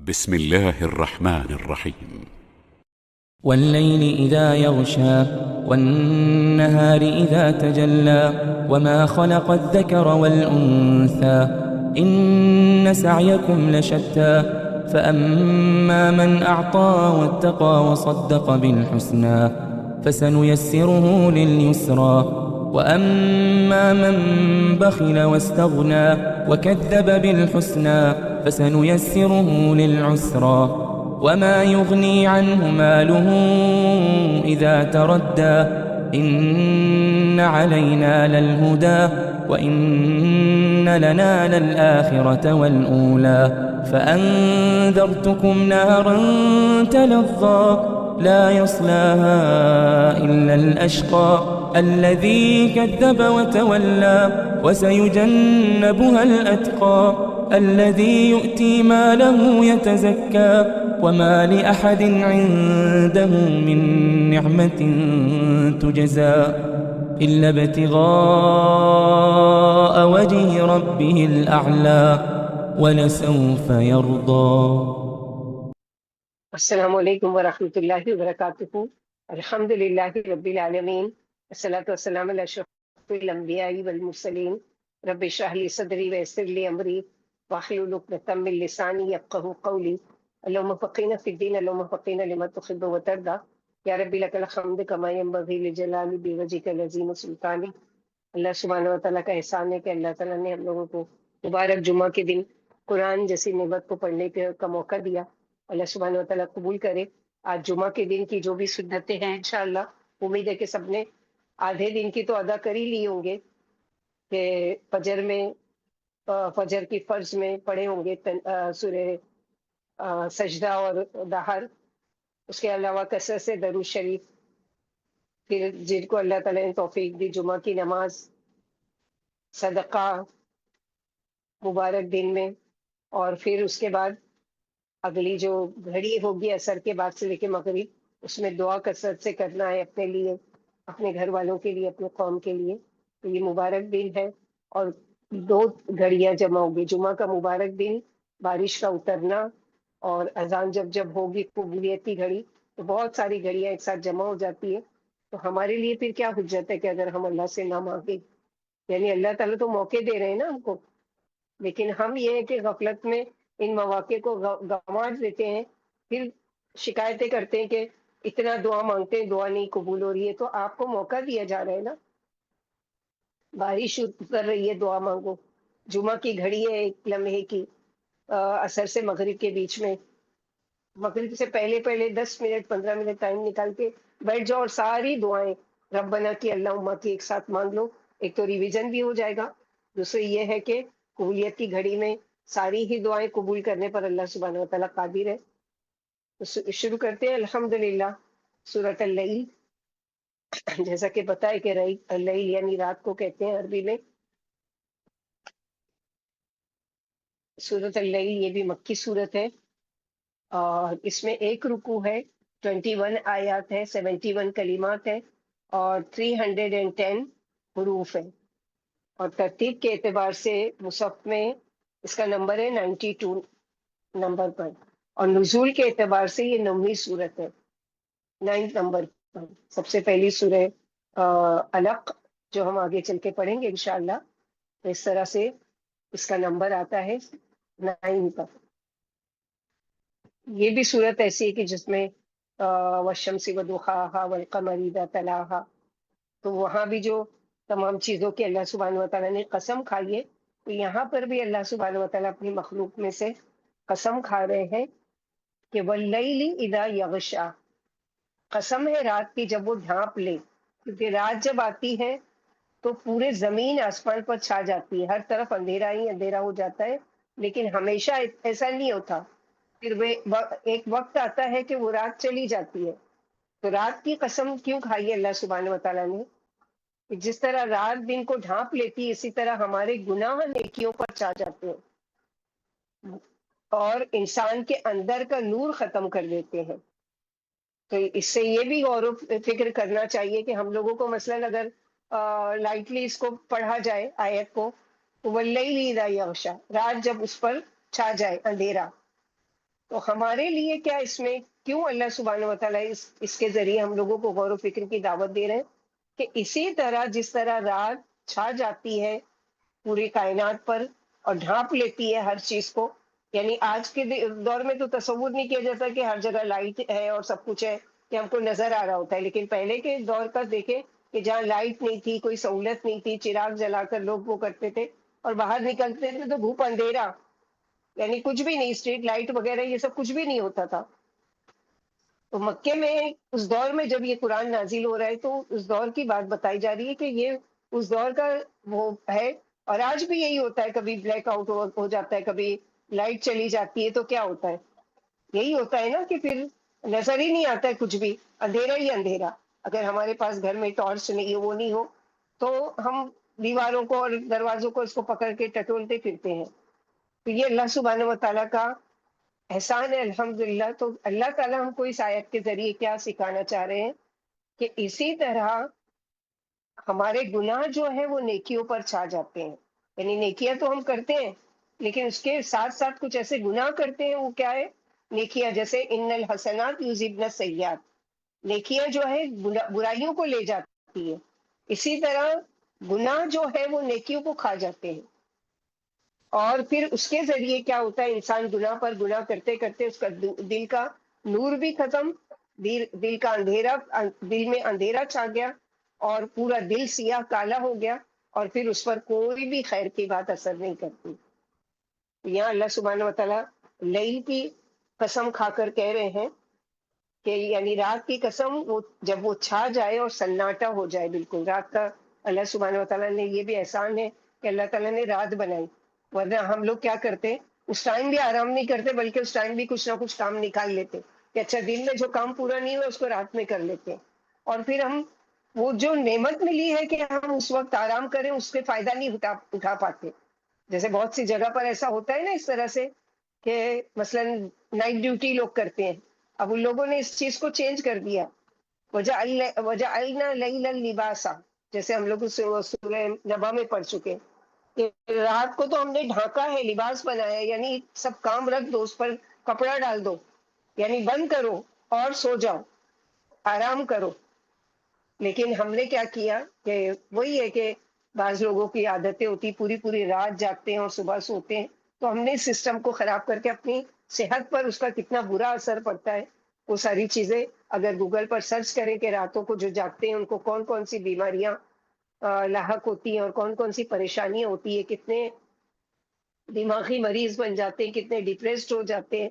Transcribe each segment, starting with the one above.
بسم الله الرحمن الرحيم. والليل إذا يغشى والنهار إذا تجلى وما خلق الذكر والأنثى إن سعيكم لشتى فأما من أعطى واتقى وصدق بالحسنى فسنيسره لليسرى وأما من بخل واستغنى وكذب بالحسنى فسنيسره للعسرى وما يغني عنه ماله إذا تردى إن علينا للهدى وإن لنا للآخرة والأولى فأنذرتكم نارا تلظى لا يصلاها إلا الأشقى الذي كذب وتولى وسيجنبها الأتقى الذي يؤتي ماله يتزكى وما لأحد عنده من نعمة تجزى إلا ابتغاء وجه ربه الأعلى ولسوف يرضى. السلام علیکم ورحمۃ اللہ وبرکاتہ. الحمد للہ رب العالمین والصلاۃ والسلام علی اشرف الانبیاء والمرسلین. رب اشرح لی صدری ویسر لی امری واحلل عقدۃ من لسانی یفقہوا قولی. اللهم فقہنا فی الدین اللهم فقہنا لما تحب وترضى. یا رب لک الحمد کما ینبغی لجلال وجهک العظیم سلطانی. اللہ سبحانہ وتعالیٰ کا احسان ہے کہ اللہ تعالیٰ نے ہم لوگوں کو مبارک جمعہ کے دن قرآن جیسی نعمت کو پڑھنے کا موقع دیا. اللہ سبحانہ و تعالیٰ قبول کرے. آج جمعہ کے دن کی جو بھی سنتیں ہیں انشاءاللہ امید ہے کہ سب نے آدھے دن کی تو ادا کر ہی لی ہوں گے کہ فجر کی فرض میں پڑھے ہوں گے سورہ سجدہ اور دہر. اس کے علاوہ کثرت سے درود شریف. پھر جن کو اللہ تعالیٰ نے توفیق دی جمعہ کی نماز صدقہ مبارک دن میں. اور پھر اس کے بعد اگلی جو گھڑی ہوگی عصر کے بعد سے لے کے مغرب اس میں دعا کثرت سے کرنا ہے اپنے لیے اپنے گھر والوں کے لیے اپنے قوم کے لیے. تو یہ مبارک دن ہے اور دو گھڑیاں جمع ہوگی. جمعہ کا مبارک دن بارش کا اترنا اور اذان جب ہوگی قبولیت کی گھڑی تو بہت ساری گھڑیاں ایک ساتھ جمع ہو جاتی ہے. تو ہمارے لیے پھر کیا حجت ہے کہ اگر ہم اللہ سے نہ مانگے. یعنی اللہ تعالیٰ تو موقع دے رہے ہیں نا ہم کو, لیکن ہم یہ ہے کہ غفلت میں ان مواقع کو گنوا دیتے ہیں. پھر شکایتیں کرتے ہیں کہ اتنا دعا مانگتے ہیں دعا نہیں قبول ہو رہی ہے. تو آپ کو موقع دیا جا رہا ہے نا, بارش اتر رہی ہے دعا مانگو. جمعہ کی گھڑی ہے ایک لمحے کی عصر سے مغرب کے بیچ میں. مغرب سے پہلے 10 منٹ 15 منٹ ٹائم نکال کے بیٹھ جاؤ اور ساری دعائیں ربنا کی اللہم کی ایک ساتھ مانگ لو. ایک تو ریویژن بھی ہو جائے گا, دوسرے یہ ہے کہ قبولیت کی گھڑی میں ساری ہی دعائیں قبول کرنے پر اللہ سبحانہ و تعالیٰ قادر ہے. تو شروع کرتے ہیں الحمدللہ سورۃ اللیل. جیسا کہ پتہ ہے کہ اللیل یعنی رات کو کہتے ہیں عربی میں. سورۃ اللیل یہ بھی مکی سورت ہے اور اس میں ایک رکوع ہے, 21 آیات ہے, 71 کلمات ہے اور 310 حروف ہے. اور ترتیب کے اعتبار سے مصحف میں اس کا نمبر ہے 92 نمبر پر. اور نزول کے اعتبار سے یہ 9ویں سورت ہے, 9 نمبر پر. سب سے پہلی سورہ علق جو ہم آگے چل کے پڑھیں گے انشاءاللہ. تو اس طرح سے اس کا نمبر آتا ہے 9 پر. یہ بھی سورت ایسی ہے کہ جس میں والشمس وضحاها والقمر اذا تلاها, تو وہاں بھی جو تمام چیزوں کے اللہ سبحانہ و تعالیٰ نے قسم کھائی ہے, تو یہاں پر بھی اللہ سبحانہ و تعالیٰ اپنی مخلوق میں سے قسم کھا رہے ہیں کہ واللیل اذا یغشا, قسم ہے رات کی جب وہ ڈھانپ لے. کیونکہ رات جب آتی ہے تو پورے زمین آسمان پر چھا جاتی ہے, ہر طرف اندھیرا ہی اندھیرا ہو جاتا ہے. لیکن ہمیشہ ایسا نہیں ہوتا, پھر ایک وقت آتا ہے کہ وہ رات چلی جاتی ہے. تو رات کی قسم کیوں کھائی ہے اللہ سبحانہ و تعالیٰ نے؟ جس طرح رات دن کو ڈھانپ لیتی ہے اسی طرح ہمارے گناہ نیکیوں پر چھا جاتے ہیں اور انسان کے اندر کا نور ختم کر دیتے ہیں. تو اس سے یہ بھی غور و فکر کرنا چاہیے کہ ہم لوگوں کو مثلاً اگر لائٹلی اس کو پڑھا جائے آیت کو, واللیل اذا یغشا, رات جب اس پر چھا جائے اندھیرا, تو ہمارے لیے کیا اس میں کیوں اللہ سبحانہ و تعالیٰ اس کے ذریعے ہم لوگوں کو غور و فکر کی دعوت دے رہے ہیں کہ اسی طرح جس طرح رات چھا جاتی ہے پوری کائنات پر اور ڈھانپ لیتی ہے ہر چیز کو، یعنی آج کے دور میں تو تصور نہیں کیا جاتا کہ ہر جگہ لائٹ ہے اور سب کچھ ہے کہ ہم کو نظر آ رہا ہوتا ہے، لیکن پہلے کے دور کا دیکھیں کہ جہاں لائٹ نہیں تھی، کوئی سہولت نہیں تھی، چراغ جلا کر لوگ وہ کرتے تھے اور باہر نکلتے تھے تو دھوپ اندھیرا، یعنی کچھ بھی نہیں، اسٹریٹ لائٹ وغیرہ یہ سب کچھ بھی نہیں ہوتا تھا۔ تو مکے میں اس دور میں جب یہ قرآن نازل ہو رہا ہے تو اس دور کی بات بتائی جا رہی ہے کہ یہ اس دور کا وہ ہے، اور آج بھی یہی ہوتا ہے، کبھی بلیک آؤٹ ہو جاتا ہے، کبھی لائٹ چلی جاتی ہے، تو کیا ہوتا ہے؟ یہی ہوتا ہے نا کہ پھر نظر ہی نہیں آتا ہے کچھ بھی، اندھیرا ہی اندھیرا۔ اگر ہمارے پاس گھر میں ٹارچ نہیں وہ نہیں ہو تو ہم دیواروں کو اور دروازوں کو اس کو پکڑ کے ٹٹولتے پھرتے ہیں۔ تو یہ اللہ سبحانہ و تعالیٰ کا احسان ہے الحمدللہ۔ تو اللہ تعالیٰ ہم کو اس آیت کے ذریعے کیا سکھانا چاہ رہے ہیں کہ اسی طرح ہمارے گناہ جو ہے وہ نیکیوں پر چھا جاتے ہیں، یعنی نیکیاں تو ہم کرتے ہیں لیکن اس کے ساتھ ساتھ کچھ ایسے گناہ کرتے ہیں، وہ کیا ہے؟ نیکیاں، جیسے ان الحسنات یذہبن السیئات، نیکیاں جو ہے برائیوں کو لے جاتی ہے، اسی طرح گناہ جو ہے وہ نیکیوں کو کھا جاتے ہیں، اور پھر اس کے ذریعے کیا ہوتا ہے؟ انسان گناہ پر گناہ کرتے کرتے اس کا دل کا نور بھی ختم، دل کا اندھیرا، دل میں اندھیرا چھا گیا اور پورا دل سیاہ کالا ہو گیا، اور پھر اس پر کوئی بھی خیر کی بات اثر نہیں کرتی۔ یہاں اللہ سبحانہ و تعالیٰ لیل کی قسم کھا کر کہہ رہے ہیں کہ یعنی رات کی قسم، وہ جب وہ چھا جائے اور سناٹا ہو جائے بالکل رات کا، اللہ سبحانہ و تعالیٰ نے یہ بھی احسان ہے کہ اللہ تعالیٰ نے رات بنائی، ورنہ ہم لوگ کیا کرتے؟ اس ٹائم بھی آرام نہیں کرتے، بلکہ اس ٹائم بھی کچھ نہ کچھ کام نکال لیتے کہ اچھا دن میں جو کام پورا نہیں ہوا اس کو رات میں کر لیتے، اور پھر ہم وہ جو نعمت ملی ہے کہ ہم اس وقت آرام کریں اس کے فائدہ نہیں اٹھا پاتے۔ جیسے بہت سی جگہ پر ایسا ہوتا ہے نا اس طرح سے کہ مثلا نائٹ ڈیوٹی لوگ کرتے ہیں، اب ان لوگوں نے اس چیز کو چینج کر دیا، وَجَعَلْنَا لَيْلًا لِبَاسًا، جیسے ہم لوگ سورہ نبا میں پڑھ چکے کہ رات کو تو ہم نے ڈھانکا ہے، لباس بنایا ہے، یعنی سب کام رکھ دو، اس پر کپڑا ڈال دو، یعنی بند کرو اور سو جاؤ، آرام کرو۔ لیکن ہم نے کیا کیا کہ وہی ہے کہ بعض لوگوں کی عادتیں ہوتی، پوری پوری رات جاگتے ہیں اور صبح سوتے ہیں، تو ہم نے اس سسٹم کو خراب کر کے اپنی صحت پر اس کا کتنا برا اثر پڑتا ہے وہ ساری چیزیں اگر گوگل پر سرچ کریں کہ راتوں کو جو جاگتے ہیں ان کو کون کون سی بیماریاں لاحق ہوتی ہیں اور کون کون سی پریشانیاں ہوتی ہے، کتنے دماغی مریض بن جاتے ہیں، کتنے ڈپریسڈ ہو جاتے ہیں،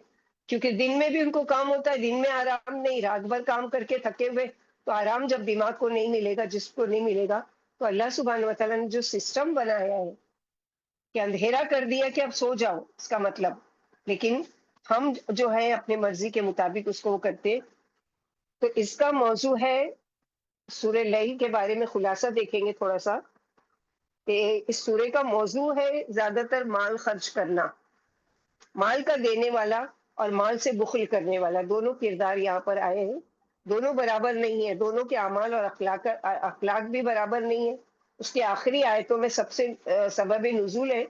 کیونکہ دن میں بھی ان کو کام ہوتا ہے، دن میں آرام نہیں، رات بھر کام کر کے تھکے ہوئے، تو آرام جب دماغ کو نہیں ملے گا، جس کو نہیں ملے گا، تو اللہ سبحانہ و تعالیٰ نے جو سسٹم بنایا ہے کہ اندھیرا کر دیا کہ اب سو جاؤ، اس کا مطلب، لیکن ہم جو ہے اپنے مرضی کے مطابق اس کو وہ کرتے۔ تو اس کا موضوع ہے سورہ لیل کے بارے میں خلاصہ دیکھیں گے تھوڑا سا، کہ اس سورے کا موضوع ہے زیادہ تر مال خرچ کرنا، مال کا دینے والا اور مال سے بخل کرنے والا، دونوں کردار یہاں پر آئے ہیں، دونوں برابر نہیں ہیں، دونوں کے اعمال اور اخلاق بھی برابر نہیں ہیں۔ اس کے آخری آیتوں میں سب سے سبب نزول ہے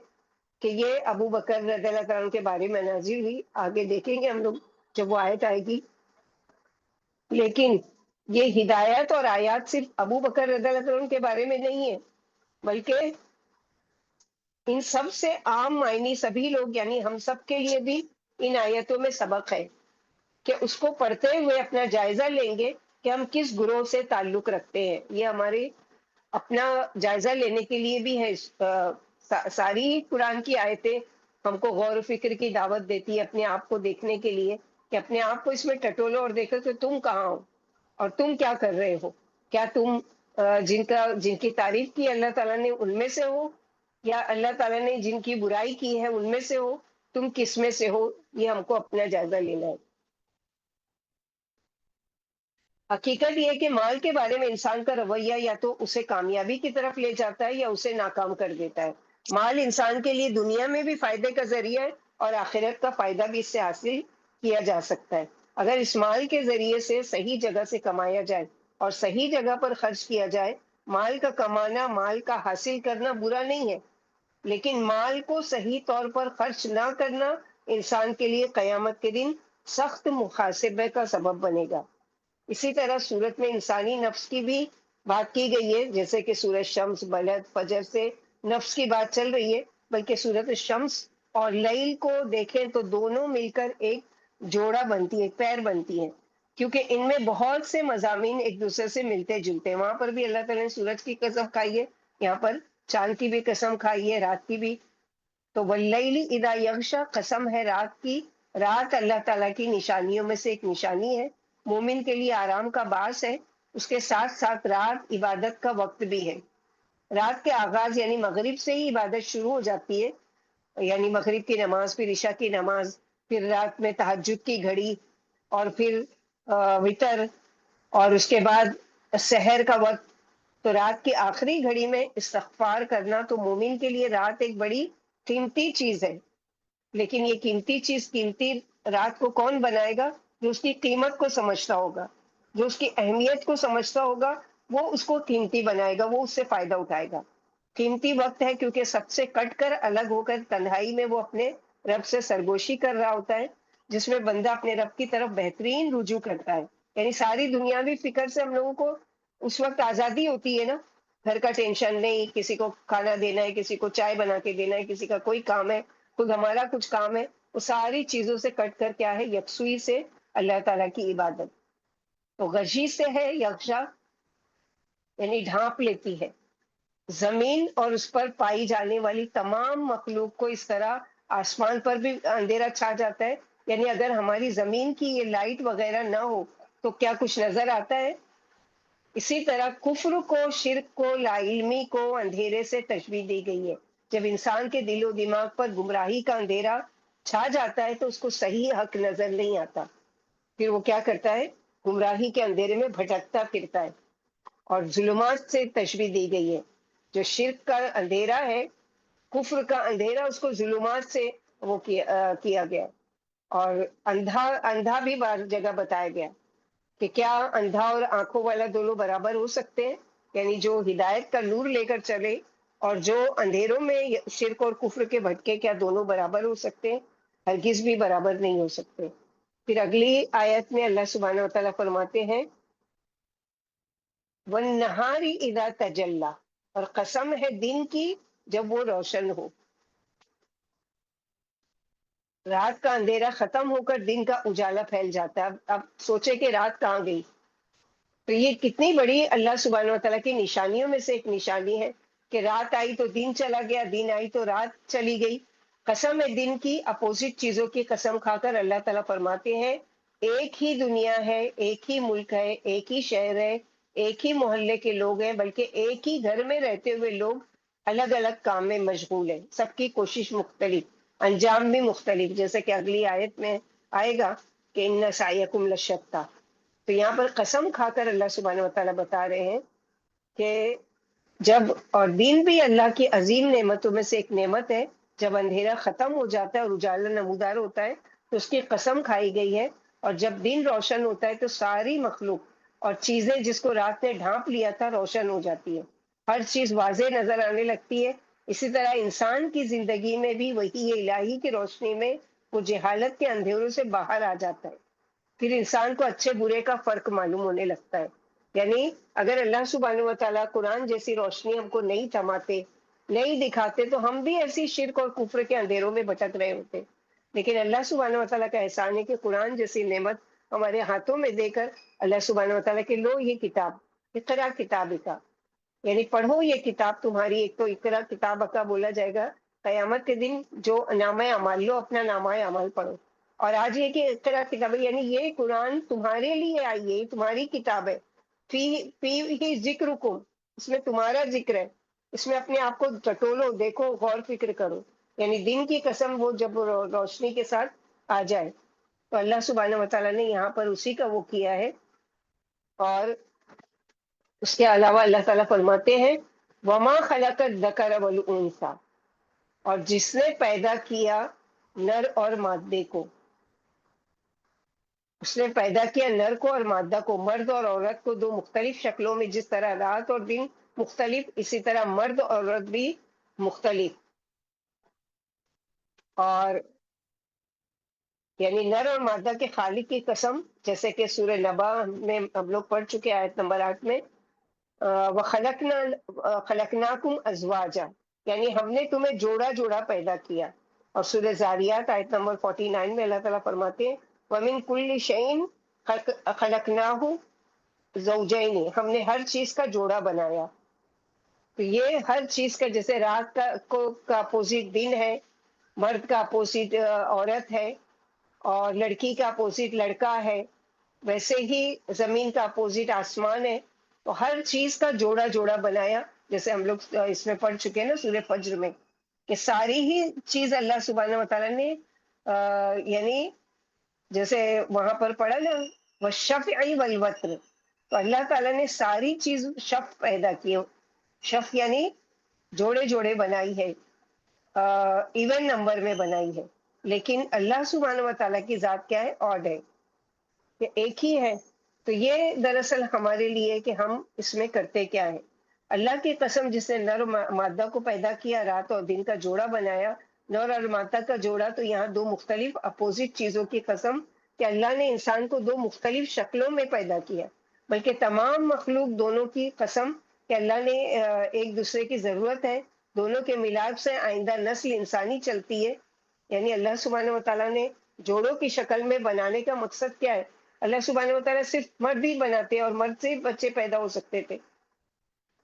کہ یہ ابو بکر رضی اللہ تعالیٰ عنہ کے بارے میں نازل ہوئی، آگے دیکھیں گے ہم لوگ جب وہ آیت آئے گی۔ لیکن یہ ہدایت اور آیات صرف ابو بکر رضی اللہ تعالیٰ عنہ کے بارے میں نہیں ہے، بلکہ ان سب سے عام معنی سبھی لوگ، یعنی ہم سب کے لیے بھی ان آیتوں میں سبق ہے کہ اس کو پڑھتے ہوئے اپنا جائزہ لیں گے کہ ہم کس گروہ سے تعلق رکھتے ہیں، یہ ہمارے اپنا جائزہ لینے کے لیے بھی ہے۔ ساری قرآن کی آیتیں ہم کو غور و فکر کی دعوت دیتی ہے، اپنے آپ کو دیکھنے کے لیے کہ اپنے آپ کو اس میں ٹٹولو اور دیکھو کہ تم کہاں ہو اور تم کیا کر رہے ہو، کیا تم جن کی تعریف کی اللہ تعالیٰ نے ان میں سے ہو، یا اللہ تعالیٰ نے جن کی برائی کی ہے ان میں سے ہو، تم کس میں سے ہو، یہ ہم کو اپنا جائزہ لینا ہے۔ حقیقت یہ ہے کہ مال کے بارے میں انسان کا رویہ یا تو اسے کامیابی کی طرف لے جاتا ہے یا اسے ناکام کر دیتا ہے۔ مال انسان کے لیے دنیا میں بھی فائدے کا ذریعہ ہے اور آخرت کا فائدہ بھی اس سے حاصل کیا جا سکتا ہے، اگر اس مال کے ذریعے سے صحیح جگہ سے کمایا جائے اور صحیح جگہ پر خرچ کیا جائے۔ مال کا کمانا، مال کا حاصل کرنا برا نہیں ہے، لیکن مال کو صحیح طور پر خرچ نہ کرنا انسان کے لیے قیامت کے دن سخت محاسبے کا سبب بنے گا۔ اسی طرح سورت میں انسانی نفس کی بھی بات کی گئی ہے، جیسے کہ سورج شمس، بلد، فجر سے نفس کی بات چل رہی ہے، بلکہ سورت شمس اور لیل کو دیکھیں تو دونوں مل کر ایک جوڑا بنتی ہے، ایک پیر بنتی ہے، کیونکہ ان میں بہت سے مضامین ایک دوسرے سے ملتے جلتے ہیں۔ وہاں پر بھی اللہ تعالیٰ نے سورج کی قسم کھائی ہے، یہاں پر چاند کی بھی قسم کھائی ہے، رات کی بھی۔ تو واللیل اذا یغشا، قسم ہے رات کی۔ رات اللہ تعالیٰ کی نشانیوں میں سے ایک نشانی ہے، مومن کے لیے آرام کا باعث ہے، اس کے ساتھ ساتھ رات عبادت کا وقت بھی ہے۔ رات کے آغاز یعنی مغرب سے ہی عبادت شروع ہو جاتی ہے، یعنی مغرب کی نماز، پھر عشاء کی نماز، پھر رات میں تہجد کی گھڑی، اور پھر وتر، اور اس کے بعد سحر کا وقت۔ تو رات کی آخری گھڑی میں استغفار کرنا تو مومن کے لیے رات ایک بڑی قیمتی چیز ہے، لیکن یہ قیمتی چیز، قیمتی رات کو کون بنائے گا؟ جو اس کی قیمت کو سمجھتا ہوگا، جو اس کی اہمیت کو سمجھتا ہوگا، وہ اس کو قیمتی بنائے گا، وہ اس سے فائدہ اٹھائے گا۔ قیمتی وقت ہے کیونکہ سب سے کٹ کر الگ ہو کر تنہائی میں وہ اپنے رب سے سرگوشی کر رہا ہوتا ہے، جس میں بندہ اپنے رب کی طرف بہترین رجوع کرتا ہے۔ یعنی ساری دنیاوی فکر سے ہم لوگوں کو اس وقت آزادی ہوتی ہے نا، گھر کا ٹینشن نہیں، کسی کو کھانا دینا ہے، کسی کو چائے بنا کے دینا ہے، کسی کا کوئی کام ہے، خود ہمارا کچھ کام ہے، وہ ساری چیزوں سے کٹ کر کیا ہے؟ یکسوئی سے اللہ تعالیٰ کی عبادت۔ تو غشی سے ہے یغشا، یعنی ڈھانپ لیتی ہے زمین اور اس پر پائی جانے والی تمام مخلوق کو۔ اس طرح آسمان پر بھی اندھیرا چھا جاتا ہے، یعنی اگر ہماری زمین کی یہ لائٹ وغیرہ نہ ہو تو کیا کچھ نظر آتا ہے؟ اسی طرح کفر کو، شرک کو، لا علمی کو اندھیرے سے تشبیہ دی گئی ہے۔ جب انسان کے دل و دماغ پر گمراہی کا اندھیرا چھا جاتا ہے تو اس کو صحیح حق نظر نہیں آتا، پھر وہ کیا کرتا ہے؟ گمراہی کے اندھیرے میں بھٹکتا پھرتا ہے۔ اور ظلمات سے تشبیہ دی گئی ہے، جو شرک کا اندھیرا ہے، کفر کا اندھیرا، اس کو ظلمات سے وہ کیا گیا۔ اور اندھا، اندھا بھی بعض جگہ بتایا گیا کہ کیا اندھا اور آنکھوں والا دونوں برابر ہو سکتے ہیں؟ یعنی جو ہدایت کا نور لے کر چلے اور جو اندھیروں میں شرک اور کفر کے بھٹکے، کیا دونوں برابر ہو سکتے ہیں؟ ہرگز بھی برابر نہیں ہو سکتے۔ پھر اگلی آیت میں اللہ سبحانہ وتعالیٰ فرماتے ہیں وَالنَّهَارِ إِذَا تَجَلَّى، اور قسم ہے دن کی جب وہ روشن ہو۔ رات کا اندھیرا ختم ہو کر دن کا اجالا پھیل جاتا ہے۔ اب سوچے کہ رات کہاں گئی؟ تو یہ کتنی بڑی اللہ سبحانہ وتعالیٰ کی نشانیوں میں سے ایک نشانی ہے کہ رات آئی تو دن چلا گیا، دن آئی تو رات چلی گئی۔ قسم ہے دن کی، اپوزٹ چیزوں کی قسم کھا کر اللہ تعالیٰ فرماتے ہیں ایک ہی دنیا ہے، ایک ہی ملک ہے، ایک ہی شہر ہے، ایک ہی محلے کے لوگ ہیں، بلکہ ایک ہی گھر میں رہتے ہوئے لوگ الگ الگ کام میں مشغول ہیں، سب کی کوشش مختلف، انجام بھی مختلف، جیسے کہ اگلی آیت میں آئے گا کہ ان سعیکم لشتیٰ۔ تو یہاں پر قسم کھا کر اللہ سبحانہ وتعالیٰ بتا رہے ہیں کہ جب، اور دین بھی اللہ کی عظیم نعمتوں میں سے ایک نعمت ہے، جب اندھیرا ختم ہو جاتا ہے اور اجالا نمودار ہوتا ہے تو اس کی قسم کھائی گئی ہے، اور جب دن روشن ہوتا ہے تو ساری مخلوق اور چیزیں جس کو رات نے ڈھانپ لیا تھا روشن ہو جاتی ہے، ہر چیز واضح نظر آنے لگتی ہے۔ اسی طرح انسان کی زندگی میں بھی وہی الہی کی روشنی میں وہ جہالت کے اندھیروں سے باہر آ جاتا ہے، پھر انسان کو اچھے برے کا فرق معلوم ہونے لگتا ہے۔ یعنی اگر اللہ سبحانہ و تعالیٰ قرآن جیسی روشنی ہم کو نہیں تھماتے، نہیں دکھاتے، تو ہم بھی ایسی شرک اور کفر کے اندھیروں میں بھٹک رہے ہوتے۔ لیکن اللہ سبحانہ و تعالیٰ کا احسان ہے کہ قرآن جیسی نعمت ہمارے ہاتھوں میں دے کر اللہ سبحانہ و تعالیٰ کہ لو یہ کتاب، اقرا کتاب کا، یعنی پڑھو یہ کتاب تمہاری۔ ایک تو اقرا کتاب کا بولا جائے گا قیامت کے دن، جو نامہ اعمال لو، اپنا نامہ اعمال پڑھو۔ اور آج یہ کہ اقرا کتاب، یعنی یہ قرآن تمہارے لیے آئی ہے، یہ تمہاری کتاب ہے۔ فی ہی ذکرکم، اس میں تمہارا ذکر ہے، اس میں اپنے آپ کو ٹٹولو، دیکھو، غور فکر کرو۔ یعنی دن کی قسم وہ جب روشنی کے ساتھ آ جائے تو اللہ سبحانہ و تعالیٰ نے یہاں پر اسی کا وہ کیا ہے۔ اور اس کے علاوہ اللہ تعالیٰ فرماتے ہیں وما خلق الذکر والانثی، اور جس نے پیدا کیا نر اور مادے کو، اس نے پیدا کیا نر کو اور مادہ کو، مرد اور عورت کو دو مختلف شکلوں میں، جس طرح رات اور دن مختلف، اسی طرح مرد اور عورت بھی مختلف۔ اور یعنی نر اور مادہ کے خالق کی قسم، جیسے کہ سورہ نبا میں ہم لوگ پڑھ چکے آیت نمبر 8 میں، خلقناکم ازواجا، یعنی ہم نے تمہیں جوڑا جوڑا پیدا کیا. اور سورہ زاریات آیت نمبر 49 میں اللہ تعالیٰ فرماتے ہیں وَمِن كُلِّ شَيْءٍ خَلَقْنَاهُ زَوْجَيْنِ، ہم نے ہر چیز کا جوڑا بنایا. تو یہ ہر چیز کا، جیسے رات کا اپوزٹ دن ہے، مرد کا اپوزٹ عورت ہے، اور لڑکی کا اپوزٹ لڑکا ہے، ویسے ہی زمین کا اپوزٹ آسمان ہے. تو ہر چیز کا جوڑا جوڑا بنایا، جیسے ہم لوگ اس میں پڑھ چکے ہیں نا سورہ فجر میں، کہ ساری ہی چیز اللہ سبحانہ و تعالیٰ نے یعنی جیسے وہاں پر پڑھا نا والشفع والوتر، تو اللہ تعالیٰ نے ساری چیز شف پیدا کی. شف یعنی جوڑے جوڑے بنائی ہے، ایون نمبر میں بنائی ہے. لیکن اللہ سبحانہ و تعالیٰ کی ذات کیا ہے؟ آڈ ہے، یہ ایک ہی ہے. تو یہ دراصل ہمارے لیے کہ ہم اس میں کرتے کیا ہے. اللہ کی قسم، جس نے نر مادہ کو پیدا کیا، رات اور دن کا جوڑا بنایا، نر اور مادہ کا جوڑا، تو یہاں دو مختلف اپوزٹ چیزوں کی قسم کہ اللہ نے انسان کو دو مختلف شکلوں میں پیدا کیا، بلکہ تمام مخلوق دونوں کی قسم کہ اللہ نے ایک دوسرے کی ضرورت ہے، دونوں کے ملاپ سے آئندہ نسل انسانی چلتی ہے. یعنی اللہ سبحانہ و تعالیٰ نے جوڑوں کی شکل میں بنانے کا مقصد کیا ہے؟ اللہ سبحانہ و تعالیٰ صرف مرد ہی بناتے اور مرد سے بچے پیدا ہو سکتے تھے،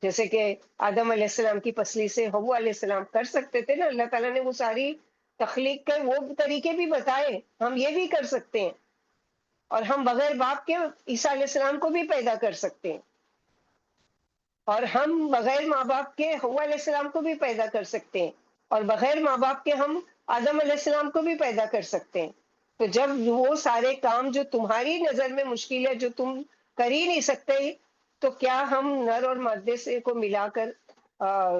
جیسے کہ آدم علیہ السلام کی پسلی سے حوا علیہ السلام کر سکتے تھے نا. اللہ تعالیٰ نے وہ ساری تخلیق کے وہ طریقے بھی بتائے، ہم یہ بھی کر سکتے ہیں. اور ہم بغیر باپ کے عیسیٰ علیہ السلام کو بھی پیدا کر سکتے ہیں، اور ہم بغیر ماں باپ کے حوا علیہ السلام کو بھی پیدا کر سکتے ہیں، اور بغیر ماں باپ کے ہم آدم علیہ السلام کو بھی پیدا کر سکتے ہیں. تو جب وہ سارے کام جو تمہاری نظر میں مشکل ہے، جو تم کر ہی نہیں سکتے، تو کیا ہم نر اور مادے سے کو ملا کر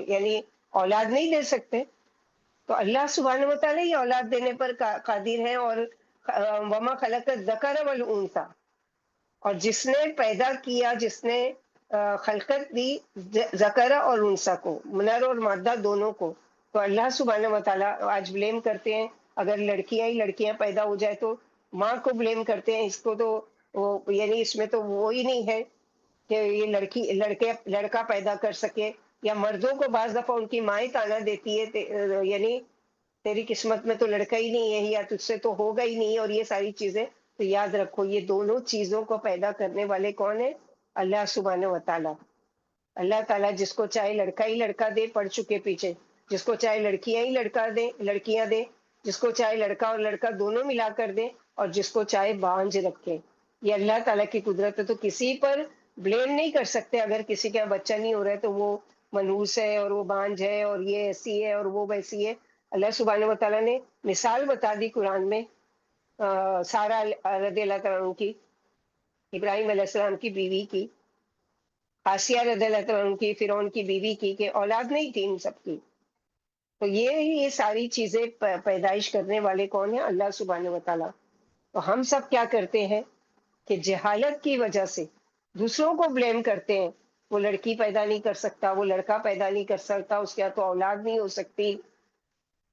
یعنی اولاد نہیں دے سکتے؟ تو اللہ سبحانہ و تعالیٰ یہ اولاد دینے پر قادر ہے. اور وما خلق الذکر والانثی، اور جس نے پیدا کیا، جس نے خلقت دی ذکر اور انثی کو، نر اور مادہ دونوں کو. تو اللہ سبحانہ و تعالیٰ آج بلیم کرتے ہیں اگر لڑکیاں پیدا ہو جائے تو ماں کو بلیم کرتے ہیں، اس کو تو یعنی اس میں تو وہ ہی نہیں ہے کہ یہ لڑکا پیدا کر سکے. یا مردوں کو بعض دفعہ ان کی مائیں تانا دیتی ہے، یعنی تیری قسمت میں تو لڑکا ہی نہیں ہے، یا تجھ سے تو ہوگا ہی نہیں، اور یہ ساری چیزیں. تو یاد رکھو یہ دونوں چیزوں کو پیدا کرنے والے کون ہیں؟ اللہ سبحانہ و تعالیٰ. اللہ تعالیٰ جس کو چاہے لڑکا ہی لڑکا دے، پڑھ چکے پیچھے، جس کو چاہے لڑکیاں ہی لڑکیاں دے، جس کو چاہے لڑکا اور لڑکا دونوں ملا کر دے، اور جس کو چاہے بانجھ رکھے. یہ اللہ تعالیٰ کی قدرت ہے. تو کسی پر بلیم نہیں کر سکتے. اگر کسی کا بچہ نہیں ہو رہا ہے تو وہ منحوس ہے، اور وہ بانجھ ہے، اور یہ ایسی ہے، اور وہ ویسی ہے. اللہ سبحانہ و تعالیٰ نے مثال بتا دی قرآن میں سارہ رضی اللہ تعالیٰ عنہ کی، ابراہیم علیہ السلام کی بیوی کی، آسیہ رضی اللہ تعالیٰ عنہ کی، فرعون کی بیوی کی، کہ اولاد نہیں تھی ان سب کی. تو یہ ساری چیزیں پیدائش کرنے والے کون ہیں؟ اللہ سبحانہ و تعالیٰ. تو ہم سب کیا کرتے ہیں کہ جہالت کی وجہ سے دوسروں کو بلیم کرتے ہیں. وہ لڑکی پیدا نہیں کر سکتا، وہ لڑکا پیدا نہیں کر سکتا، اس کے تو اولاد نہیں ہو سکتی.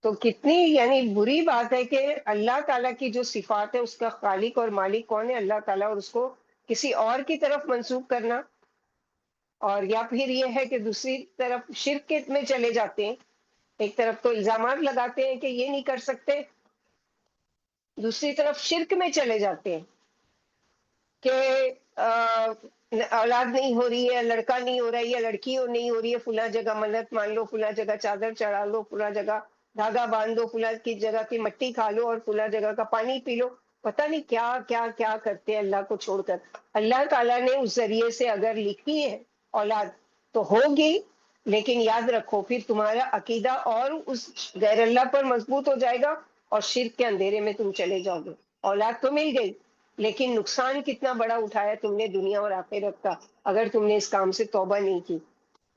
تو کتنی یعنی بری بات ہے کہ اللہ تعالیٰ کی جو صفات ہے اس کا خالق اور مالک کون ہے؟ اللہ تعالیٰ، اور اس کو کسی اور کی طرف منسوب کرنا. اور یا پھر یہ ہے کہ دوسری طرف شرک میں چلے جاتے ہیں. ایک طرف تو الزامات لگاتے ہیں کہ یہ نہیں کر سکتے، دوسری طرف شرک میں چلے جاتے ہیں کہ اولاد نہیں ہو رہی ہے، لڑکا نہیں ہو رہا ہے، یا لڑکی نہیں ہو رہی ہے، فلاں جگہ منت مان لو، فلاں جگہ چادر چڑھا لو، فلاں جگہ دھاگا باندھ دو، فلاں کی جگہ کی مٹی کھا لو، اور فلاں جگہ کا پانی پی لو. پتہ نہیں کیا کیا کیا کرتے ہیں اللہ کو چھوڑ کر. اللہ تعالیٰ نے اس ذریعے سے اگر لکھی ہے اولاد تو ہوگی، لیکن یاد رکھو پھر تمہارا عقیدہ اور اس غیر اللہ پر مضبوط ہو جائے گا، اور شرک کے اندھیرے میں تم چلے جاؤ گے. اولاد تو مل گئی، لیکن نقصان کتنا بڑا اٹھایا تم نے دنیا اور آخرت کا اگر تم نے اس کام سے توبہ نہیں کی.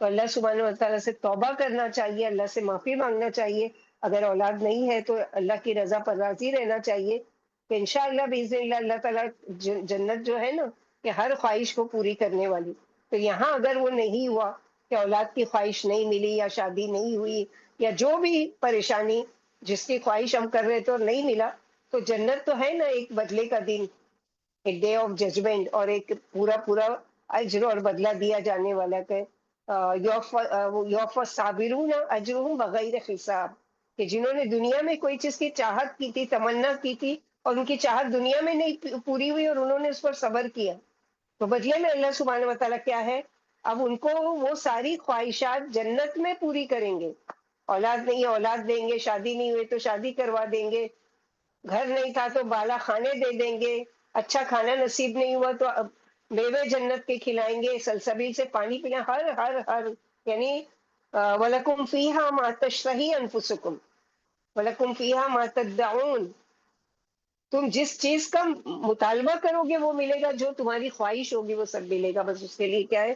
تو اللہ سبحانہ و تعالیٰ سے توبہ کرنا چاہیے، اللہ سے معافی مانگنا چاہیے. اگر اولاد نہیں ہے تو اللہ کی رضا پر راضی رہنا چاہیے کہ انشاءاللہ باذن اللہ اللہ تعالیٰ جنت جو ہے نا کہ ہر خواہش کو پوری کرنے والی. تو یہاں اگر وہ نہیں ہوا کہ اولاد کی خواہش نہیں ملی، یا شادی نہیں ہوئی، یا جو بھی پریشانی جس کی خواہش ہم کر رہے تھے اور نہیں ملا، تو تو جنت تو ہے نا ایک بدلے کا دن، ایک ڈے آف ججمنٹ، اور ایک پورا پورا اجر اور بدلہ دیا جانے والا کہ یوف صابرون اجرہم بغیر حساب، کہ جنہوں نے دنیا میں کوئی چیز کی چاہت کی تھی، تمنا کی تھی، اور ان کی چاہت دنیا میں نہیں پوری ہوئی اور انہوں نے اس پر صبر کیا، تو بدلے میں اللہ سبحانہ و تعالیٰ کیا ہے، اب ان کو وہ ساری خواہشات جنت میں پوری کریں گے۔ اولاد نہیں ہے اولاد دیں گے، شادی نہیں ہوئی تو شادی کروا دیں گے، گھر نہیں تھا تو بالا خانے دے دیں گے، اچھا کھانا نصیب نہیں ہوا تو اب میوے جنت کے کھلائیں گے، سلسبیل سے پانی پینا، ہر ہر ہر یعنی وَلَكُمْ فِيهَا مَا تَشْتَهِي أَنفُسُكُمْ وَلَكُمْ فِيهَا مَا تَدَّعُونَ، تم جس چیز کا مطالبہ کرو گے وہ ملے گا، جو تمہاری خواہش ہوگی وہ سب ملے گا، بس اس کے لیے کیا ہے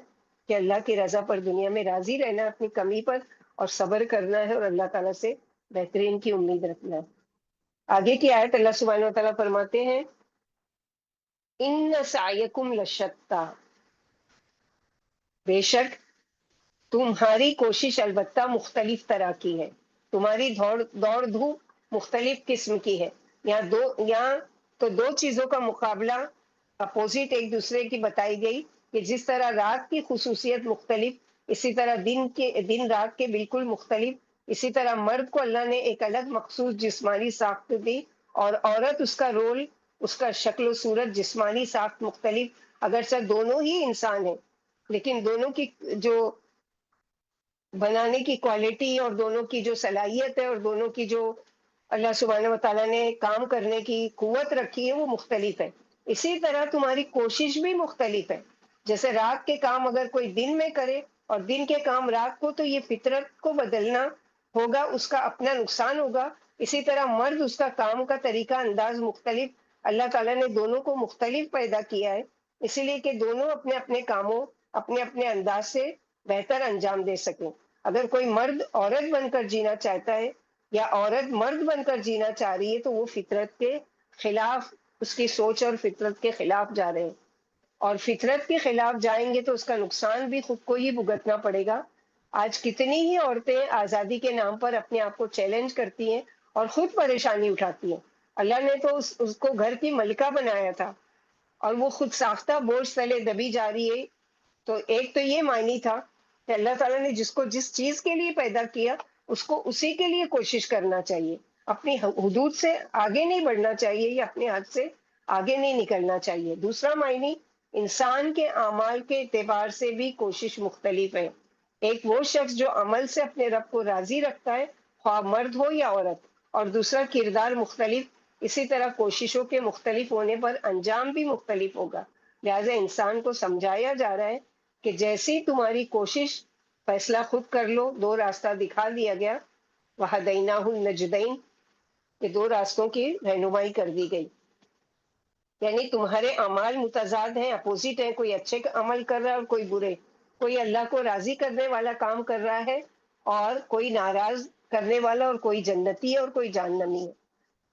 کہ اللہ کی رضا پر دنیا میں راضی رہنا ہے، اپنی کمی پر اور صبر کرنا ہے، اور اللہ تعالیٰ سے بہترین کی امید رکھنا ہے۔ آگے کی آیت اللہ سبحانہ و تعالیٰ فرماتے ہیں ان سعیکم لشتیٰ، بے شک تمہاری کوشش البتہ مختلف طرح کی ہے، تمہاری دوڑ دھوپ مختلف قسم کی ہے۔ یہاں تو دو چیزوں کا مقابلہ اپوزٹ ایک دوسرے کی بتائی گئی، کہ جس طرح رات کی خصوصیت مختلف، اسی طرح دن رات کے بالکل مختلف، اسی طرح مرد کو اللہ نے ایک الگ مخصوص جسمانی ساخت دی، اور عورت اس کا رول، اس کا شکل و صورت، جسمانی ساخت مختلف، اگرچہ دونوں ہی انسان ہیں، لیکن دونوں کی جو بنانے کی کوالٹی اور دونوں کی جو صلاحیت ہے اور دونوں کی جو اللہ سبحانہ و تعالیٰ نے کام کرنے کی قوت رکھی ہے وہ مختلف ہے۔ اسی طرح تمہاری کوشش بھی مختلف ہے، جیسے رات کے کام اگر کوئی دن میں کرے اور دن کے کام رات کو، تو یہ فطرت کو بدلنا ہوگا، اس کا اپنا نقصان ہوگا۔ اسی طرح مرد، اس کا کام کا طریقہ انداز مختلف، اللہ تعالیٰ نے دونوں کو مختلف پیدا کیا ہے، اسی لیے کہ دونوں اپنے اپنے کاموں اپنے اپنے انداز سے بہتر انجام دے سکیں۔ اگر کوئی مرد عورت بن کر جینا چاہتا ہے یا عورت مرد بن کر جینا چاہ رہی ہے تو وہ فطرت کے خلاف، اس کی سوچ اور فطرت کے خلاف جا رہے ہیں، اور فطرت کے خلاف جائیں گے تو اس کا نقصان بھی خود کو ہی بھگتنا پڑے گا۔ آج کتنی ہی عورتیں آزادی کے نام پر اپنے آپ کو چیلنج کرتی ہیں اور خود پریشانی اٹھاتی ہیں۔ اللہ نے تو اس کو گھر کی ملکہ بنایا تھا، اور وہ خود ساختہ بوجھ تلے دبی جا رہی ہے۔ تو ایک تو یہ معنی تھا کہ اللہ تعالیٰ نے جس کو جس چیز کے لیے پیدا کیا اس کو اسی کے لیے کوشش کرنا چاہیے، اپنی حدود سے آگے نہیں بڑھنا چاہیے یا اپنے حد سے آگے نہیں نکلنا چاہیے۔ دوسرا معنی، انسان کے اعمال کے اعتبار سے بھی کوشش مختلف ہے۔ ایک وہ شخص جو عمل سے اپنے رب کو راضی رکھتا ہے، خواہ مرد ہو یا عورت، اور دوسرا کردار مختلف، اسی طرح کوششوں کے مختلف ہونے پر انجام بھی مختلف ہوگا۔ لہٰذا انسان کو سمجھایا جا رہا ہے کہ جیسی تمہاری کوشش، فیصلہ خود کر لو، دو راستہ دکھا دیا گیا، وَهَدَيْنَاهُ النَّجْدَيْنِ، کہ دو راستوں کی رہنمائی کر دی گئی، یعنی تمہارے اعمال متضاد ہیں، اپوزٹ ہیں، کوئی اچھے عمل کر رہا ہے اور کوئی برے، کوئی اللہ کو راضی کرنے والا کام کر رہا ہے اور کوئی ناراض کرنے والا، اور کوئی جنتی ہے اور کوئی جہنمی ہے۔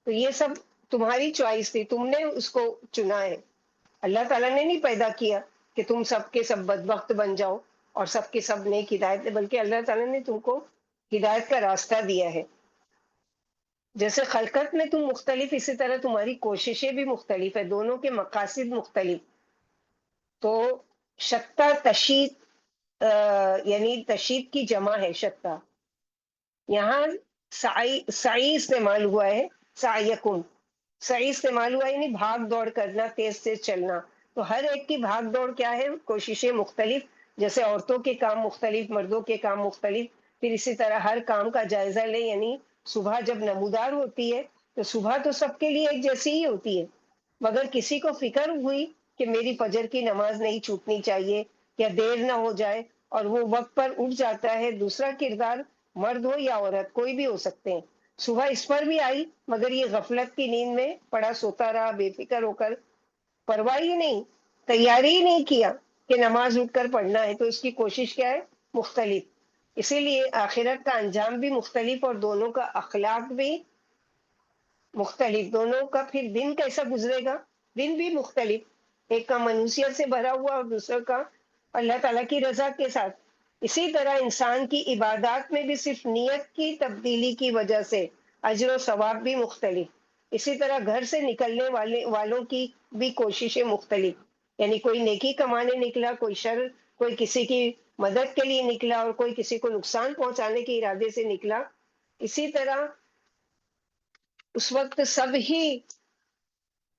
تو یہ سب تمہاری چوائس تھی، تم نے اس کو چنا ہے۔ اللہ تعالیٰ نے نہیں پیدا کیا کہ تم سب کے سب بدبخت بن جاؤ اور سب کے سب نیک ہدایت ہے، بلکہ اللہ تعالیٰ نے تم کو ہدایت کا راستہ دیا ہے۔ جیسے خلقت میں تم مختلف، اسی طرح تمہاری کوششیں بھی مختلف ہے، دونوں کے مقاصد مختلف۔ تو شتیٰ تشیت یعنی تشیت کی جمع ہے شتیٰ، یہاں سعی استعمال ہوا ہے، سعیکم، سعی استعمال ہوا ہے یعنی بھاگ دوڑ کرنا، تیز تیز چلنا۔ تو ہر ایک کی بھاگ دوڑ کیا ہے، کوششیں مختلف، جیسے عورتوں کے کام مختلف، مردوں کے کام مختلف۔ پھر اسی طرح ہر کام کا جائزہ لیں، یعنی صبح جب نمودار ہوتی ہے تو صبح تو سب کے لیے ایک جیسی ہی ہوتی ہے، مگر کسی کو فکر ہوئی کہ میری فجر کی نماز نہیں چھوٹنی چاہیے یا دیر نہ ہو جائے، اور وہ وقت پر اٹھ جاتا ہے۔ دوسرا کردار، مرد ہو یا عورت، کوئی بھی ہو سکتے ہیں، صبح اس پر بھی آئی مگر یہ غفلت کی نیند میں پڑا سوتا رہا، بے فکر ہو کر، پرواہ ہی نہیں، تیاری ہی نہیں کیا کہ نماز اٹھ کر پڑھنا ہے، تو اس کی کوشش کیا ہے، مختلف۔ اسی لیے آخرت کا انجام بھی مختلف اور دونوں کا اخلاق بھی مختلف، دونوں کا پھر دن کیسا گزرے گا، دن بھی مختلف، ایک کا منوسیت سے بھرا ہوا اور دوسرے کا اللہ تعالیٰ کی رضا کے ساتھ۔ اسی طرح انسان کی عبادات میں بھی صرف نیت کی تبدیلی کی وجہ سے اجر و ثواب بھی مختلف۔ اسی طرح گھر سے نکلنے والوں کی بھی کوششیں مختلف، یعنی کوئی نیکی کمانے نکلا، کوئی شر، کوئی کسی کی مدد کے لیے نکلا، اور کوئی کسی کو نقصان پہنچانے کے ارادے سے نکلا۔ اسی طرح اس وقت سب ہی،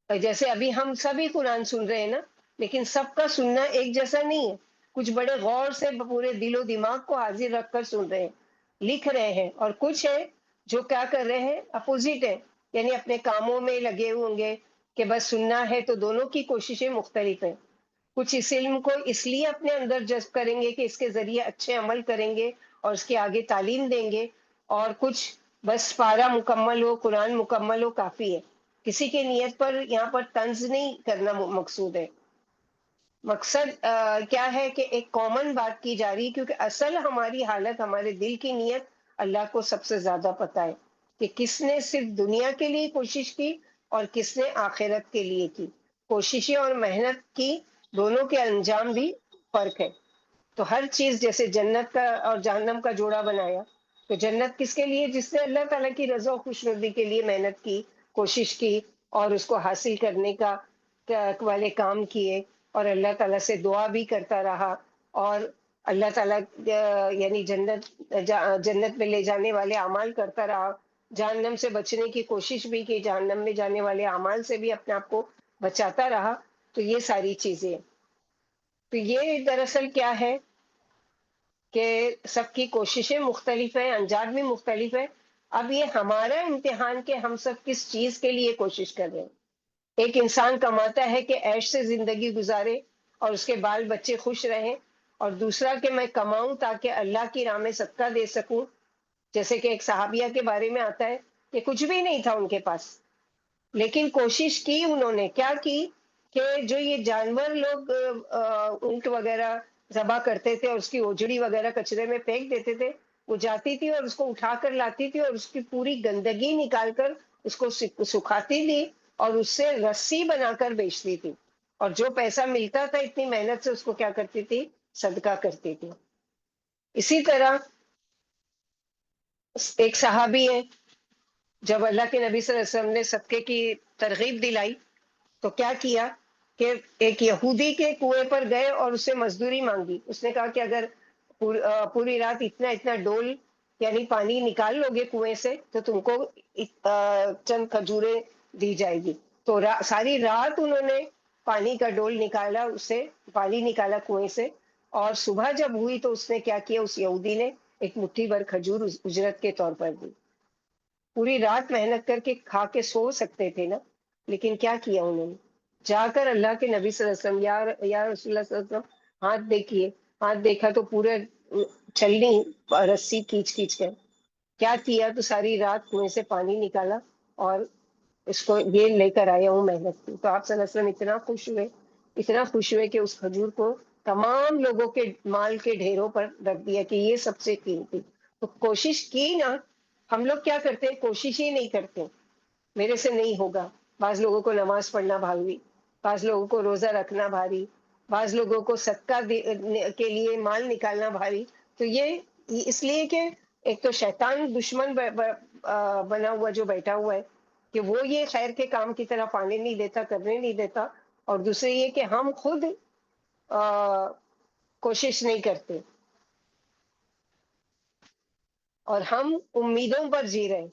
جیسے ابھی ہم سبھی قرآن سن رہے ہیں نا، لیکن سب کا سننا ایک جیسا نہیں ہے۔ کچھ بڑے غور سے پورے دل و دماغ کو حاضر رکھ کر سن رہے ہیں، لکھ رہے ہیں، اور کچھ ہے جو کیا کر رہے ہیں، اپوزٹ ہے، یعنی اپنے کاموں میں لگے ہوں گے کہ بس سننا ہے۔ تو دونوں کی کوششیں مختلف ہیں۔ کچھ اس علم کو اس لیے اپنے اندر جذب کریں گے کہ اس کے ذریعے اچھے عمل کریں گے اور اس کے آگے تعلیم دیں گے، اور کچھ بس پارہ مکمل ہو، قرآن مکمل ہو کافی ہے۔ کسی کی نیت پر یہاں پر طنز نہیں کرنا مقصود ہے۔ مقصد کیا ہے کہ ایک کامن بات کی جا رہی ہے، کیونکہ اصل ہماری حالت، ہمارے دل کی نیت اللہ کو سب سے زیادہ پتہ ہے کہ کس نے صرف دنیا کے لیے کوشش کی اور کس نے آخرت کے لیے کی۔ کوششیں اور محنت کی، دونوں کے انجام بھی فرق ہے۔ تو ہر چیز، جیسے جنت کا اور جہنم کا جوڑا بنایا، تو جنت کس کے لیے؟ جس نے اللہ تعالیٰ کی رضا و خوشنودی کے لیے محنت کی، کوشش کی، اور اس کو حاصل کرنے کا والے کام کیے، اور اللہ تعالیٰ سے دعا بھی کرتا رہا، اور اللہ تعالیٰ یعنی جنت میں لے جانے والے اعمال کرتا رہا، جہنم سے بچنے کی کوشش بھی کی، جہنم میں جانے والے اعمال سے بھی اپنے آپ کو بچاتا رہا۔ تو یہ ساری چیزیں، تو یہ دراصل کیا ہے کہ سب کی کوششیں مختلف ہیں، انجام بھی مختلف ہے۔ اب یہ ہمارا امتحان کہ ہم سب کس چیز کے لیے کوشش کر رہے ہیں۔ ایک انسان کماتا ہے کہ عیش سے زندگی گزارے اور اس کے بال بچے خوش رہیں، اور دوسرا کہ میں کماؤں تاکہ اللہ کی راہ میں صدقہ دے سکوں۔ جیسے کہ ایک صحابیہ کے بارے میں آتا ہے کہ کچھ بھی نہیں تھا ان کے پاس، لیکن کوشش کی انہوں نے، کیا کی کہ جو یہ جانور لوگ اونٹ وغیرہ ذبح کرتے تھے اور اس کی اوجڑی وغیرہ کچرے میں پھینک دیتے تھے، وہ جاتی تھی اور اس کو اٹھا کر لاتی تھی اور اس کی پوری گندگی نکال کر اس کو سکھاتی تھی، اور اس سے رسی بنا کر بیچتی تھی، اور جو پیسہ ملتا تھا اتنی محنت سے اس کو کیا کرتی تھی؟ صدقہ کرتی تھی۔ اسی طرح ایک صحابی ہے، جب اللہ کے نبی صلی اللہ علیہ وسلم نے صدقے کی ترغیب دلائی تو کیا کیا کہ ایک یہودی کے کنویں پر گئے اور اس سے مزدوری مانگی۔ اس نے کہا کہ اگر پوری رات اتنا اتنا ڈول یعنی پانی نکال لو گے کنویں سے تو تم کو چند کھجوریں دی جائے گی۔ تو ساری رات انہوں نے پانی کا ڈول نکالا، اس سے پانی نکالا کنویں سے، اور صبح جب ہوئی تو اس نے کیا کیا، اس یہودی نے ایک مٹھی بھر کھجور اجرت کے طور پر دی۔ پوری رات محنت کر کے کھا کے سو سکتے تھے نا، لیکن کیا کیا انہوں نے؟ جا کر اللہ کے نبی صلی اللہ علیہ وسلم، یا رسول اللہ صلی اللہ علیہ وسلم، ہاتھ دیکھیے، ہاتھ دیکھا تو پورے چھلنی رسی کھینچ کھینچ کر کیا کیا، تو ساری رات کنویں سے پانی نکالا اور اس کو یہ لے کر آیا ہوں محنت کی۔ تو آپ صلی اللہ علیہ وسلم اتنا خوش ہوئے کہ اس کھجور کو تمام لوگوں کے مال کے ڈھیروں پر رکھ دیا کہ یہ سب سے قیمتی۔ تو کوشش کی نا، ہم لوگ کیا کرتے ہیں؟ کوشش ہی نہیں کرتے، میرے سے نہیں ہوگا۔ بعض لوگوں کو نماز پڑھنا بھاری، بعض لوگوں کو روزہ رکھنا بھاری، بعض لوگوں کو صدقہ کے لیے مال نکالنا بھاری۔ تو یہ اس لیے کہ ایک تو شیطان دشمن بنا ہوا جو بیٹھا ہوا ہے کہ وہ یہ خیر کے کام کی طرف آنے نہیں دیتا، کرنے نہیں دیتا، اور دوسرے یہ کہ ہم خود کوشش نہیں کرتے اور ہم امیدوں پر جی رہے ہیں۔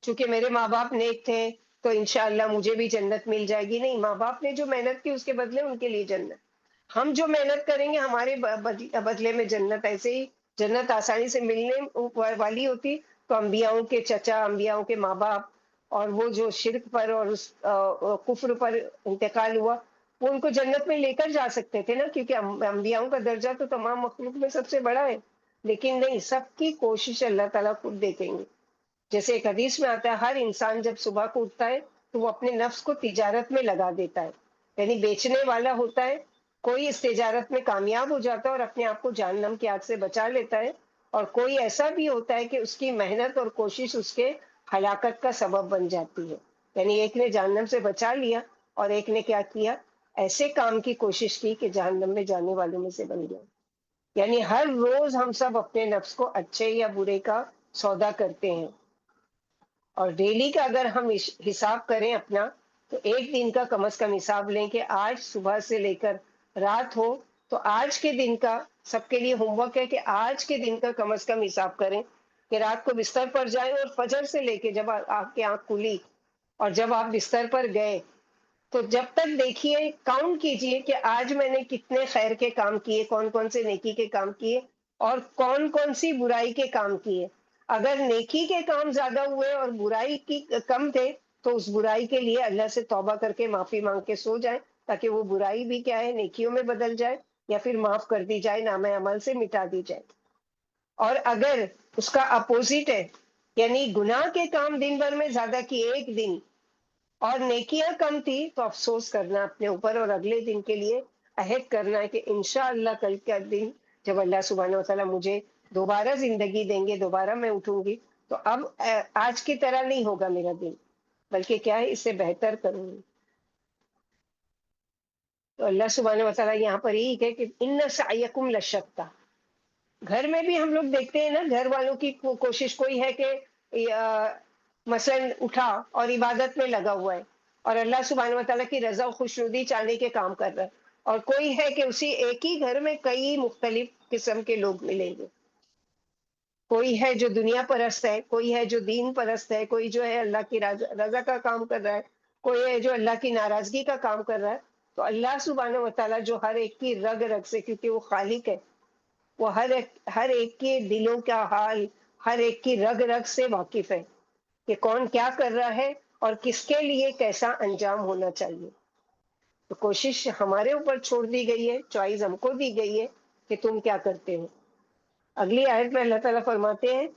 چونکہ میرے ماں باپ نیک تھے تو انشاءاللہ مجھے بھی جنت مل جائے گی۔ نہیں، ماں باپ نے جو محنت کی اس کے بدلے ان کے لیے جنت، ہم جو محنت کریں گے ہمارے بدلے میں جنت۔ ایسے ہی جنت آسانی سے ملنے والی ہوتی تو انبیاؤں کے چچا، انبیاؤں کے ماں باپ، اور وہ جو شرک پر اور اس کفر پر انتقال ہوا، وہ ان کو جنت میں لے کر جا سکتے تھے نا، کیونکہ انبیاؤں کا درجہ تو تمام مخلوق میں سب سے بڑا ہے۔ لیکن نہیں، سب کی کوشش اللہ تعالیٰ خود دیکھیں گے۔ جیسے ایک حدیث میں آتا ہے، ہر انسان جب صبح کو اٹھتا ہے تو وہ اپنے نفس کو تجارت میں لگا دیتا ہے، یعنی بیچنے والا ہوتا ہے۔ کوئی اس تجارت میں کامیاب ہو جاتا ہے اور اپنے آپ کو جہنم کی آگ سے بچا لیتا ہے، اور کوئی ایسا بھی ہوتا ہے کہ اس کی محنت اور کوشش اس کے ہلاکت کا سبب بن جاتی ہے۔ یعنی ایک نے جہنم سے بچا لیا اور ایک نے کیا کیا، ایسے کام کی کوشش کی کہ جہنم میں جانے والوں میں سے بن گیا۔ یعنی ہر روز ہم سب اپنے نفس کو اچھے یا برے کا سودا کرتے ہیں۔ اور ڈیلی کا اگر ہم حساب کریں اپنا، تو ایک دن کا کم از کم حساب لیں کہ آج صبح سے لے کر رات ہو، تو آج کے دن کا سب کے لیے ہوم ورک ہے کہ آج کے دن کا کم از کم حساب کریں کہ رات کو بستر پر جائیں اور فجر سے لے کے جب آپ کی آنکھ کھلی اور جب آپ بستر پر گئے، تو جب تک دیکھیے، کاؤنٹ کیجئے کہ آج میں نے کتنے خیر کے کام کیے، کون کون سے نیکی کے کام کیے اور کون کون سی برائی کے کام کیے۔ اگر نیکی کے کام زیادہ ہوئے اور برائی کی کم تھے، تو اس برائی کے لیے اللہ سے توبہ کر کے معافی مانگ کے سو جائیں، تاکہ وہ برائی بھی کیا ہے نیکیوں میں بدل جائے یا پھر معاف کر دی جائے، نام عمل سے مٹا دی جائے۔ اور اگر اس کا اپوزٹ ہے، یعنی گناہ کے کام دن بھر میں زیادہ کیے ایک دن اور نیکیاں کم تھی، تو افسوس کرنا اپنے اوپر اور اگلے دن کے لیے عہد کرنا ہے کہ انشاءاللہ کل کا دن جب اللہ سبحانہ وتعالیٰ مجھے دوبارہ زندگی دیں گے، دوبارہ میں اٹھوں گی، تو اب آج کی طرح نہیں ہوگا میرا دن، بلکہ کیا ہے اس سے بہتر کروں گی۔ تو اللہ سبحانہ وتعالیٰ یہاں پر یہی کہ ان سعیکم لشتیٰ، گھر میں بھی ہم لوگ دیکھتے ہیں نا، گھر والوں کی کوشش کوئی ہے کہ مثلا اٹھا اور عبادت میں لگا ہوا ہے اور اللہ سبحانہ وتعالیٰ کی رضا و خوشنودی چاہنے کے کام کر رہا ہے، اور کوئی ہے کہ اسی ایک ہی گھر میں کئی مختلف قسم کے لوگ ملیں گے، کوئی ہے جو دنیا پرست ہے، کوئی ہے جو دین پرست ہے، کوئی جو ہے اللہ کی رضا کا کام کر رہا ہے، کوئی ہے جو اللہ کی ناراضگی کا کام کر رہا ہے۔ تو اللہ سبحانہ وتعالیٰ جو ہر ایک کی رگ رگ سے، کیونکہ وہ خالق ہے، وہ ہر ایک کے دلوں کا حال، ہر ایک کی رگ رگ سے واقف ہے کہ کون کیا کر رہا ہے اور کس کے لیے کیسا انجام ہونا چاہیے۔ تو کوشش ہمارے اوپر چھوڑ دی گئی ہے، چوائس ہم کو دی گئی ہے کہ تم کیا کرتے ہو۔ اگلی آیت میں اللہ تعالیٰ فرماتے ہیں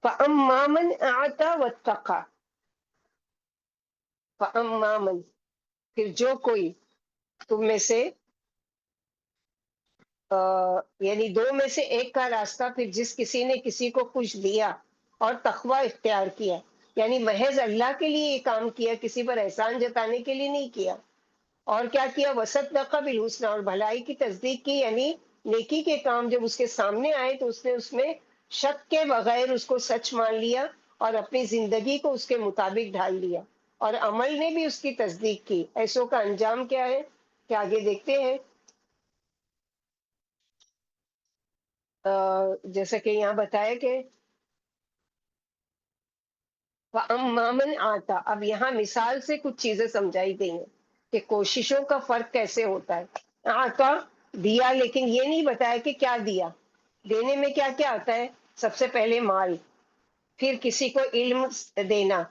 فَأَمَّا مَنْ أَعْطَى وَاتَّقَى، فَأَمَّا مَنْ، پھر جو کوئی تم میں سے یعنی دو میں سے ایک کا راستہ، پھر جس کسی نے کسی کو کچھ دیا اور تقوی اختیار کیا، یعنی محض اللہ کے لیے یہ کام کیا، کسی پر احسان جتانے کے لیے نہیں کیا، اور کیا کیا، وصدق بالحسنی، اور بھلائی کی تصدیق کی، یعنی نیکی کے کام جب اس کے سامنے آئے تو اس نے اس میں شک کے بغیر اس کو سچ مان لیا اور اپنی زندگی کو اس کے مطابق ڈھال لیا، اور عمل نے بھی اس کی تصدیق کی۔ ایسوں کا انجام کیا ہے کہ آگے دیکھتے ہیں، جیسا کہ یہاں بتایا کہ وَأَمَّا مَنْ آتا، اب یہاں مثال سے کچھ چیزیں سمجھائی گئی ہیں کہ کوششوں کا فرق کیسے ہوتا ہے۔ آتا دیا، لیکن یہ نہیں بتایا کہ کیا دیا۔ دینے میں کیا کیا آتا ہے؟ سب سے پہلے مال، پھر کسی کو علم دینا،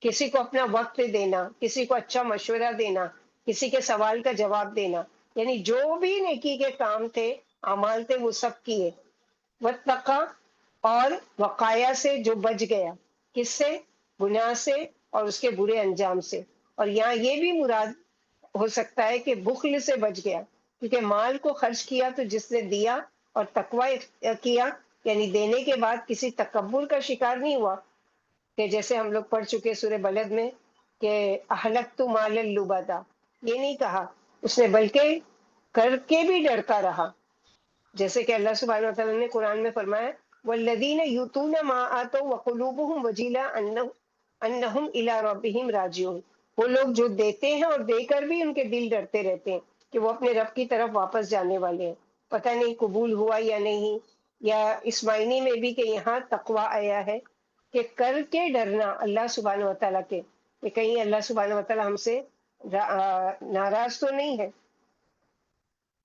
کسی کو اپنا وقت دینا، کسی کو اچھا مشورہ دینا، کسی کے سوال کا جواب دینا، یعنی جو بھی نیکی کے کام تھے، اعمال تھے، وہ سب کیے۔ واتقا، اور وقایا سے، جو بچ گیا، کس سے؟ گناہ سے اور اس کے برے انجام سے۔ اور یہاں یہ بھی مراد ہو سکتا ہے کہ بخل سے بچ گیا، کیونکہ مال کو خرچ کیا تو جس نے دیا اور تقوی کیا، یعنی دینے کے بعد کسی تکبر کا شکار نہیں ہوا، کہ جیسے ہم لوگ پڑھ چکے سورہ بلد میں کہ اہلکت مال اللبدا، یہ نہیں کہا اس نے، بلکہ کر کے بھی ڈرتا رہا، جیسے کہ اللہ سبحانہ وتعالیٰ نے قرآن میں فرمایا والذین یؤتون ما آتوا وقلوبهم وجیلہ انہم الی ربہم راجعون، وہ لوگ جو دیتے ہیں اور دے کر بھی ان کے دل ڈرتے رہتے ہیں کہ وہ اپنے رب کی طرف واپس جانے والے ہیں، پتہ نہیں قبول ہوا یا نہیں، یا اس معنی میں بھی کہ یہاں تقوی آیا ہے کہ کر کے ڈرنا اللہ سبحانہ وتعالیٰ کے، کہ کہیں اللہ سبحانہ وتعالیٰ ہم سے ناراض تو نہیں ہے۔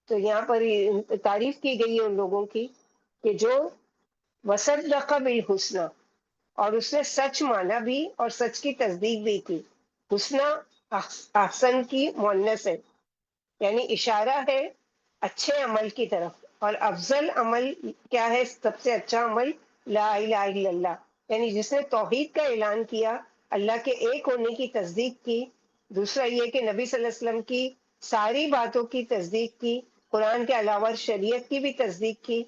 تو یہاں پر تعریف کی گئی ہے ان لوگوں کی کہ جو وصدق بالحسنی، اور اس نے سچ مانا بھی اور سچ کی تصدیق بھی کی۔ حسنی احسن کی مؤنث ہے، یعنی اشارہ ہے اچھے عمل کی طرف، اور افضل عمل کیا ہے؟ سب سے اچھا عمل لا الہ الا اللہ، یعنی جس نے توحید کا اعلان کیا، اللہ کے ایک ہونے کی تصدیق کی، دوسرا یہ کہ نبی صلی اللہ علیہ وسلم کی ساری باتوں کی تصدیق کی، قرآن کے علاوہ شریعت کی بھی تصدیق کی،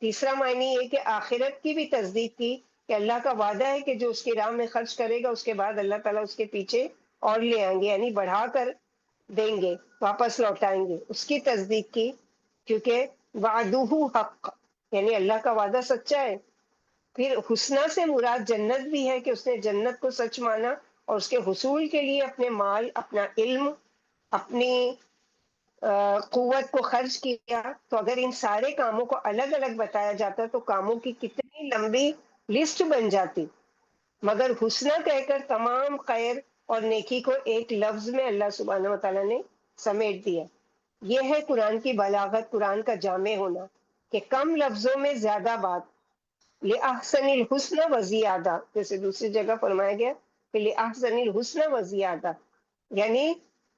تیسرا معنی یہ کہ آخرت کی بھی تصدیق کی کہ اللہ کا وعدہ ہے کہ جو اس کی راہ میں خرچ کرے گا اس کے بعد اللہ تعالیٰ اس کے پیچھے اور لے آئیں گے، یعنی بڑھا کر دیں گے، واپس لوٹائیں گے، اس کی تصدیق کی، کیونکہ وعدہ حق، یعنی اللہ کا وعدہ سچا ہے۔ پھر حسنہ سے مراد جنت بھی ہے کہ اس نے جنت کو سچ مانا اور اس کے حصول کے لیے اپنے مال، اپنا علم، اپنی قوت کو خرچ کیا. تو اگر ان سارے کاموں کو الگ الگ بتایا جاتا تو کاموں کی کتنی لمبی لسٹ بن جاتی، مگر حسنہ کہہ کر تمام خیر اور نیکی کو ایک لفظ میں اللہ سبحانہ وتعالیٰ نے سمیٹ دیا. یہ ہے قرآن کی بلاغت، قرآن کا جامع ہونا، کہ کم لفظوں میں زیادہ بات. لِأَحْسَنِ الْحُسْنَ وَزِيَادَةٍ، جیسے دوسری جگہ فرمایا گیا کہ لِأَحْسَنِ الْحُسْنَ وَزِيَادَةٍ، یعنی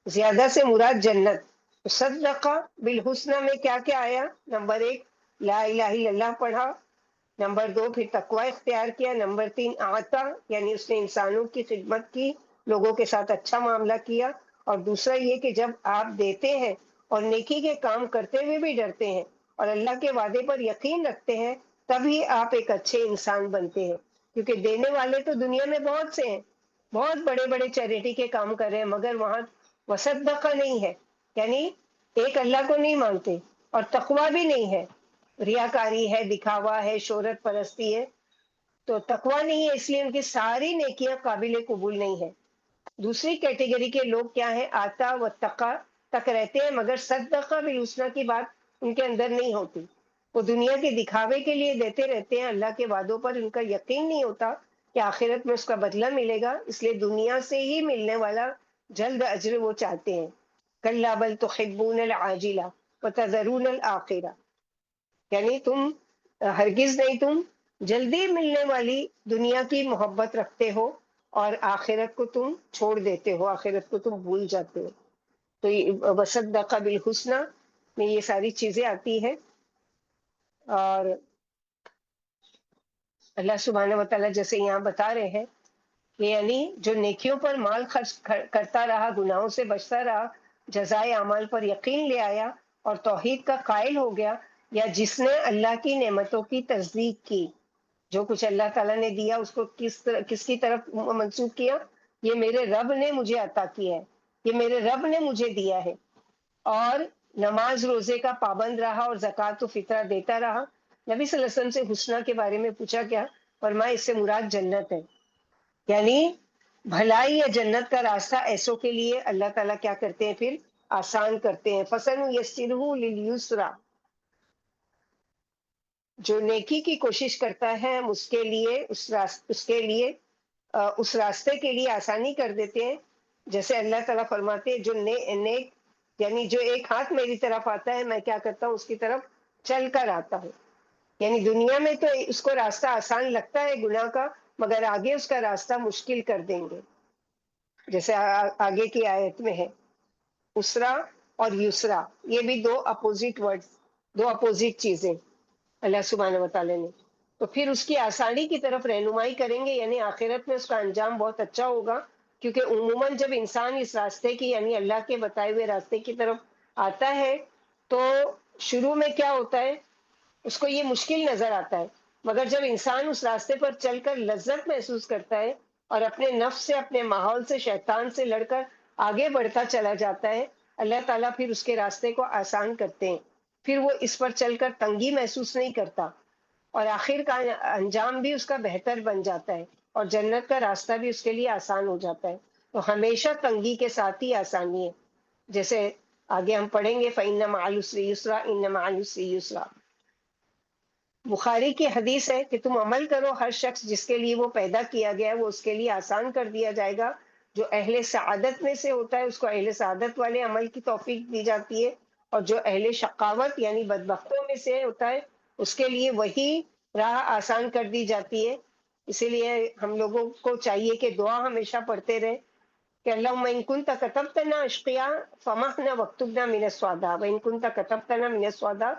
زیادہ سے مراد جنت. صدقہ بالحسنہ میں کیا کیا آیا؟ نمبر 1 لا الہ الا اللہ پڑھا، نمبر 2 پھر تقوی اختیار کیا، نمبر 3 آتا یعنی اس نے انسانوں کی خدمت کی، لوگوں کے ساتھ اچھا معاملہ کیا، اور دوسرا یہ کہ جب آپ دیتے ہیں اور نیکی کے کام کرتے ہوئے بھی ڈرتے ہیں اور اللہ کے وعدے پر یقین رکھتے ہیں، تبھی آپ ایک اچھے انسان بنتے ہیں. کیونکہ دینے والے تو دنیا میں بہت سے ہیں، بہت بڑے بڑے چیریٹی کے کام کر رہے ہیں، مگر وہاں وصدقہ نہیں ہے، یعنی ایک اللہ کو نہیں مانتے، اور تقوی بھی نہیں ہے، ریاکاری ہے، دکھاوا ہے، شہرت پرستی ہے. تو تقوی نہیں ہے، اس لیے ان کی ساری نیکیاں قابل قبول نہیں ہے. دوسری کیٹیگری کے لوگ کیا ہیں؟ آتا و تقا تک رہتے ہیں، مگر صدقہ بالحسنہ کی بات ان کے اندر نہیں ہوتی. وہ دنیا کے دکھاوے کے لیے دیتے رہتے ہیں، اللہ کے وعدوں پر ان کا یقین نہیں ہوتا کہ آخرت میں اس کا بدلہ ملے گا، اس لیے دنیا سے ہی ملنے والا جلد اجر وہ چاہتے ہیں. کلا بل تحبون العاجلہ وتذرون الآخرہ، یعنی تم ہرگز نہیں، تم جلدی ملنے والی دنیا کی محبت رکھتے ہو اور آخرت کو تم چھوڑ دیتے ہو، آخرت کو تم بھول جاتے ہو. تو وصدق بالحسنہ میں یہ ساری چیزیں آتی ہیں. اور اللہ سبحانہ وتعالیٰ جیسے یہاں بتا رہے ہیں کہ یعنی جو نیکیوں پر مال خرچ کرتا رہا، گناہوں سے بچتا رہا، جزائے اعمال پر یقین لے آیا اور توحید کا قائل ہو گیا، یا جس نے اللہ کی نعمتوں کی تصدیق کی، جو کچھ اللہ تعالیٰ نے دیا اس کو کس کی طرف منسوخ کیا؟ یہ میرے رب نے مجھے عطا کیا ہے، یہ میرے رب نے مجھے دیا ہے. اور نماز روزے کا پابند رہا اور زکوٰۃ و فطرہ دیتا رہا. نبی صلی اللہ علیہ وسلم سے حسنہ کے بارے میں پوچھا گیا، فرمایا اس سے مراد جنت ہے. یعنی بھلائی یا جنت کا راستہ ایسوں کے لیے اللہ تعالیٰ کیا کرتے ہیں؟ پھر آسان کرتے ہیں. فَسَنُيَسِّرُهُ لِلْيُسْرَىٰ، جو نیکی کی کوشش کرتا ہے ہم اس کے لیے اس راستے کے لیے آسانی کر دیتے ہیں. جیسے اللہ تعالیٰ فرماتے ہیں جو نیک یعنی جو ایک ہاتھ میری طرف آتا ہے، میں کیا کرتا ہوں؟ اس کی طرف چل کر آتا ہوں. یعنی دنیا میں تو اس کو راستہ آسان لگتا ہے گناہ کا، مگر آگے اس کا راستہ مشکل کر دیں گے. جیسے آگے کی آیت میں ہے اسرا اور یسرا، یہ بھی دو اپوزٹ ورڈ، دو اپوزٹ چیزیں اللہ سبحانہ وتعالی نے. تو پھر اس کی آسانی کی طرف رہنمائی کریں گے، یعنی آخرت میں اس کا انجام بہت اچھا ہوگا. کیونکہ عموماً جب انسان اس راستے کی یعنی اللہ کے بتائے ہوئے راستے کی طرف آتا ہے تو شروع میں کیا ہوتا ہے؟ اس کو یہ مشکل نظر آتا ہے، مگر جب انسان اس راستے پر چل کر لذت محسوس کرتا ہے اور اپنے نفس سے، اپنے ماحول سے، شیطان سے لڑ کر آگے بڑھتا چلا جاتا ہے، اللہ تعالیٰ پھر اس کے راستے کو آسان کرتے ہیں. پھر وہ اس پر چل کر تنگی محسوس نہیں کرتا، اور آخر کا انجام بھی اس کا بہتر بن جاتا ہے، اور جنت کا راستہ بھی اس کے لیے آسان ہو جاتا ہے. تو ہمیشہ تنگی کے ساتھ ہی آسانی ہے. جیسے آگے ہم پڑھیں گے فَإِنَّ مَعَ الْعُسْرِ يُسْرًا إِنَّ مَعَ الْعُسْرِ يُسْرًا. بخاری کی حدیث ہے کہ تم عمل کرو، ہر شخص جس کے لیے وہ پیدا کیا گیا ہے وہ اس کے لیے آسان کر دیا جائے گا. جو اہل سعادت میں سے ہوتا ہے اس کو اہل سعادت والے عمل کی توفیق دی جاتی ہے، اور جو اہل شقاوت یعنی بدبختوں میں سے ہوتا ہے اس کے لیے وہی راہ آسان کر دی جاتی ہے. اسی لیے ہم لوگوں کو چاہیے کہ دعا ہمیشہ پڑھتے رہیں کہ اللہم ان کنت کتبتنا اشقیاء فمحنا واکتبنا من السعداء وان کنت کتبتنا من السعداء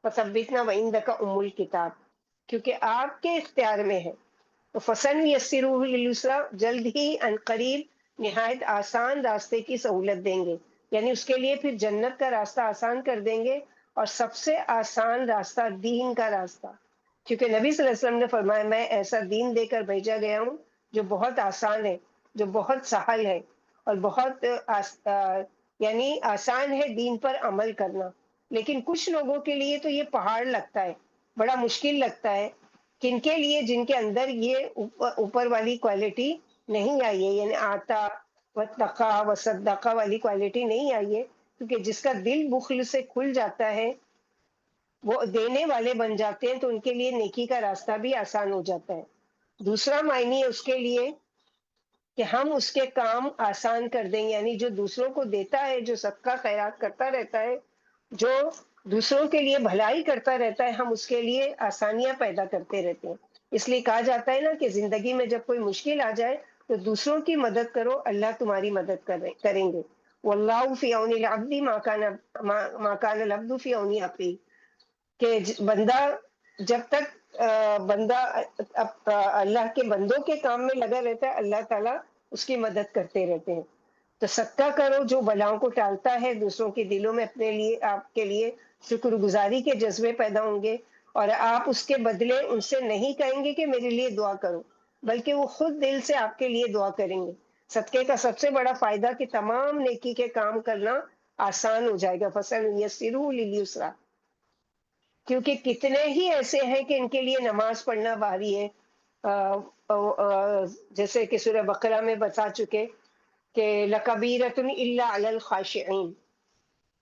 فثبتنا وعندک الکتاب. کیونکہ آپ کے اختیار میں ہے. تو فَسَنُيَسِّرُهُ لِلْيُسْرَىٰ، جلد ہی عنقریب نہایت آسان راستے کی سہولت دیں گے، یعنی اس کے لیے پھر جنت کا راستہ آسان کر دیں گے. اور سب سے آسان راستہ دین کا راستہ، کیونکہ نبی صلی اللہ علیہ وسلم نے فرمایا میں ایسا دین دے کر بھیجا گیا ہوں جو بہت آسان ہے، جو بہت سہل ہے، اور بہت یعنی آسان ہے دین پر عمل کرنا. لیکن کچھ لوگوں کے لیے تو یہ پہاڑ لگتا ہے، بڑا مشکل لگتا ہے. کن کے لیے؟ جن کے اندر یہ اوپر والی کوالٹی نہیں آئی ہے، یعنی آتا و تقا و صدقہ والی کوالٹی نہیں آئی ہے، کیونکہ جس کا دل بخل سے کھل جاتا ہے وہ دینے والے بن جاتے ہیں، تو ان کے لیے نیکی کا راستہ بھی آسان ہو جاتا ہے۔ دوسرا معنی ہے اس کے لیے کہ ہم اس کے کام آسان کر دیں، یعنی جو دوسروں کو دیتا ہے، جو صدقہ خیرات کرتا رہتا ہے، جو دوسروں کے لیے بھلائی کرتا رہتا ہے، ہم اس کے لیے آسانیاں پیدا کرتے رہتے ہیں۔ اس لیے کہا جاتا ہے نا کہ زندگی میں جب کوئی مشکل آ جائے تو دوسروں کی مدد کرو، اللہ تمہاری مدد کریں گے۔ واللہ فی عون العبد ما کان العبد فی عون اخیہ، کہ بندہ جب تک بندہ اللہ کے بندوں کے کام میں لگا رہتا ہے، اللہ تعالیٰ اس کی مدد کرتے رہتے ہیں۔ تو صدقہ کرو جو بلاؤں کو ٹالتا ہے، دوسروں کے دلوں میں اپنے لیے، آپ کے لیے شکر گزاری کے جذبے پیدا ہوں گے، اور آپ اس کے بدلے ان سے نہیں کہیں گے کہ میرے لیے دعا کرو، بلکہ وہ خود دل سے آپ کے لیے دعا کریں گے۔ صدقے کا سب سے بڑا فائدہ کہ تمام نیکی کے کام کرنا آسان ہو جائے گا۔ فَسَنُيَسِّرُهُ لِلْيُسْرَىٰ، کیونکہ کتنے ہی ایسے ہیں کہ ان کے لیے نماز پڑھنا بھاری ہے، جیسے کہ سورہ بقرہ میں بتا چکے کہ لَكَبِيرَةٌ إِلَّا عَلَى الْخَاشِعِينَ،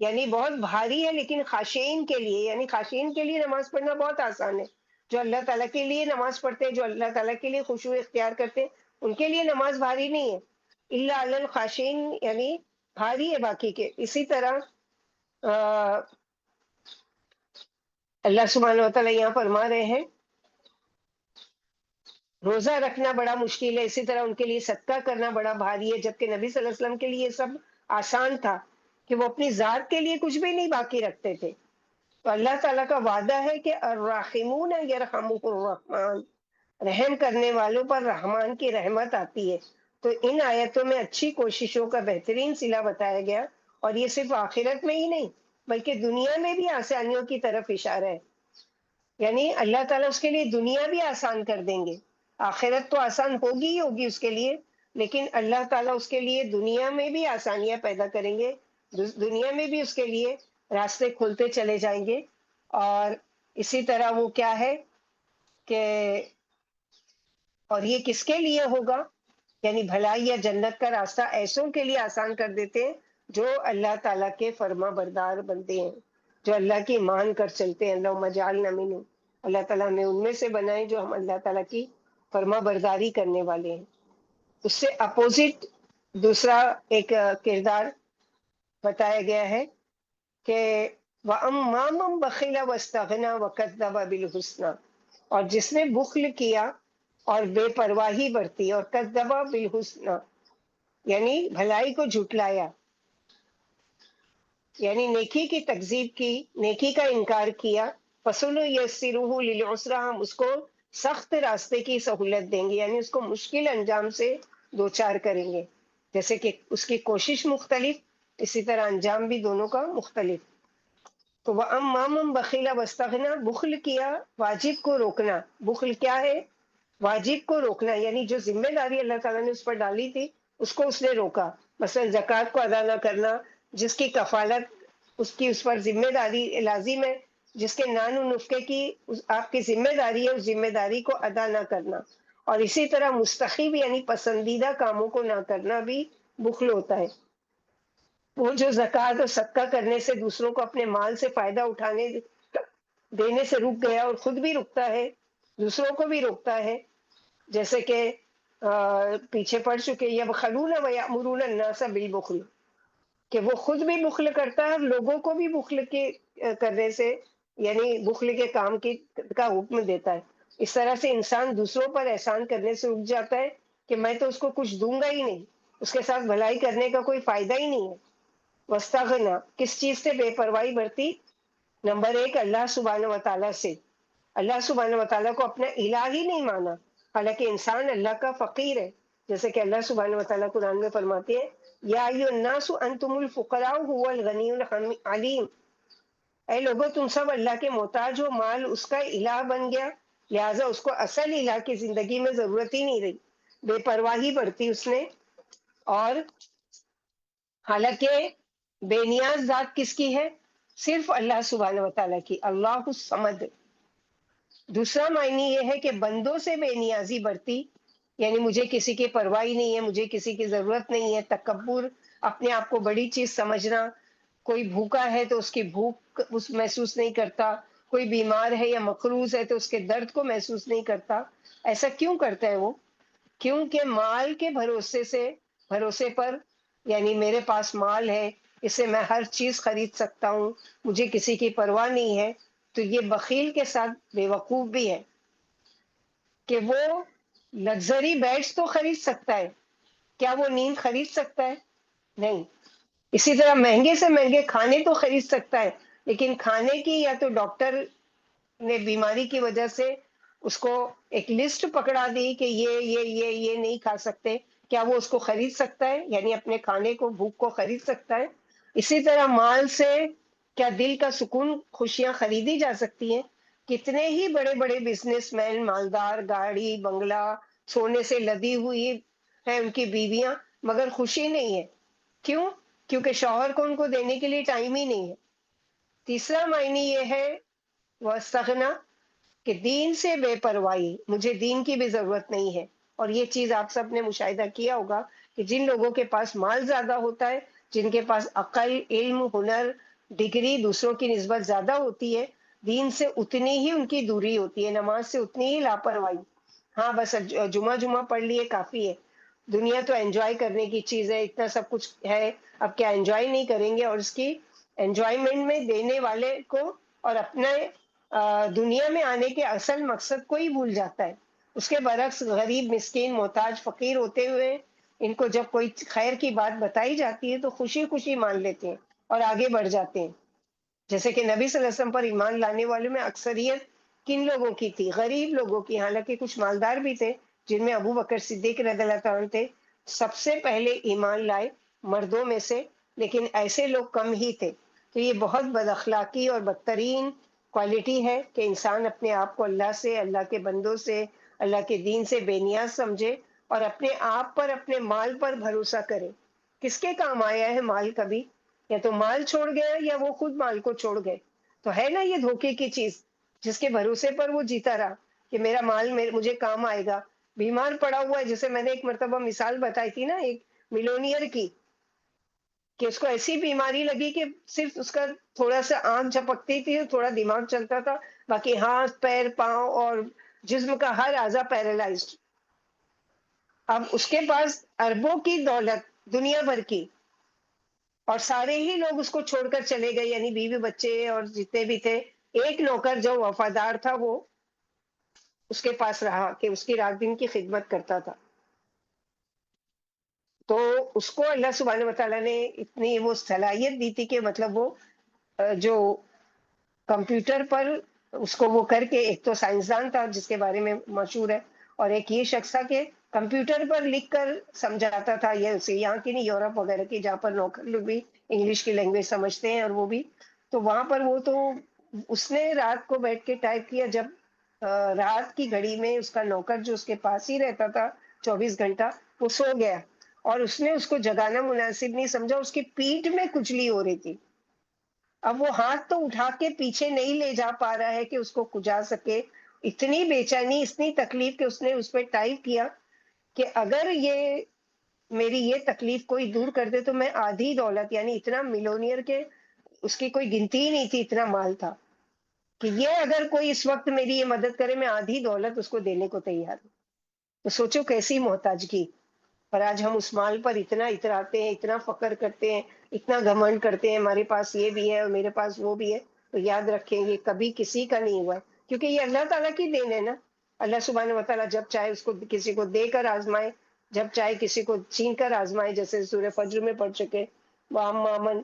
یعنی بہت بھاری ہے لیکن خاشعین کے لیے، یعنی خاشعین کے لیے نماز پڑھنا بہت آسان ہے۔ جو اللہ تعالیٰ کے لیے نماز پڑھتے ہیں، جو اللہ تعالیٰ کے لیے خشوع اختیار کرتے ہیں، ان کے لیے نماز بھاری نہیں ہے۔ الا علی الخاشعین یعنی بھاری ہے باقی کے۔ اسی طرح اللہ سبحانہ وتعالیٰ یہاں فرما رہے ہیں روزہ رکھنا بڑا مشکل ہے، اسی طرح ان کے لیے صدقہ کرنا بڑا بھاری ہے، جبکہ نبی صلی اللہ علیہ وسلم کے لیے یہ سب آسان تھا کہ وہ اپنی ذات کے لیے کچھ بھی نہیں باقی رکھتے تھے۔ تو اللہ تعالیٰ کا وعدہ ہے کہ الراحمون یرحمهم الرحمن، رحم کرنے والوں پر رحمان کی رحمت آتی ہے۔ تو ان آیتوں میں اچھی کوششوں کا بہترین صلہ بتایا گیا، اور یہ صرف آخرت میں ہی نہیں بلکہ دنیا میں بھی آسانیوں کی طرف اشارہ ہے، یعنی اللہ تعالیٰ اس کے لیے دنیا بھی آسان کر دیں گے۔ آخرت تو آسان ہوگی ہی ہوگی اس کے لیے، لیکن اللہ تعالیٰ اس کے لیے دنیا میں بھی آسانیاں پیدا کریں گے، دنیا میں بھی اس کے لیے راستے کھلتے چلے جائیں گے۔ اور اسی طرح وہ کیا ہے کہ اور یہ کس کے لیے ہوگا، یعنی بھلائی یا جنت کا راستہ ایسوں کے لیے آسان کر دیتے ہیں جو اللہ تعالیٰ کے فرما بردار بنتے ہیں، جو اللہ کی مان کر چلتے ہیں۔ اللہم اجعلنا منہم، اللہ تعالیٰ ہمیں ان میں سے بنائے جو ہم اللہ تعالیٰ کی فرما برداری کرنے والے ہیں۔ اس سے اپوزٹ دوسرا ایک کردار بتایا گیا ہے کہ وَأَمَّا مَن بَخِلَ وَاسْتَغْنَىٰ وَكَذَّبَ بِالْحُسْنَىٰ، اور جس نے بخل کیا اور بے پرواہی برتی، اور کذب بالحسنى یعنی بھلائی کو جھٹلایا، یعنی نیکی کی تکذیب کی، نیکی کا انکار کیا، فَسَنُيَسِّرُهُ لِلْعُسْرَىٰ، ہم اس کو سخت راستے کی سہولت دیں گے، یعنی اس کو مشکل انجام سے دوچار کریں گے۔ جیسے کہ اس کی کوشش مختلف، اسی طرح انجام بھی دونوں کا مختلف۔ تو وَأَمَّا مَن بَخِلَ وَاسْتَغْنَىٰ، بخل کیا، واجب کو روکنا۔ بخل کیا ہے؟ واجب کو روکنا، یعنی جو ذمہ داری اللہ تعالیٰ نے اس پر ڈالی تھی اس کو اس نے روکا، مثلا زکوٰۃ کو ادا نہ کرنا، جس کی کفالت اس پر ذمہ داری لازم ہے، جس کے نان و نفقے کی آپ کی ذمہ داری ہے، اس ذمہ داری کو ادا نہ کرنا۔ اور اسی طرح مستحب یعنی پسندیدہ کاموں کو نہ کرنا بھی بخل ہوتا ہے۔ وہ جو زکوٰۃ اور صدقہ کرنے سے دوسروں کو اپنے مال سے فائدہ اٹھانے دینے سے رک گیا اور خود بھی رکتا ہے، دوسروں کو بھی روکتا ہے، جیسے کہ پیچھے پڑ چکے یبخلون ویأمرون الناس بالبخل، کہ وہ خود بھی بخل کرتا ہے اور لوگوں کو بھی بخل کے کرنے سے، یعنی بخل کے کام کا حکم دیتا ہے۔ اس طرح سے انسان دوسروں پر احسان کرنے سے رک جاتا ہے کہ میں تو اس کو کچھ دوں گا ہی نہیں، اس کے ساتھ بھلائی کرنے کا کوئی فائدہ ہی نہیں ہے۔ واستغنا، کس چیز سے بے پرواہی برتی؟ نمبر ایک اللہ سبحانہ وتعالیٰ سے، اللہ سبحانہ وتعالیٰ کو اپنا الہ ہی نہیں مانا، حالانکہ انسان اللہ کا فقیر ہے، جیسے کہ اللہ سبحانہ وتعالیٰ قرآن میں فرماتے ہیں یا ایھا الناس انتم الفقراء هو الغنی العلیم، اے لوگوں تم سب اللہ کے محتاج ہو، مال اس کا الہ بن گیا، لہٰذا اس کو اصل الہ کی زندگی میں ضرورت ہی نہیں رہی، بے پرواہی برتی اس نے۔ اور حالانکہ بے نیاز ذات کس کی ہے؟ صرف اللہ سبحانہ وتعالیٰ کی، اللہ الصمد، دوسرا معنی یہ ہے کہ بندوں سے بے نیازی برتی، یعنی مجھے کسی کی پرواہ ہی نہیں ہے، مجھے کسی کی ضرورت نہیں ہے، تکبر، اپنے آپ کو بڑی چیز سمجھنا، کوئی بھوکا ہے تو اس کی بھوک اس محسوس نہیں کرتا، کوئی بیمار ہے یا مقروض ہے تو اس کے درد کو محسوس نہیں کرتا۔ ایسا کیوں کرتا ہے وہ؟ کیونکہ مال کے بھروسے پر، یعنی میرے پاس مال ہے، اس سے میں ہر چیز خرید سکتا ہوں، مجھے کسی کی پرواہ نہیں ہے، تو یہ بخیل کے ساتھ بے وقوف بھی ہے کہ وہ لگژری بیڈس تو خرید سکتا ہے، کیا وہ نیند خرید سکتا ہے؟ نہیں۔ اسی طرح مہنگے سے مہنگے کھانے تو خرید سکتا ہے، لیکن کھانے کی یا تو ڈاکٹر نے بیماری کی وجہ سے اس کو ایک لسٹ پکڑا دی کہ یہ نہیں کھا سکتے، کیا وہ اس کو خرید سکتا ہے؟ یعنی اپنے کھانے کو، بھوک کو خرید سکتا ہے؟ اسی طرح مال سے کیا دل کا سکون، خوشیاں خریدی جا سکتی ہیں؟ کتنے ہی بڑے بڑے بزنس مین، مالدار، گاڑی بنگلہ، سونے سے لدی ہوئی ہے ان کی بیویاں، مگر خوشی نہیں ہے۔ کیوں؟ کیونکہ شوہر کو ان کو دینے کے لیے ٹائم ہی نہیں ہے۔ تیسرا معنی یہ ہے واستغنا، کہ دین سے بے پرواہی، مجھے دین کی بھی ضرورت نہیں ہے۔ اور یہ چیز آپ سب نے مشاہدہ کیا ہوگا کہ جن لوگوں کے پاس مال زیادہ ہوتا ہے، جن کے پاس عقل، علم، ہنر، ڈگری دوسروں کی نسبت زیادہ ہوتی ہے، دین سے اتنی ہی ان کی دوری ہوتی ہے، نماز سے اتنی ہی لاپرواہی۔ ہاں بس جمعہ پڑھ لیے کافی ہے، دنیا تو انجوائے کرنے کی چیز ہے، اتنا سب کچھ ہے، اب کیا انجوائے نہیں کریں گے؟ اور اس کی انجوائمنٹ میں دینے والے کو اور اپنے دنیا میں آنے کے اصل مقصد کو ہی بھول جاتا ہے۔ اس کے برعکس غریب، مسکین، محتاج، فقیر ہوتے ہوئے ان کو جب کوئی خیر کی بات بتائی جاتی ہے تو خوشی خوشی مان لیتے ہیں اور آگے بڑھ جاتے ہیں۔ جیسے کہ نبی صلی اللہ علیہ وسلم پر ایمان لانے والوں میں اکثریت کن لوگوں کی تھی؟ غریب لوگوں کی، حالانکہ کچھ مالدار بھی تھے، جن میں ابو بکر صدیق رضی اللہ تعالیٰ عنہ تھے، سب سے پہلے ایمان لائے مردوں میں سے، لیکن ایسے لوگ کم ہی تھے۔ تو یہ بہت بد اخلاقی اور بدترین کوالٹی ہے کہ انسان اپنے آپ کو اللہ سے، اللہ کے بندوں سے، اللہ کے دین سے بے نیاز سمجھے اور اپنے آپ پر، اپنے مال پر بھروسہ کرے۔ کس کے کام آیا ہے مال کبھی؟ یا تو مال چھوڑ گیا یا وہ خود مال کو چھوڑ گئے۔ تو ہے نا یہ دھوکے کی چیز، جس کے بھروسے پر وہ جیتا رہا کہ میرا مال مجھے کام آئے گا۔ بیمار پڑا ہوا ہے، جسے میں نے ایک مرتبہ مثال بتائی تھی نا، ایک ملونیئر کی، کہ اس کو ایسی بیماری لگی کہ صرف اس کا تھوڑا سا آنکھ جھپکتی تھی، تھوڑا دماغ چلتا تھا، باقی ہاتھ، پیر، پاؤں اور جسم کا ہر اعضا پیرالائزڈ۔ اب اس کے پاس اربوں کی دولت، دنیا بھر کی، اور سارے ہی لوگ اس کو چھوڑ کر چلے گئے، یعنی بیوی بچے اور جتنے بھی تھے۔ ایک نوکر جو وفادار تھا وہ اس کے پاس رہا، کہ اس کی رات دن کی خدمت کرتا تھا۔ تو اس کو اللہ سبحانہ وتعالیٰ نے اتنی وہ صلاحیت دی تھی کہ مطلب وہ جو کمپیوٹر پر اس کو وہ کر کے، ایک تو سائنسدان تھا جس کے بارے میں مشہور ہے، اور ایک یہ شخص تھا کہ کمپیوٹر پر لکھ کر سمجھاتا تھا، یہ اسے یہاں کی نہیں، یورپ وغیرہ کی، جہاں پر نوکر لوگ بھی انگلش کی لینگویج سمجھتے ہیں، اور وہ بھی تو وہاں پر وہ تو اس نے رات کو بیٹھ کے ٹائپ کیا، جب رات کی گھڑی میں اس کا نوکر جو اس کے پاس ہی رہتا تھا 24 گھنٹہ، وہ سو گیا، اور اس نے اس کو جگانا مناسب نہیں سمجھا، اس کی پیٹھ میں کجلی ہو رہی تھی۔ اب وہ ہاتھ تو اٹھا کے پیچھے نہیں لے جا پا رہا ہے کہ اس کو کھجا سکے، اتنی بے چینی، اتنی تکلیف کہ اس نے اس پہ ٹائپ کیا کہ اگر یہ میری یہ تکلیف کوئی دور کر دے تو میں آدھی دولت، یعنی اتنا ملونیئر کے اس کی کوئی گنتی ہی نہیں تھی، اتنا مال تھا، کہ یہ اگر کوئی اس وقت میری یہ مدد کرے، میں آدھی دولت اس کو دینے کو تیار ہوں۔ تو سوچو کیسی محتاجگی۔ اور آج ہم اس مال پر اتنا اتراتے ہیں، اتنا فخر کرتے ہیں، اتنا گھمنڈ کرتے ہیں، ہمارے پاس یہ بھی ہے اور میرے پاس وہ بھی ہے۔ تو یاد رکھیں یہ کبھی کسی کا نہیں ہوا ہے، کیونکہ یہ اللہ تعالیٰ کی دین ہے نا۔ اللہ سبحانہ وتعالیٰ جب چاہے اس کو کسی کو دے کر آزمائے، جب چاہے کسی کو چھین کر آزمائے، جیسے سورہ فجر میں پڑھ چکے، وَأَمَّا مَنْ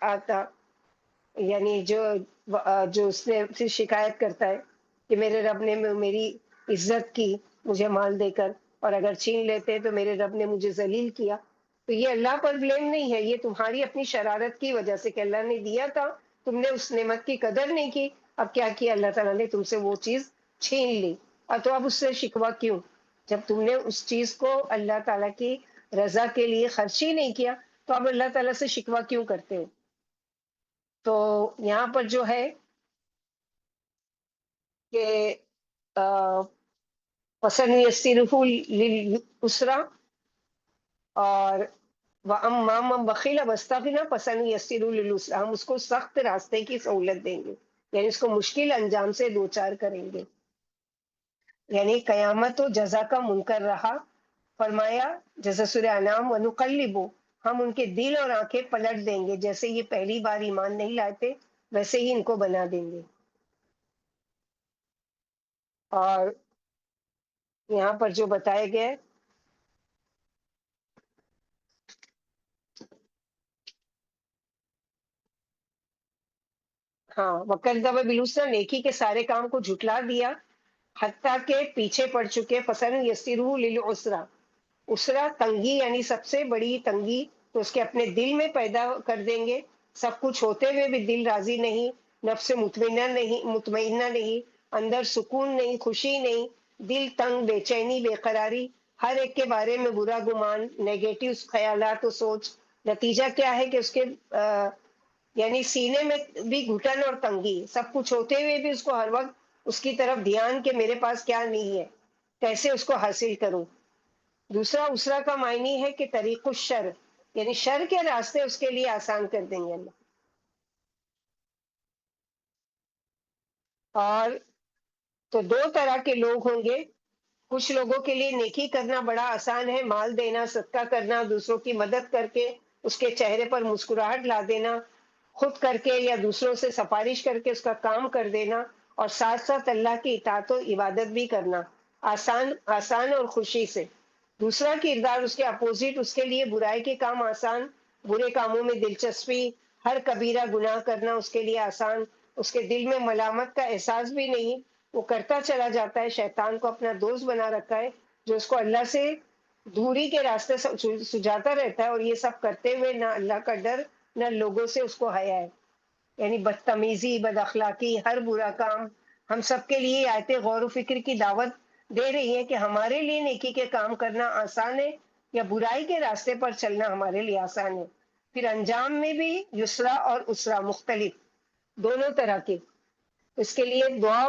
آتا، یعنی جو اس نے پھر شکایت کرتا ہے کہ میرے رب نے میری عزت کی مجھے مال دے کر، اور اگر چھین لیتے تو میرے رب نے مجھے ذلیل کیا۔ تو یہ اللہ پر بلیم نہیں ہے، یہ تمہاری اپنی شرارت کی وجہ سے، کہ اللہ نے دیا تھا، تم نے اس نعمت کی قدر نہیں کی، اب کیا کیا، اللہ تعالیٰ نے تم سے وہ چیز چھین لی، اور تو اب اس سے شکوہ کیوں؟ جب تم نے اس چیز کو اللہ تعالیٰ کی رضا کے لیے خرچ ہی نہیں کیا، تو اب اللہ تعالیٰ سے شکوہ کیوں کرتے ہو؟ تو یہاں پر جو ہے کہ فَسَنُيَسِّرُهُ لِلْعُسْرَىٰ، اور وَأَمَّا مَن بَخِلَ وَاسْتَغْنَىٰ فَسَنُيَسِّرُهُ لِلْعُسْرَىٰ، ہم اس کو سخت راستے کی سہولت دیں گے، یعنی اس کو مشکل انجام سے دوچار کریں گے. یعنی قیامت و جزا کا منکر رہا. فرمایا جیسے سورہ انعام، وَنُقَلِّبُ، ہم ان کے دل اور آنکھیں پلٹ دیں گے، جیسے یہ پہلی بار ایمان نہیں لائے تھے ویسے ہی ان کو بنا دیں گے. اور یہاں پر جو بتائے گئے، ہاں، وَكَذَّبَ بِالْحُسْنَىٰ، نیکی کے سارے کام کو جھٹلا دیا، حتیٰ کہ پیچھے پڑ چکے. فَسَنُيَسِّرُهُ لِلْعُسْرَىٰ، اسرا تنگی یعنی سب سے بڑی تنگی تو اس کے اپنے دل میں پیدا کر دیں گے. سب کچھ ہوتے ہوئے بھی دل راضی نہیں، نفس مطمئنہ نہیں، اندر سکون نہیں، خوشی نہیں، دل تنگ، بے چینی، بے قراری، ہر ایک کے بارے میں برا گمان، نیگیٹو خیالات و سوچ. نتیجہ کیا ہے کہ اس کے یعنی سینے میں بھی گھٹن اور تنگی، سب کچھ ہوتے ہوئے بھی اس کو ہر وقت اس کی طرف دھیان کہ میرے پاس کیا نہیں ہے، کیسے اس کو حاصل کروں. دوسرا اسرا کا معنی ہے کہ طریق الشر، یعنی شر کے راستے اس کے لیے آسان کر دیں گے اللہ. اور تو دو طرح کے لوگ ہوں گے. کچھ لوگوں کے لیے نیکی کرنا بڑا آسان ہے، مال دینا، صدقہ کرنا، دوسروں کی مدد کر کے اس کے چہرے پر مسکراہٹ لا دینا، خود کر کے یا دوسروں سے سفارش کر کے اس کا کام کر دینا، اور ساتھ ساتھ اللہ کی اطاعت و عبادت بھی کرنا، آسان آسان اور خوشی سے. دوسرا کردار اس کے اپوزٹ، اس کے لیے برائی کے کام آسان، برے کاموں میں دلچسپی، ہر کبیرہ گناہ کرنا اس کے لیے آسان، اس کے دل میں ملامت کا احساس بھی نہیں، وہ کرتا چلا جاتا ہے. شیطان کو اپنا دوست بنا رکھا ہے جو اس کو اللہ سے دوری کے راستے سجاتا رہتا ہے، اور یہ سب کرتے ہوئے نہ اللہ کا ڈر نہ لوگوں سے اس کو حیا ہے. یعنی بدتمیزی، بد اخلاقی، ہر برا کام. ہم سب کے لیے آیت غور و فکر کی دعوت دے رہی ہے کہ ہمارے لیے نیکی کے کام کرنا آسان ہے یا برائی کے راستے پر چلنا ہمارے لیے آسان ہے. پھر انجام میں بھی یسرا اور اسرا مختلف، دونوں طرح کے. اس کے لیے دعا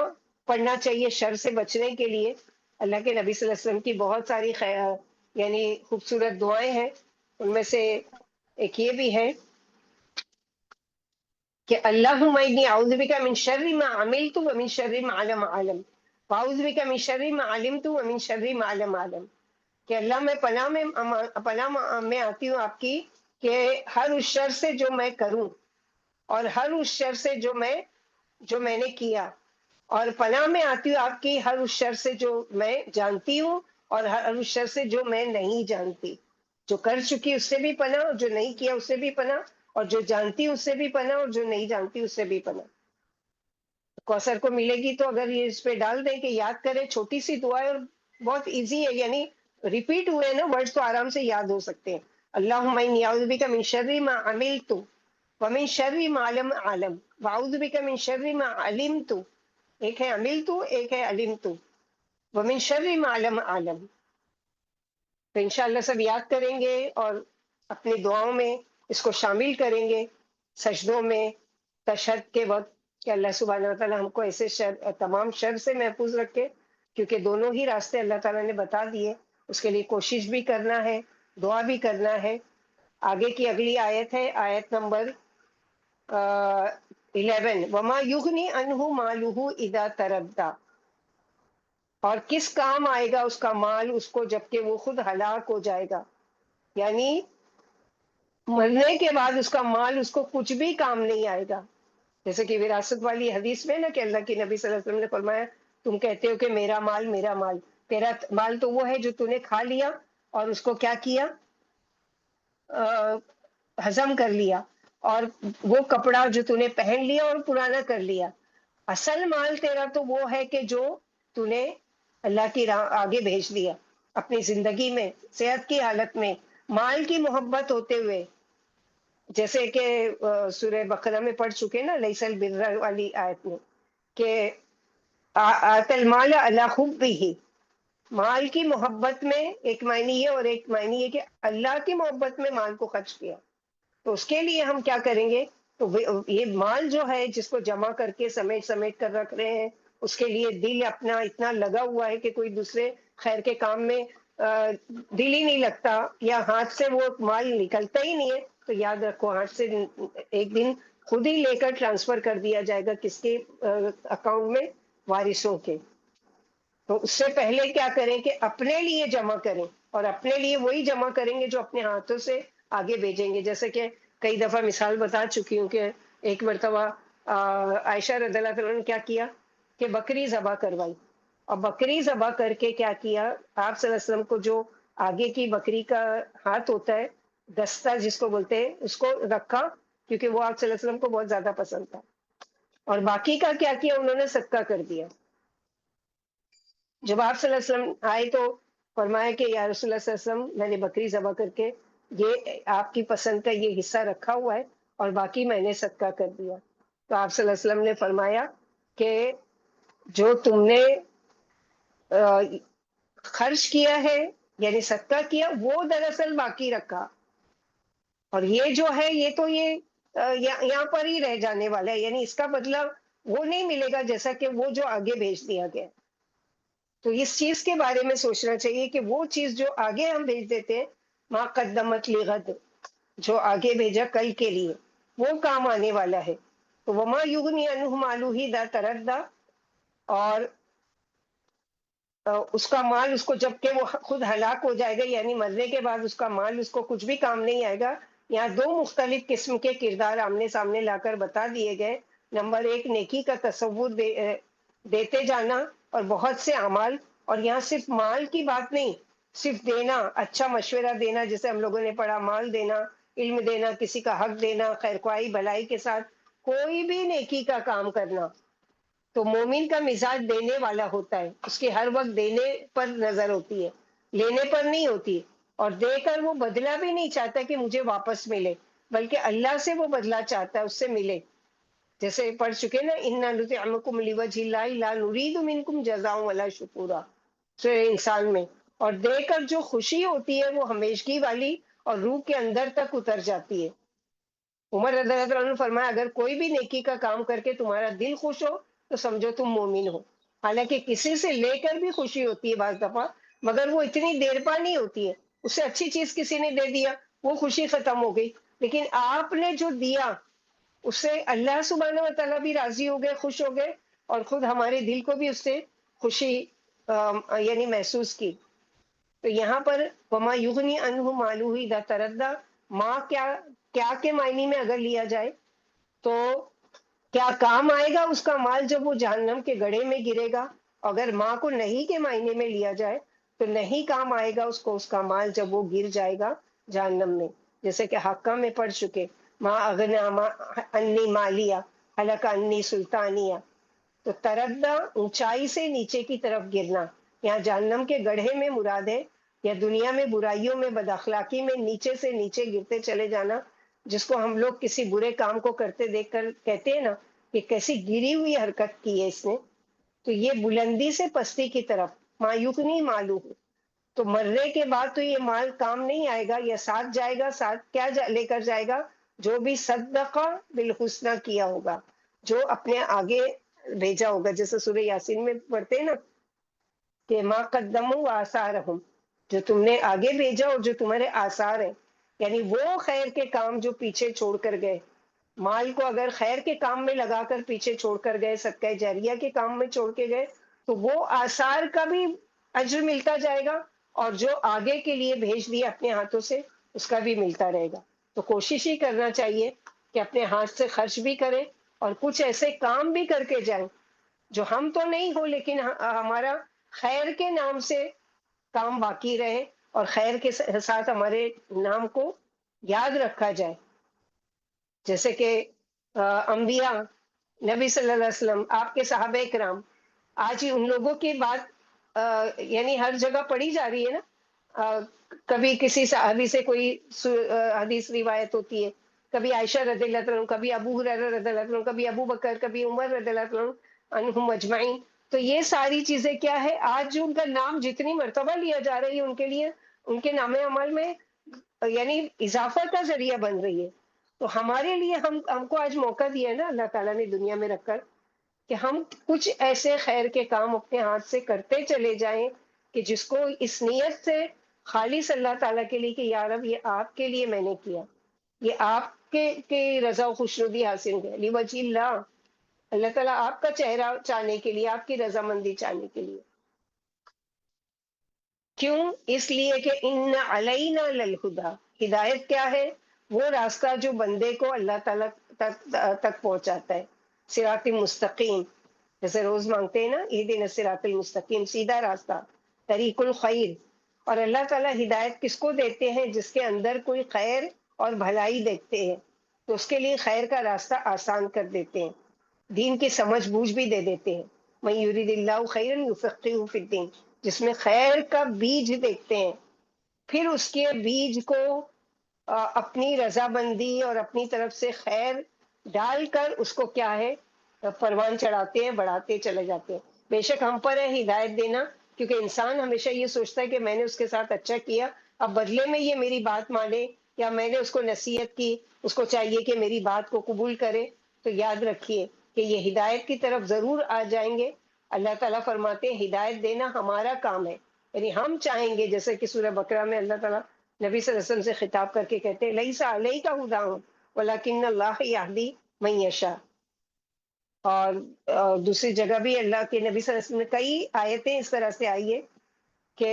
پڑھنا چاہیے شر سے بچنے کے لیے. اللہ کے نبی صلی اللہ علیہ وسلم کی بہت ساری یعنی خوبصورت دعائیں ہیں. ان میں سے ایک یہ بھی ہے کہ اللہم انی اعوذ بک من شر ما عملت ومن شر ما لم اعلم واعوذ بک من شر ما علمت ومن شر ما لم اعلم. کہ اللہ میں پناہ میں آتی ہوں آپ کی کہ ہر اس شر سے جو میں کروں، اور ہر اس شر سے جو میں نے کیا، اور پناہ میں آتی ہوں آپ کی ہر اس شر سے جو میں جانتی ہوں اور ہر اس شر سے جو میں نہیں جانتی. جو کر چکی اس سے بھی پناہ، اور جو نہیں کیا اس سے بھی پناہ، اور جو جانتی اس سے بھی پناہ، اور جو نہیں جانتی اس سے بھی پناہ. کوثر کو ملے گی تو اگر یہ اس پہ ڈال دیں کہ یاد کرے، چھوٹی سی دعا ہے اور بہت ایزی ہے، یعنی ریپیٹ ہوئے نا ورڈز تو آرام سے یاد ہو سکتے ہیں. اللہم انی اعوذ بک من شر ما عملت ومن شر ما لم اعلم واعوذ بک من شر ما علمت. ایک ہے عملت، ایک ہے علمت. ومن شر ما لم اعلم. تو انشاءاللہ سب یاد کریں گے اور اپنی دعاؤں میں اس کو شامل کریں گے، سجدوں میں، تشہد کے وقت، کہ اللہ سبحانہ و تعالیٰ ہم کو ایسے تمام شر سے محفوظ رکھے. کیونکہ دونوں ہی راستے اللہ تعالیٰ نے بتا دیے، اس کے لیے کوشش بھی کرنا ہے، دعا بھی کرنا ہے. آگے کی اگلی آیت ہے آیت نمبر 11، وما یغنی عنہ مالہ اذا تردی. اور کس کام آئے گا اس کا مال اس کو جبکہ وہ خود ہلاک ہو جائے گا. یعنی مرنے کے بعد اس کا مال اس کو کچھ بھی کام نہیں آئے گا. جیسے کہ وراثت والی حدیث میں نا کہ اللہ کی نبی صلی اللہ علیہ وسلم نے فرمایا تم کہتے ہو کہ میرا مال میرا مال. تیرا مال تو وہ ہے جو تو نے کھا لیا اور اس کو کیا کیا، ہضم کر لیا، اور وہ کپڑا جو تو نے پہن لیا اور پرانا کر لیا. اصل مال تیرا تو وہ ہے کہ جو تو نے اللہ کی راہ آگے بھیج دیا اپنی زندگی میں، صحت کی حالت میں، مال کی محبت ہوتے ہوئے. جیسے کہ سورہ بقرہ میں پڑھ چکے نا لیس البر والی آیت میں کہ آت المال علی حبہ. مال کی محبت میں ایک معنی ہے، اور ایک معنی ہے کہ اللہ کی محبت میں مال کو خرچ کیا. تو اس کے لیے ہم کیا کریں گے؟ تو یہ مال جو ہے جس کو جمع کر کے سمیٹ سمیٹ کر رکھ رہے ہیں اس کے لیے دل اپنا اتنا لگا ہوا ہے کہ کوئی دوسرے خیر کے کام میں دل ہی نہیں لگتا، یا ہاتھ سے وہ مال نکلتا ہی نہیں ہے، تو یاد رکھو ہاتھ سے ایک دن خود ہی لے کر ٹرانسفر کر دیا جائے گا کس کے اکاؤنٹ میں؟ وارثوں کے۔ تو اس سے پہلے کیا کریں کہ اپنے لیے جمع کریں، اور اپنے لیے وہی جمع کریں گے جو اپنے ہاتھوں سے آگے بھیجیں گے۔ جیسے کہ کئی دفعہ مثال بتا چکی ہوں کہ ایک مرتبہ عائشہ رضی اللہ عنہ نے کیا کیا کہ بکری ذبح کروائی، اور بکری ذبح کر کے کیا کیا، آپ صلی اللہ علیہ وسلم کو جو آگے کی بکری کا ہاتھ ہوتا ہے، دستہ جس کو بولتے ہیں، اس کو رکھا، کیونکہ وہ آپ صلی اللہ علیہ وسلم کو بہت زیادہ پسند تھا، اور باقی کا کیا کیا، انہوں نے صدقہ کر دیا۔ جب آپ صلی اللہ علیہ وسلم آئے تو فرمایا کہ یا رسول اللہ صلی اللہ علیہ وسلم، میں نے بکری ذبح کر کے یہ آپ کی پسند کا یہ حصہ رکھا ہوا ہے، اور باقی میں نے صدقہ کر دیا۔ تو آپ صلی اللہ علیہ وسلم نے فرمایا کہ جو تم نے خرچ کیا ہے، یعنی صدقہ کیا، وہ دراصل باقی رکھا، اور یہ جو ہے یہ تو یہ یہاں پر ہی رہ جانے والا ہے، یعنی اس کا بدلہ وہ نہیں ملے گا جیسا کہ وہ جو آگے بھیج دیا گیا۔ تو اس چیز کے بارے میں سوچنا چاہیے کہ وہ چیز جو آگے ہم بھیج دیتے ہیں، ما قدمت لغد، جو آگے بھیجا کل کے لیے، وہ کام آنے والا ہے۔ تو وما یغنی عنہ مالہ اذا تردی، اور اس کا مال اس کو جب کہ وہ خود ہلاک ہو جائے گا، یعنی مرنے کے بعد اس کا مال اس کو کچھ بھی کام نہیں آئے گا۔ یہاں دو مختلف قسم کے کردار آمنے سامنے لا کر بتا دیے گئے۔ نمبر ایک، نیکی کا تصور دیتے جانا اور بہت سے اعمال، اور یہاں صرف مال کی بات نہیں، صرف دینا، اچھا مشورہ دینا، جیسے ہم لوگوں نے پڑھا، مال دینا، علم دینا، کسی کا حق دینا، خیر خواہی بھلائی کے ساتھ کوئی بھی نیکی کا کام کرنا۔ تو مومن کا مزاج دینے والا ہوتا ہے، اس کی ہر وقت دینے پر نظر ہوتی ہے، لینے پر نہیں ہوتی، اور دے کر وہ بدلہ بھی نہیں چاہتا کہ مجھے واپس ملے، بلکہ اللہ سے وہ بدلہ چاہتا ہے، اس سے ملے۔ جیسے پڑھ چکے نا، اِنَّا نُطْعِمُكُمْ لِوَجْهِ اللَّهِ لَا نُرِيدُ مِنْكُمْ جَزَاءً وَلَا شُكُورًا، سورہ انسان میں۔ اور دے کر جو خوشی ہوتی ہے وہ ہمیشگی والی اور روح کے اندر تک اتر جاتی ہے۔ عمر رضی اللہ عنہ نے فرمایا اگر کوئی بھی نیکی کا کام کر کے تمہارا دل خوش ہو تو سمجھو تم مومن ہو۔ حالانکہ کسی سے لے کر بھی خوشی ہوتی ہے بعض دفعہ، مگر وہ اتنی دیر پا نہیں ہوتی ہے، اس سے اچھی چیز کسی نے دے دیا، وہ خوشی ختم ہو گئی، لیکن آپ نے جو دیا اس سے اللہ سبحانہ و تعالیٰ بھی راضی ہو گئے، خوش ہو گئے، اور خود ہمارے دل کو بھی اس سے خوشی یعنی محسوس کی۔ تو یہاں پر وما یغنی عنہ مالہ اذا تردی، ماں کیا کے معنی میں اگر لیا جائے تو کیا کام آئے گا اس کا مال جب وہ جہنم کے گڑھے میں گرے گا؟ اگر ماں کو نہیں کے معنی میں لیا جائے تو نہیں کام آئے گا اس کو اس کا مال جب وہ گر جائے گا جہنم میں، جیسے کہ حقہ میں پڑھ چکے، ماں اغنا انی مالیہ ہلک انی سلطانیہ۔ تو تردہ اونچائی سے نیچے کی طرف گرنا، یہاں جہنم کے گڑھے میں مراد ہے، یا دنیا میں برائیوں میں، بد اخلاقی میں نیچے سے نیچے گرتے چلے جانا، جس کو ہم لوگ کسی برے کام کو کرتے دیکھ کر کہتے ہیں نا کہ کیسی گری ہوئی حرکت کی ہے اس نے، تو یہ بلندی سے پستی کی طرف، ما یغنی مالہ، تو مرنے کے بعد تو یہ مال کام نہیں آئے گا، یہ ساتھ جائے گا، ساتھ کیا لے کر جائے گا؟ جو بھی صدقہ بالحسنہ کیا ہوگا، جو اپنے آگے بھیجا ہوگا، جیسے سورہ یاسین میں پڑھتے ہیں نا کہ ما قدموا آثارہم، جو تم نے آگے بھیجا اور جو تمہارے آثار ہیں، یعنی وہ خیر کے کام جو پیچھے چھوڑ کر گئے، مال کو اگر خیر کے کام میں لگا کر پیچھے چھوڑ کر گئے، صدقہ جاریہ کے کام میں چھوڑ کے گئے، تو وہ آثار کا بھی اجر ملتا جائے گا، اور جو آگے کے لیے بھیج دیا اپنے ہاتھوں سے اس کا بھی ملتا رہے گا۔ تو کوشش ہی کرنا چاہیے کہ اپنے ہاتھ سے خرچ بھی کریں اور کچھ ایسے کام بھی کر کے جائیں جو ہم تو نہیں ہو لیکن ہمارا خیر کے نام سے کام باقی رہے، اور خیر کے ساتھ ہمارے نام کو یاد رکھا جائے، جیسے کہ انبیاء، نبی صلی اللہ علیہ وسلم، آپ کے صحابہ کرام، آج ہی ان لوگوں کی بات یعنی ہر جگہ پڑھی جا رہی ہے نا، کبھی کسی صحابی سے کوئی حدیث روایت ہوتی ہے، کبھی عائشہ رضی اللہ عنہ، کبھی ابو ہریرہ رضی اللہ عنہ، کبھی ابو بکر، کبھی عمر رضی اللہ عنہم اجمعین۔ تو یہ ساری چیزیں کیا ہے، آج جو ان کا نام جتنی مرتبہ لیا جا رہی ہے ان کے لیے، ان کے نام عمل میں یعنی اضافہ کا ذریعہ بن رہی ہے۔ تو ہمارے لیے ہم کو آج موقع دیا ہے نا اللہ تعالیٰ نے دنیا میں رکھ کر، کہ ہم کچھ ایسے خیر کے کام اپنے ہاتھ سے کرتے چلے جائیں کہ جس کو اس نیت سے خالص اللہ تعالیٰ کے لیے کہ یا رب یہ آپ کے لیے میں نے کیا، یہ آپ کے رضا و خوشنودی حاصل ہے، لوجہ اللہ، اللہ تعالیٰ آپ کا چہرہ چاہنے کے لیے، آپ کی رضامندی چاہنے کے لیے۔ کیوں؟ اس لیے کہ ان علینا للہدا، ہدایت کیا ہے؟ وہ راستہ جو بندے کو اللہ تعالیٰ تک پہنچاتا ہے، صراط مستقیم، جیسے روز مانگتے ہیں نا اہدنا الصراط المستقیم، سیدھا راستہ، طریق الخیر۔ اور اللہ تعالیٰ ہدایت کس کو دیتے ہیں؟ جس کے اندر کوئی خیر اور بھلائی دیکھتے ہیں تو اس کے لیے خیر کا راستہ آسان کر دیتے ہیں، دین کی سمجھ بوجھ بھی دے دیتے ہیں۔ من یرید اللہ خیرا یفقہہ فی الدین، جس میں خیر کا بیج دیکھتے ہیں، پھر اس کے بیج کو اپنی رضامندی اور اپنی طرف سے خیر ڈال کر اس کو کیا ہے پروان چڑھاتے ہیں، بڑھاتے چلے جاتے ہیں۔ بے شک ہم پر ہے ہدایت دینا، کیونکہ انسان ہمیشہ یہ سوچتا ہے کہ میں نے اس کے ساتھ اچھا کیا، اب بدلے میں یہ میری بات مانے، یا میں نے اس کو نصیحت کی، اس کو چاہیے کہ میری بات کو قبول کرے۔ تو یاد رکھیے کہ یہ ہدایت کی طرف ضرور آ جائیں گے۔ اللہ تعالیٰ فرماتے ہیں ہدایت دینا ہمارا کام ہے، یعنی ہم چاہیں گے، جیسے کہ سورہ بقرہ میں اللہ تعالیٰ نبی صلی اللہ علیہ وسلم سے خطاب کر کے کہتے ہیں لیس علیک ھداھم ولکن اللہ یہدی من یشاء۔ اور دوسری جگہ بھی اللہ کے نبی صلی اللہ علیہ وسلم نے کئی آیتیں اس طرح سے آئی ہے کہ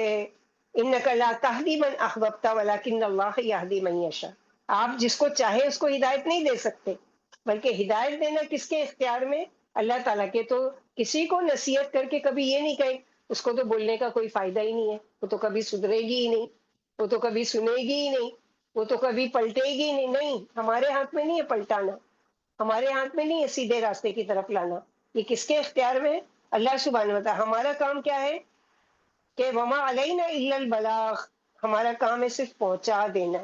انک لا تہدی من احببت ولکن اللہ یہدی من یشاء، آپ جس کو چاہے اس کو ہدایت نہیں دے سکتے، بلکہ ہدایت دینا کس کے اختیار میں؟ اللہ تعالیٰ کے۔ تو کسی کو نصیحت کر کے کبھی یہ نہیں کہیں اس کو تو بولنے کا کوئی فائدہ ہی نہیں ہے، وہ تو کبھی سدھرے گی ہی نہیں، وہ تو کبھی سنے گی ہی نہیں، وہ تو کبھی پلٹے گی ہی نہیں۔ نہیں، ہمارے ہاتھ میں نہیں ہے پلٹانا، ہمارے ہاتھ میں نہیں ہے سیدھے راستے کی طرف لانا، یہ کس کے اختیار میں ہے؟ اللہ سبحانہ و تعالیٰ۔ ہمارا کام کیا ہے کہ وما علینا الا البلاغ، ہمارا کام ہے صرف پہنچا دینا۔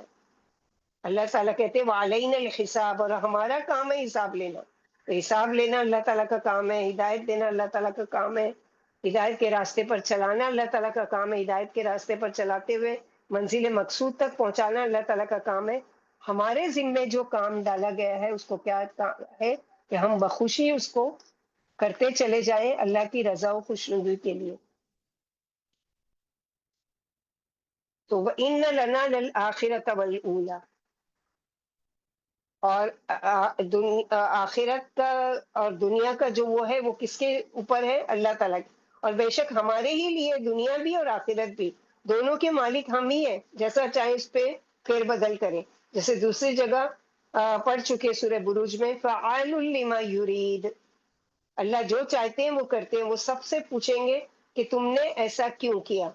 اللہ تعالیٰ کہتے ہیں وعلینا الحساب، اور ہمارا کام ہے حساب لینا۔ تو حساب لینا اللہ تعالیٰ کا کام ہے، ہدایت دینا اللہ تعالیٰ کا کام ہے، ہدایت کے راستے پر چلانا اللہ تعالیٰ کا کام ہے، ہدایت کے راستے پر چلاتے ہوئے منزل مقصود تک پہنچانا اللہ تعالیٰ کا کام ہے۔ ہمارے ذمے جو کام ڈالا گیا ہے اس کو کیا ہے کہ ہم بخوشی اس کو کرتے چلے جائیں اللہ کی رضا و خوشنودی کے لیے۔ تو وَإِنَّ لَنَا لَلْآخِرَةَ وَالْأُولَىٰ، اور آخرت کا اور دنیا کا جو وہ ہے وہ کس کے اوپر ہے؟ اللہ تعالیٰ کی۔ اور بے شک ہمارے ہی لیے دنیا بھی اور آخرت بھی، دونوں کے مالک ہم ہی ہیں، جیسا چاہے اس پہ پھیر بدل کریں۔ جیسے دوسری جگہ پڑھ چکے سورہ بروج میں فعال لما یرید، اللہ جو چاہتے ہیں وہ کرتے ہیں۔ وہ سب سے پوچھیں گے کہ تم نے ایسا کیوں کیا،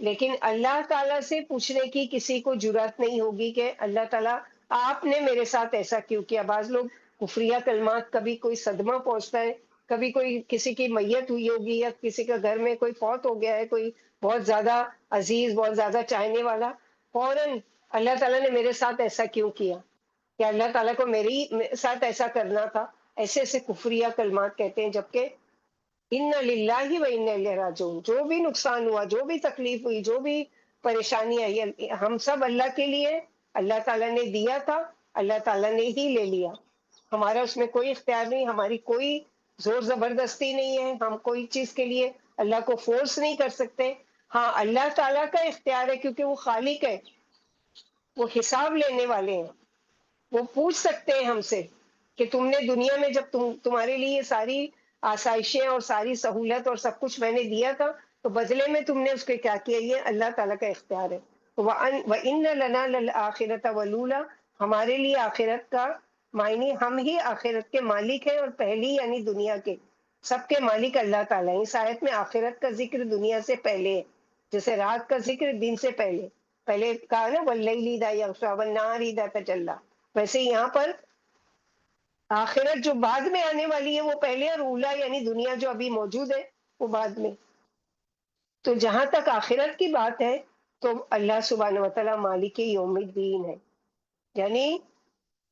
لیکن اللہ تعالیٰ سے پوچھنے کی کسی کو جرات نہیں ہوگی کہ اللہ تعالیٰ آپ نے میرے ساتھ ایسا کیوں کیا۔ بعض لوگ کفریہ کلمات، کبھی کوئی صدمہ پہنچتا ہے، کبھی کوئی کسی کی میت ہوئی ہوگی یا کسی کا گھر میں کوئی فوت ہو گیا ہے، کوئی بہت زیادہ عزیز، بہت زیادہ چاہنے والا، فوراً اللہ تعالیٰ نے میرے ساتھ ایسا کیوں کیا، کہ اللہ تعالیٰ کو میرے ساتھ ایسا کرنا تھا، ایسے ایسے کفریہ کلمات کہتے ہیں۔ جبکہ ان للہ و انا الیہ راجعون، جو بھی نقصان ہوا، جو بھی تکلیف ہوئی، جو بھی پریشانی آئی، ہم سب اللہ کے لیے، اللہ تعالیٰ نے دیا تھا، اللہ تعالیٰ نے ہی لے لیا، ہمارا اس میں کوئی اختیار نہیں، ہماری کوئی زور زبردستی نہیں ہے، ہم کوئی چیز کے لیے اللہ کو فورس نہیں کر سکتے۔ ہاں اللہ تعالیٰ کا اختیار ہے، کیونکہ وہ خالق ہے، وہ حساب لینے والے ہیں، وہ پوچھ سکتے ہیں ہم سے کہ تم نے دنیا میں جب تمہارے لیے یہ ساری آسائشیں اور ساری سہولت اور سب کچھ میں نے دیا تھا، تو بدلے میں تم نے اس کے کیا کیا؟ یہ اللہ تعالیٰ کا اختیار ہے۔ وَإِنَّ لَنَا لَلْآخِرَةَ وَالْأُولَىٰ، ہمارے لیے آخرت کا معنی ہم ہی آخرت کے مالک ہیں، اور پہلی یعنی دنیا کے سب کے مالک اللہ تعالیٰ ہیں۔ اس آیت میں آخرت کا ذکر دنیا سے پہلے ہے، جیسے رات کا ذکر دن سے پہلے کہا نا وَاللَّيْلِ إِذَا يَغْشَىٰ وَالنَّهَارِ إِذَا تَجَلَّىٰ، ویسے یہاں پر آخرت جو بعد میں آنے والی ہے وہ پہلے، اور اولا یعنی دنیا جو ابھی موجود ہے وہ بعد میں۔ تو جہاں تک آخرت کی بات ہے تو اللہ سبحانہ وتعالیٰ مالک یوم الدین ہے، یعنی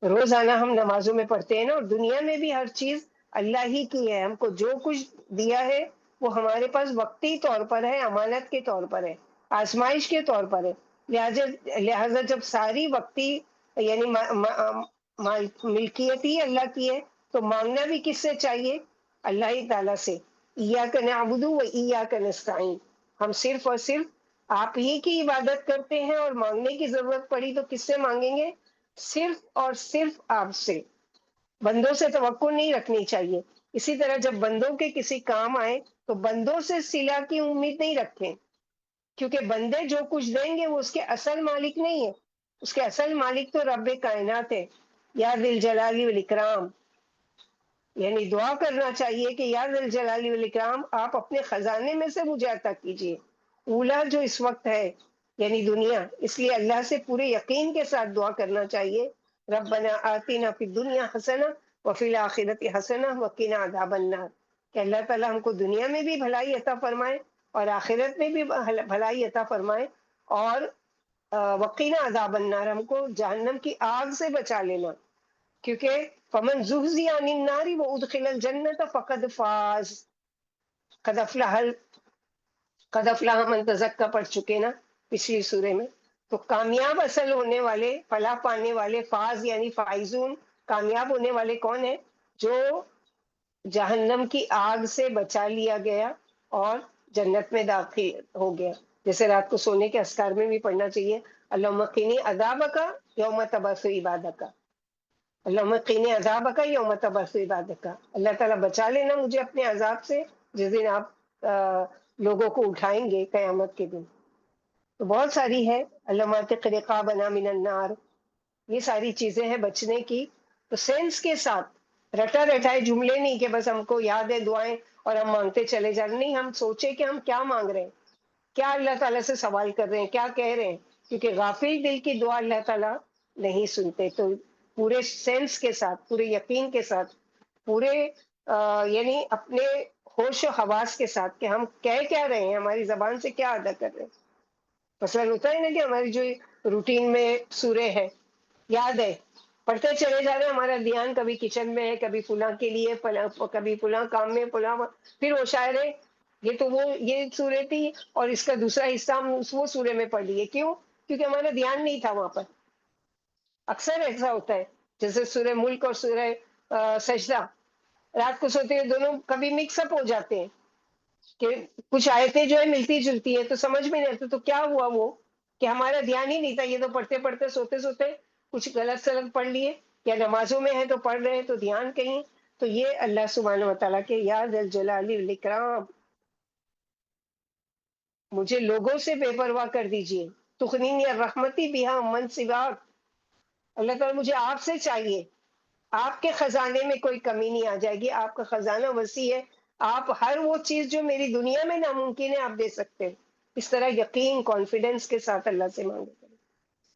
روزانہ ہم نمازوں میں پڑھتے ہیں نا، اور دنیا میں بھی ہر چیز اللہ ہی کی ہے، ہم کو جو کچھ دیا ہے وہ ہمارے پاس وقتی طور پر ہے، امانت کے طور پر ہے، آزمائش کے طور پر ہے۔ لہذا جب ساری وقتی یعنی ملکیت ہی اللہ کی ہے، تو مانگنا بھی کس سے چاہیے؟ اللہ ہی تعالیٰ سے، ایاک نعبد و ایاک نستعین، ہم صرف اور صرف آپ ہی کی عبادت کرتے ہیں، اور مانگنے کی ضرورت پڑی تو کس سے مانگیں گے؟ صرف اور صرف آپ سے، بندوں سے توقع نہیں رکھنی چاہیے۔ اسی طرح جب بندوں کے کسی کام آئے تو بندوں سے صلہ کی امید نہیں رکھیں، کیونکہ بندے جو کچھ دیں گے وہ اس کے اصل مالک نہیں ہے، اس کے اصل مالک تو رب کائنات ہے، یا ذی الجلال والاکرام۔ یعنی دعا کرنا چاہیے کہ یا ذی الجلال والاکرام آپ اپنے خزانے میں سے مجھے عطا کیجیے۔ اولا جو اس وقت ہے یعنی دنیا، اس لیے اللہ سے پورے یقین کے ساتھ دعا کرنا چاہیے، ربنا آتنا فی الدنیا حسنہ وفی الآخرۃ حسنہ وقنا عذاب النار، کہ اللہ تعالیٰ ہم کو دنیا میں بھی بھلائی عطا فرمائے اور آخرت میں بھی بھلائی عطا فرمائے، اور وقنا عذاب النار، ہم کو جہنم کی آگ سے بچا لینا، کیونکہ فمن زحزح عن النار وادخل الجنۃ فقد فاز، قد افلح قد افلح من تزکا پڑھ چکے نا پچھلی سورے میں۔ تو کامیاب اصل ہونے والے، فلاح پانے والے، فاز یعنی فائزون، کامیاب ہونے والے کون ہیں؟ جو جہنم کی آگ سے بچا لیا گیا اور جنت میں داخل ہو گیا۔ جیسے رات کو سونے کے اذکار میں بھی پڑھنا چاہیے، اللہم قنی عذابک یوم تبعث عبادک، اللہم قنی عذابک یوم تبعث عبادک، اللہ تعالیٰ بچا لینا مجھے اپنے عذاب سے جس دن آپ لوگوں کو اٹھائیں گے قیامت کے دن۔ تو بہت ساری ہے، علامات رقابنا من النار، یہ ساری چیزیں ہیں بچنے کی۔ تو سینس کے ساتھ، رٹا رٹائے جملے نہیں کہ بس ہم کو یاد ہے دعائیں اور ہم مانگتے چلے جا رہے، نہیں، ہم سوچے کہ ہم کیا مانگ رہے ہیں، کیا اللہ تعالیٰ سے سوال کر رہے ہیں، کیا کہہ رہے ہیں، کیونکہ غافل دل کی دعا اللہ تعالیٰ نہیں سنتے۔ تو پورے سینس کے ساتھ، پورے یقین کے ساتھ، پورے یعنی اپنے ہوش و حواس کے ساتھ کہ ہم کہہ کیا رہے ہیں، ہماری زبان سے کیا ادا کر رہے ہیں۔ مثلاً ہوتا ہے نا کہ ہماری جو روٹین میں سورے ہے، یاد ہے، پڑھتے چلے جا رہے ہیں، ہمارا دھیان کبھی کچن میں ہے، کبھی فلاں کے لیے کبھی فلاں کام میں فلاں، پھر وہ شاعر ہے یہ تو وہ یہ سورے تھی اور اس کا دوسرا حصہ ہم وہ سورے میں پڑھ لیے، کیوں؟ کیونکہ ہمارا دھیان نہیں تھا وہاں پر۔ اکثر ایسا ہوتا ہے، جیسے سورہ ملک اور سورہ سجدہ، رات کو سوتے ہوئے دونوں کبھی مکس اپ ہو جاتے ہیں، کہ کچھ آیتیں جو ہے ملتی جلتی ہیں تو سمجھ میں نہیں آتی، تو کیا ہوا وہ کہ ہمارا دھیان ہی نہیں تھا، یہ تو پڑھتے پڑھتے سوتے سوتے کچھ غلط سلط پڑھ لیے، یا نمازوں میں ہیں تو پڑھ رہے ہیں تو دھیان کہیں۔ تو یہ اللہ سبحانہ و تعالیٰ کے یا ذی الجلال والاکرام، مجھے لوگوں سے بے پرواہ کر دیجیے، تغنینی الرحمتی بہا من سواک، اللہ تعالیٰ مجھے آپ سے چاہیے، آپ کے خزانے میں کوئی کمی نہیں آ جائے گی، آپ کا خزانہ وسیع ہے، آپ ہر وہ چیز جو میری دنیا میں ناممکن ہے آپ دے سکتے ہیں۔ اس طرح یقین، کانفیڈنس کے ساتھ اللہ سے مانگے کریں۔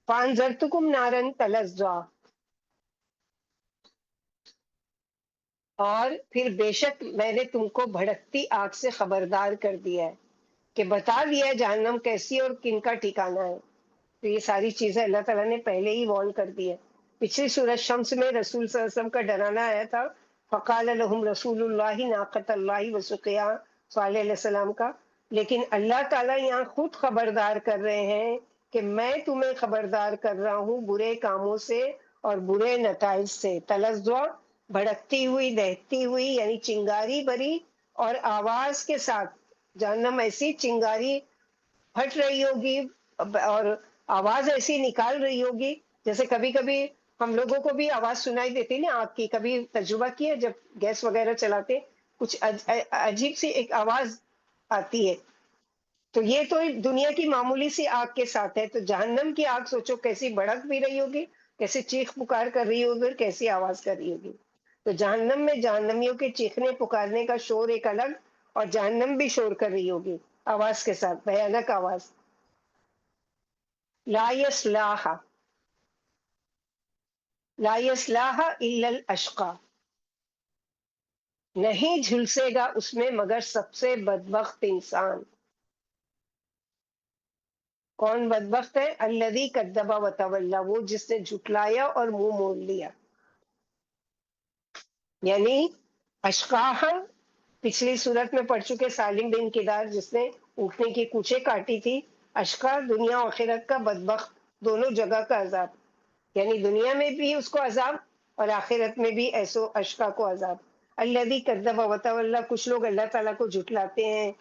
فَأَنذَرْتُكُمْ نَارًا تَلَظَّىٰ، اور پھر بے شک میں نے تم کو بھڑکتی آگ سے خبردار کر دیا ہے، کہ بتا دیا ہے جہنم کیسی اور کن کا ٹھکانہ ہے۔ تو یہ ساری چیزیں اللہ تعالیٰ نے پہلے ہی وارن کر دی ہے۔ پچھلی سورۃ شمس میں رسول صلی اللہ علیہ وسلم کا ڈرانا آیا تھا، فقال لهم رسول اللہ ناقۃ اللہ وسقیاہا، صالح علیہ السلام کا، لیکن اللہ تعالیٰ یہاں خود خبردار کر رہے ہیں کہ میں تمہیں خبردار کر رہا ہوں برے کاموں سے اور برے نتائج سے۔ تلظیٰ، بھڑکتی ہوئی، دہتی ہوئی، یعنی چنگاری بری اور آواز کے ساتھ، جہنم ایسی چنگاری پھٹ رہی ہوگی اور آواز ایسی نکال رہی ہوگی، جیسے کبھی کبھی ہم لوگوں کو بھی آواز سنائی دیتی نا آگ کی، کبھی تجربہ کیا جب گیس وغیرہ چلاتے کچھ عجیب سی ایک آواز آتی ہے، تو یہ تو دنیا کی معمولی سی آگ کے ساتھ ہے، تو جہنم کی آگ سوچو کیسی بھڑک بھی رہی ہوگی، کیسے چیخ پکار کر رہی ہوگی اور کیسی آواز کر رہی ہوگی۔ تو جہنم میں جہنمیوں کے چیخنے پکارنے کا شور ایک الگ، اور جہنم بھی شور کر رہی ہوگی آواز کے ساتھ، بھیانک آواز۔ لا یصلاھا، لا یصلاھا الا الاشقی، نہیں جھلسے گا اس میں مگر سب سے بدبخت انسان۔ کون بدبخت ہے؟ الذی کذب وتولی، وہ جس نے جھٹلایا اور منہ موڑ لیا۔ یعنی اشقاہ پچھلی صورت میں پڑھ چکے، سالم بن کدار جس نے اونٹنے کی کوچے کاٹی تھی، اشقا دنیا و آخرت کا بدبخت، دونوں جگہ کا عذاب، یعنی دنیا میں بھی اس کو عذاب اور آخرت میں بھی ایسو اشقا کو عذاب۔ الذی کذب وتولی، کچھ لوگ اللہ تعالیٰ کو جھٹلاتے ہیں،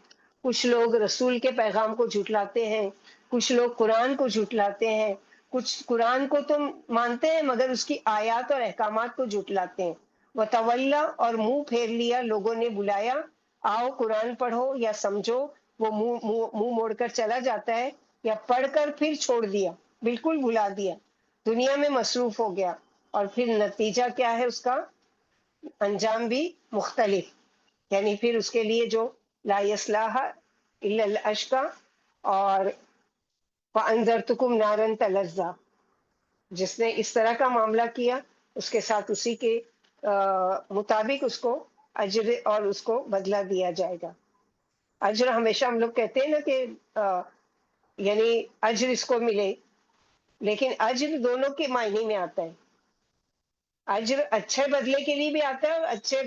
کچھ لوگ رسول کے پیغام کو جھٹلاتے ہیں، کچھ لوگ قرآن کو جھٹلاتے ہیں، کچھ قرآن کو تو مانتے ہیں مگر اس کی آیات اور احکامات کو جھٹلاتے ہیں۔ وتولی، اور منہ پھیر لیا، لوگوں نے بلایا آؤ قرآن پڑھو یا سمجھو، وہ منہ موڑ کر چلا جاتا ہے، یا پڑھ کر پھر چھوڑ دیا، بالکل بھلا دیا، دنیا میں مصروف ہو گیا، اور پھر نتیجہ کیا ہے اس کا؟ انجام بھی مختلف، یعنی پھر اس کے لیے جو لا یصلاح الا الاشقى، اور وانذرتکم نارا تلظی، جس نے اس طرح کا معاملہ کیا اس کے ساتھ اسی کے مطابق اس کو اجر اور اس کو بدلہ دیا جائے گا۔ اجر ہمیشہ ہم لوگ کہتے ہیں نا کہ یعنی اجر اس کو ملے، لیکن اجر دونوں کے معنی میں آتا ہے، اجر اچھے بدلے کے لیے بھی آتا ہے اور اچھے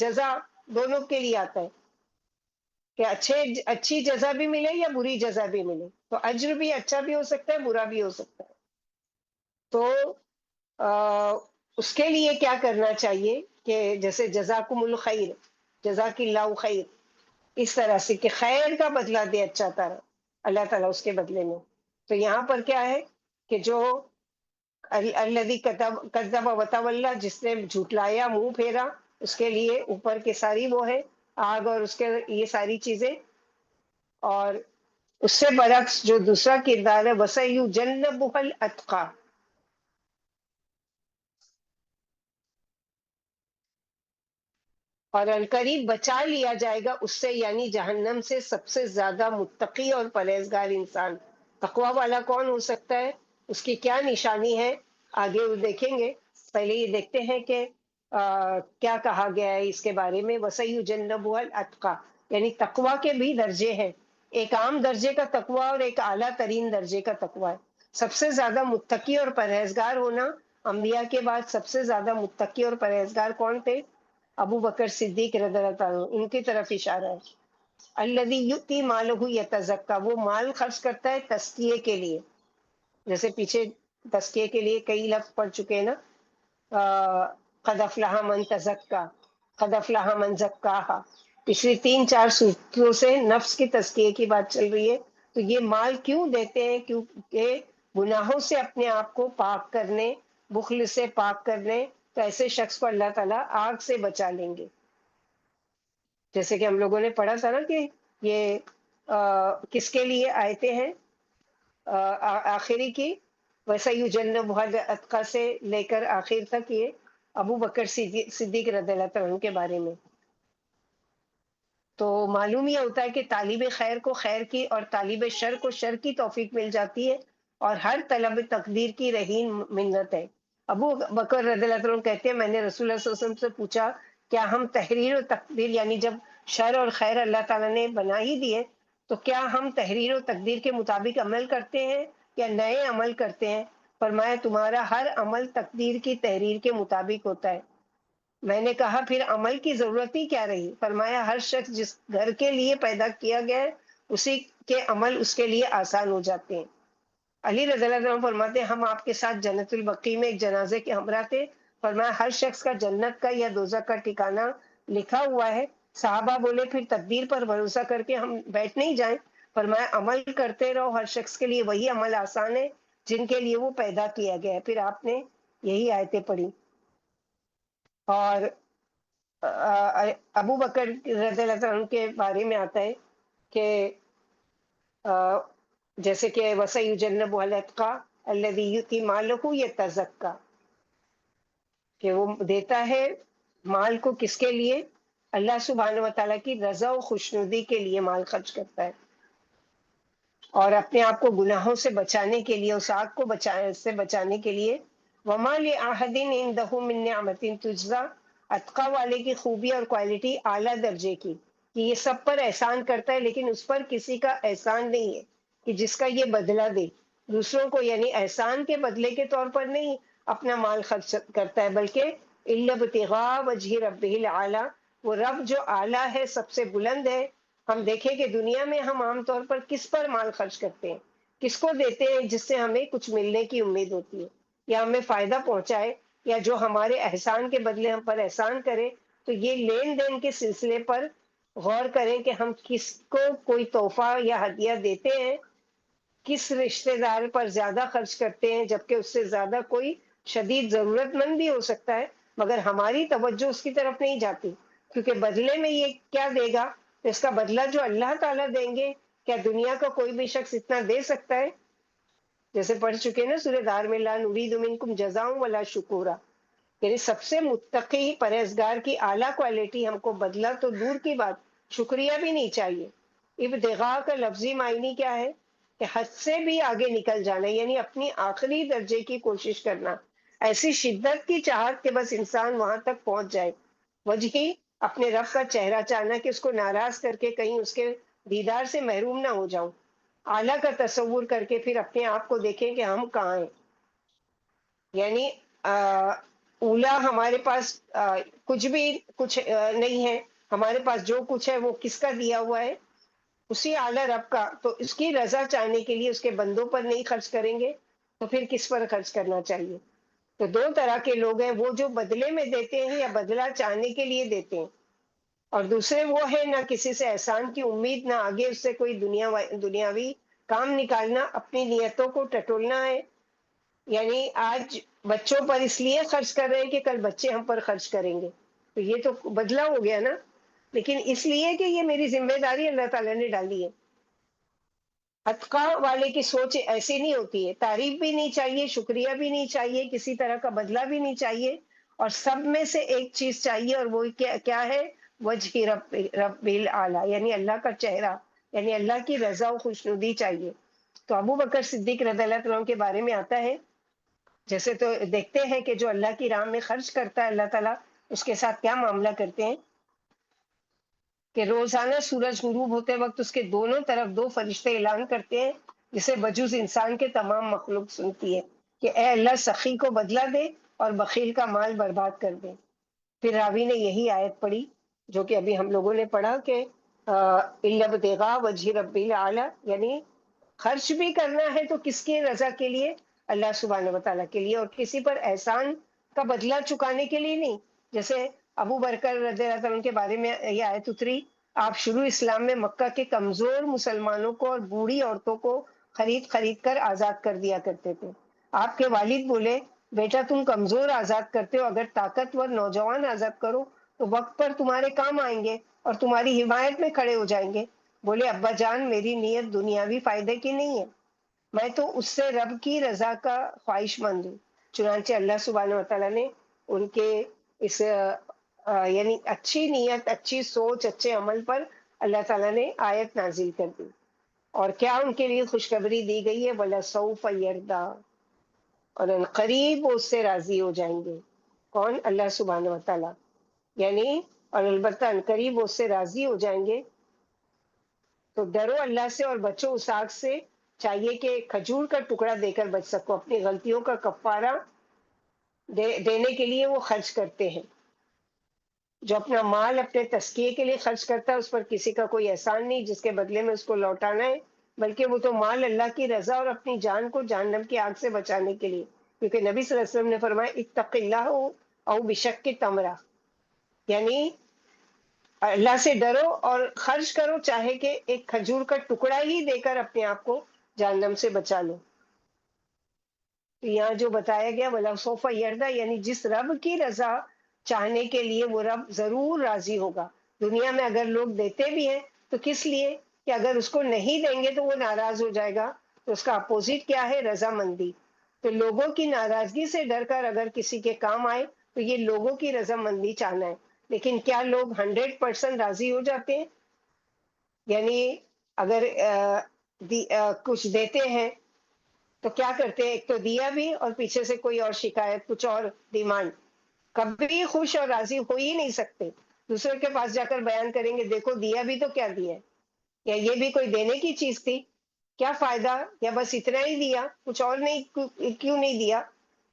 جزا دونوں کے لیے آتا ہے، کہ اچھی جزا بھی ملے یا بری جزا بھی ملے، تو اجر بھی اچھا بھی ہو سکتا ہے، برا بھی ہو سکتا ہے۔ تو اس کے لیے کیا کرنا چاہیے کہ جیسے جزاکم الخیر، جزاک اللہ خیر، اس طرح سے کہ خیر کا بدلہ دے اچھا طرح اللہ تعالیٰ اس کے بدلے میں۔ تو یہاں پر کیا ہے کہ جو الذی کذب وتولی، جس نے جھٹلایا، منہ پھیرا، اس کے لیے اوپر کے ساری وہ ہے آگ اور اس کے یہ ساری چیزیں، اور اس سے برعکس جو دوسرا کردار ہے وَسَيُجَنَّبُهَا الْأَتْقَى، اور القریب بچا لیا جائے گا اس سے، یعنی جہنم سے، سب سے زیادہ متقی اور پرہیزگار انسان۔ تقوی والا کون ہو سکتا ہے، اس کی کیا نشانی ہے، آگے وہ دیکھیں گے۔ پہلے یہ دیکھتے ہیں کہ کیا کہا گیا ہے اس کے بارے میں، وَسَيُجَنَّبُهَا الْأَتْقَى، یعنی تقوی کے بھی درجے ہیں، ایک عام درجے کا تقوی اور ایک اعلیٰ ترین درجے کا تقوی ہے۔ سب سے زیادہ متقی اور پرہیزگار ہونا، انبیاء کے بعد سب سے زیادہ متقی اور پرہیزگار کون تھے؟ ابو بکر صدیق رضی اللہ عنہ، ان کی طرف اشارہ ہے۔ الذی یؤتی مالہ یتزکا، وہ مال خرچ کرتا ہے تزکیے کے لیے، جیسے پیچھے تزکیے کے لیے کئی لفظ پڑھ چکے ہیں نا، قد افلح من تزکا، قد افلح من زکاہا، پچھلی 3-4 صورتوں سے نفس کی تزکیے کی بات چل رہی ہے۔ تو یہ مال کیوں دیتے ہیں؟ کیونکہ گناہوں سے اپنے آپ کو پاک کرنے، بخل سے پاک کرنے، تو ایسے شخص کو اللہ تعالیٰ آگ سے بچا لیں گے۔ جیسے کہ ہم لوگوں نے پڑھا تھا نا کہ یہ کس کے لیے آیتیں ہیں آخری کی، وَسَيُجَنَّبُهَا الْأَتْقَى سے لے کر آخر تک، یہ ابو بکر صدیق رضی اللہ عنہ کے بارے میں۔ تو معلوم یہ ہوتا ہے کہ طالب خیر کو خیر کی اور طالب شر کو شر کی توفیق مل جاتی ہے، اور ہر طلب تقدیر کی رہین منت ہے۔ ابو بکر رضی اللہ عنہ کہتے ہیں میں نے رسول اللہ صلی اللہ علیہ وسلم سے پوچھا کیا ہم تحریر و تقدیر، یعنی جب شر اور خیر اللہ تعالیٰ نے بنا ہی دیے تو کیا ہم تحریر و تقدیر کے مطابق عمل کرتے ہیں یا نئے عمل کرتے ہیں؟ فرمایا تمہارا ہر عمل تقدیر کی تحریر کے مطابق ہوتا ہے۔ میں نے کہا پھر عمل کی ضرورت ہی کیا رہی؟ فرمایا ہر شخص جس گھر کے لیے پیدا کیا گیا ہے اسی کے عمل اس کے لیے آسان ہو جاتے ہیں۔ علی رضی اللہ عنہ فرماتے ہیں ہم آپ کے ساتھ جنت البقیع میں ایک جنازے کے ہمراہ تھے، فرمایا ہر شخص کا جنت کا یا دوزخ کا ٹھکانہ لکھا ہوا ہے۔ صحابہ بولے پھر تقدیر پر بھروسہ کر کے ہم بیٹھ نہیں جائیں؟ فرمایا عمل کرتے رہو، ہر شخص کے لیے وہی عمل آسان ہے جن کے لیے وہ پیدا کیا گیا ہے۔ پھر آپ نے یہی آیتیں پڑھی۔ اور ابو بکر رضی اللہ عنہ کے بارے میں آتا ہے کہ جیسے کہ وَسَيُجَنَّبُهَا الْأَتْقَى الَّذِي يُؤْتِي مَالَهُ يَتَزَكَّى، کہ وہ دیتا ہے مال کو کس کے لیے؟ اللہ سبحانہ وتعالیٰ کی رضا و خوشنودی کے لیے مال خرچ کرتا ہے، اور اپنے آپ کو گناہوں سے بچانے کے لیے، اس آگ کو سے بچانے کے لیے۔ وَمَا لِأَحَدٍ عِندَهُ مِن نِعْمَةٍ تُجْزَىٰ، اتقیٰ والے کی خوبی اور کوالٹی اعلیٰ درجے کی کہ یہ سب پر احسان کرتا ہے، لیکن اس پر کسی کا احسان نہیں ہے کہ جس کا یہ بدلہ دے دوسروں کو، یعنی احسان کے بدلے کے طور پر نہیں اپنا مال خرچ کرتا ہے، بلکہ إِلَّا ابْتِغَاءَ وَجْهِ رَبِّهِ الْأَعْلَىٰ، وہ رب جو اعلیٰ ہے، سب سے بلند ہے۔ ہم دیکھیں کہ دنیا میں ہم عام طور پر کس پر مال خرچ کرتے ہیں، کس کو دیتے ہیں جس سے ہمیں کچھ ملنے کی امید ہوتی ہے یا ہمیں فائدہ پہنچائے، یا جو ہمارے احسان کے بدلے ہم پر احسان کرے تو یہ لین دین کے سلسلے پر غور کریں کہ ہم کس کو کوئی تحفہ یا ہدیہ دیتے ہیں، کس رشتہ دار پر زیادہ خرچ کرتے ہیں، جبکہ اس سے زیادہ کوئی شدید ضرورت مند بھی ہو سکتا ہے، مگر ہماری توجہ اس کی طرف نہیں جاتی، کیونکہ بدلے میں یہ کیا دے گا؟ اس کا بدلہ جو اللہ تعالیٰ دیں گے، کیا دنیا کا کوئی بھی شخص اتنا دے سکتا ہے؟ جیسے پڑھ چکے نا سورہ دار میں، لا نرید منکم جزاء ولا شکورا، یعنی سب سے متقی پرہیزگار کی اعلیٰ کوالٹی ہم کو بدلہ تو دور کی بات، شکریہ بھی نہیں چاہیے۔ ابتغاء کا لفظی معنی کیا ہے؟ کہ حد سے بھی آگے نکل جانا، یعنی اپنی آخری درجے کی کوشش کرنا، ایسی شدت کی چاہت کہ بس انسان وہاں تک پہنچ جائے، وجہی اپنے رب کا چہرہ چاہنا کہ اس کو ناراض کر کے کہیں اس کے دیدار سے محروم نہ ہو جاؤں، اعلیٰ کا تصور کر کے پھر اپنے آپ کو دیکھیں کہ ہم کہاں ہیں، یعنی اولا ہمارے پاس کچھ بھی نہیں ہے، ہمارے پاس جو کچھ ہے وہ کس کا دیا ہوا ہے؟ اسی اعلیٰ رب کا، تو اس کی رضا چاہنے کے لیے اس کے بندوں پر نہیں خرچ کریں گے تو پھر کس پر خرچ کرنا چاہیے؟ تو دو طرح کے لوگ ہیں، وہ جو بدلے میں دیتے ہیں یا بدلہ چاہنے کے لیے دیتے ہیں، اور دوسرے وہ ہیں نہ کسی سے احسان کی امید، نہ آگے اس سے کوئی دنیاوی کام نکالنا، اپنی نیتوں کو ٹٹولنا ہے، یعنی آج بچوں پر اس لیے خرچ کر رہے ہیں کہ کل بچے ہم پر خرچ کریں گے، تو یہ تو بدلہ ہو گیا نا، لیکن اس لیے کہ یہ میری ذمہ داری اللہ تعالیٰ نے ڈالی ہے۔ اتقا والے کی سوچ ایسی نہیں ہوتی ہے، تعریف بھی نہیں چاہیے، شکریہ بھی نہیں چاہیے، کسی طرح کا بدلہ بھی نہیں چاہیے، اور سب میں سے ایک چیز چاہیے، اور وہ کیا ہے؟ وجہ رب اعلیٰ، یعنی اللہ کا چہرہ، یعنی اللہ کی رضا و خوشنودی چاہیے۔ تو ابو بکر صدیق رضی اللہ عنہ کے بارے میں آتا ہے، جیسے تو دیکھتے ہیں کہ جو اللہ کی راہ میں خرچ کرتا ہے اللہ تعالیٰ اس کے ساتھ کیا معاملہ کرتے ہیں، کہ روزانہ سورج غروب ہوتے وقت اس کے دونوں طرف دو فرشتے اعلان کرتے ہیں، جسے بجوز انسان کے تمام مخلوق سنتی ہے، کہ اے اللہ سخی کو بدلہ دے اور بخیل کا مال برباد کر دے۔ پھر راوی نے یہی آیت پڑھی جو کہ ابھی ہم لوگوں نے پڑھا کہ الا ابتغاء وجہ رب الاعلی، یعنی خرچ بھی کرنا ہے تو کس کی رضا کے لیے؟ اللہ سبحانہ و تعالیٰ کے لیے، اور کسی پر احسان کا بدلہ چکانے کے لیے نہیں۔ جیسے ابو بکر رضی اللہ عنہ کے بارے میں یہ آیت اتری، آپ شروع اسلام میں مکہ کے کمزور مسلمانوں کو اور بوڑھی عورتوں کو خرید کر آزاد کر دیا کرتے تھے۔ آپ کے والد بولے، بیٹا تم کمزور آزاد کرتے ہو، اگر طاقتور نوجوان آزاد کرو تو وقت پر تمہارے کام آئیں گے اور تمہاری حمایت میں کھڑے ہو جائیں گے۔ بولے ابا جان میری نیت دنیاوی فائدے کی نہیں ہے، میں تو اس سے رب کی رضا کا خواہش مند ہوں۔ چنانچہ اللہ سبحانہ و تعالیٰ نے ان کے اس یعنی اچھی نیت، اچھی سوچ، اچھے عمل پر اللہ تعالیٰ نے آیت نازل کر دی، اور کیا ان کے لیے خوشخبری دی گئی ہے، وَلَسَوْفَ يَرْضَىٰ، اور ان قریب وہ اس سے راضی ہو جائیں گے۔ کون؟ اللہ سبحانہ و تعالیٰ، یعنی اور البتہ ان قریب وہ اس سے راضی ہو جائیں گے۔ تو ڈرو اللہ سے اور بچو اس آگ سے، چاہیے کہ کھجور کا ٹکڑا دے کر بچ سکو، اپنی غلطیوں کا کفارہ دینے کے لیے وہ خرچ کرتے ہیں۔ جو اپنا مال اپنے تزکیے کے لیے خرچ کرتا ہے اس پر کسی کا کوئی احسان نہیں جس کے بدلے میں اس کو لوٹانا ہے، بلکہ وہ تو مال اللہ کی رضا اور اپنی جان کو جہنم کی آگ سے بچانے کے لیے، کیونکہ نبی صلی اللہ علیہ وسلم نے فرمایا اتق اللہ او بشق تمرہ، یعنی اللہ سے ڈرو اور خرچ کرو چاہے کہ ایک کھجور کا ٹکڑا ہی دے کر اپنے آپ کو جہنم سے بچا لو۔ تو یہاں جو بتایا گیا وَلَسَوْفَ يَرْضَىٰ، یعنی جس رب کی رضا چاہنے کے لیے وہ رب ضرور راضی ہوگا۔ دنیا میں اگر لوگ دیتے بھی ہیں تو کس لیے؟ کہ اگر اس کو نہیں دیں گے تو وہ ناراض ہو جائے گا، تو اس کا اپوزٹ کیا ہے؟ رضا مندی۔ تو لوگوں کی ناراضگی سے ڈر کر اگر کسی کے کام آئے تو یہ لوگوں کی رضا مندی چاہنا ہے، لیکن کیا لوگ 100% راضی ہو جاتے ہیں؟ یعنی اگر کچھ دیتے ہیں تو کیا کرتے ہیں؟ ایک تو دیا بھی اور پیچھے سے کوئی اور شکایت، کچھ اور ڈیمانڈ، کبھی خوش اور راضی ہو ہی نہیں سکتے۔ دوسرے کے پاس جا کر بیان کریں گے دیکھو دیا بھی تو کیا دیا ہے، یا یہ بھی کوئی دینے کی چیز تھی، کیا فائدہ، یا بس اتنا ہی دیا، کچھ اور نہیں، کیوں نہیں دیا؟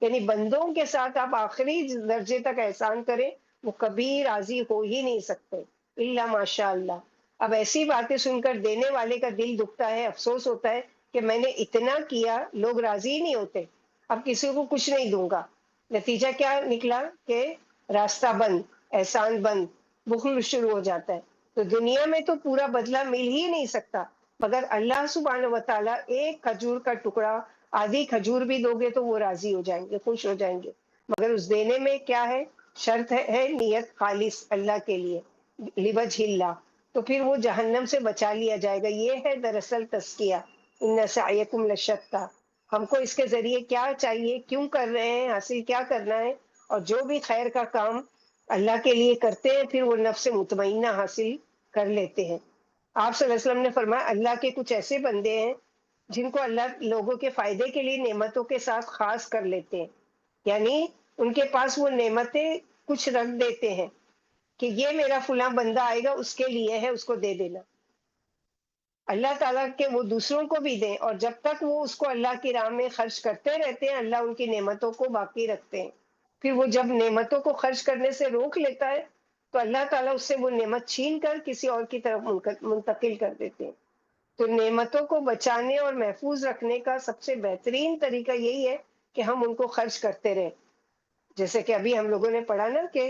یعنی بندوں کے ساتھ آپ آخری درجے تک احسان کریں وہ کبھی راضی ہو ہی نہیں سکتے الا ماشاء اللہ۔ اب ایسی باتیں سن کر دینے والے کا دل دکھتا ہے، افسوس ہوتا ہے کہ میں نے اتنا کیا، لوگ راضی ہی نہیں ہوتے، اب کسی کو کچھ نہیں دوں گا۔ نتیجہ کیا نکلا کہ راستہ بند، احسان بند، بخل شروع ہو جاتا ہے. تو دنیا میں تو پورا بدلہ مل ہی نہیں سکتا، مگر اللہ سبحانہ و تعالیٰ ایک کھجور کا ٹکڑا، آدھی کھجور بھی دو گے تو وہ راضی ہو جائیں گے، خوش ہو جائیں گے. مگر اس دینے میں کیا ہے؟ شرط ہے نیت خالص اللہ کے لیے، لوجہ اللہ. تو پھر وہ جہنم سے بچا لیا جائے گا. یہ ہے دراصل تزکیہ. ان سعیکم لشتیٰ. ہم کو اس کے ذریعے کیا چاہیے، کیوں کر رہے ہیں، حاصل کیا کرنا ہے. اور جو بھی خیر کا کام اللہ کے لیے کرتے ہیں پھر وہ نفس مطمئنہ حاصل کر لیتے ہیں. آپ صلی اللہ علیہ وسلم نے فرمایا اللہ کے کچھ ایسے بندے ہیں جن کو اللہ لوگوں کے فائدے کے لیے نعمتوں کے ساتھ خاص کر لیتے ہیں. یعنی ان کے پاس وہ نعمتیں کچھ رکھ دیتے ہیں کہ یہ میرا فلاں بندہ آئے گا اس کے لیے ہے، اس کو دے دینا. اللہ تعالیٰ کے وہ دوسروں کو بھی دیں، اور جب تک وہ اس کو اللہ کی راہ میں خرچ کرتے رہتے ہیں اللہ ان کی نعمتوں کو باقی رکھتے ہیں. پھر وہ جب نعمتوں کو خرچ کرنے سے روک لیتا ہے تو اللہ تعالیٰ اس سے وہ نعمت چھین کر کسی اور کی طرف منتقل کر دیتے ہیں. تو نعمتوں کو بچانے اور محفوظ رکھنے کا سب سے بہترین طریقہ یہی ہے کہ ہم ان کو خرچ کرتے رہیں. جیسے کہ ابھی ہم لوگوں نے پڑھا نا کہ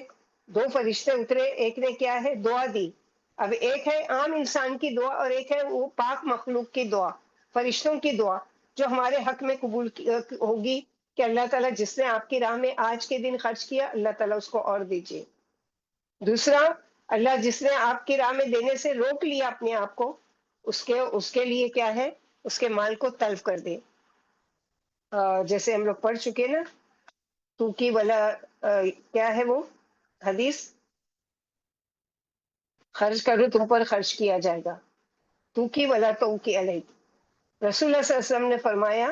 دو فرشتے اترے، ایک نے کیا ہے دعا دی. اب ایک ہے عام انسان کی دعا اور ایک ہے وہ پاک مخلوق کی دعا، فرشتوں کی دعا جو ہمارے حق میں قبول ہوگی کہ اللہ تعالیٰ جس نے آپ کی راہ میں آج کے دن خرچ کیا اللہ تعالیٰ اس کو اور دیجیے. دوسرا، اللہ جس نے آپ کی راہ میں دینے سے روک لیا اپنے آپ کو، اس کے لیے کیا ہے، اس کے مال کو تلف کر دے. جیسے ہم لوگ پڑھ چکے نا تو کی والا کیا ہے وہ حدیث، خرچ کرو تم پر خرچ کیا جائے گا، تو کی ولا تو کی علیہ. رسول اللہ صلی اللہ علیہ وسلم نے فرمایا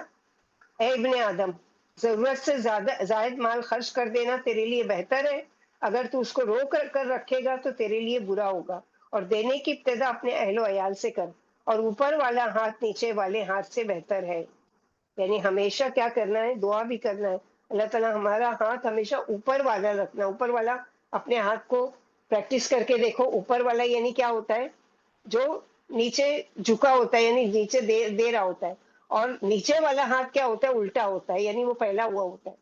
اے ابن آدم، ضرورت سے زائد مال خرچ کر دینا تیرے لیے بہتر ہے. اگر تو اس کو روک کر رکھے گا تو تیرے لیے برا ہوگا. اور دینے کی ابتدا اپنے اہل و عیال سے کر، اور اوپر والا ہاتھ نیچے والے ہاتھ سے بہتر ہے. یعنی ہمیشہ کیا کرنا ہے، دعا بھی کرنا ہے اللہ تعالیٰ ہمارا ہاتھ ہمیشہ اوپر والا رکھنا. اوپر والا اپنے ہاتھ کو پریکٹس کر کے دیکھو. اوپر والا یعنی کیا ہوتا ہے، جو نیچے جھکا ہوتا ہے یعنی نیچے دے رہا ہوتا ہے، اور نیچے والا ہاتھ کیا ہوتا ہے، الٹا ہوتا ہے یعنی وہ پھیلا ہوا ہوتا ہے.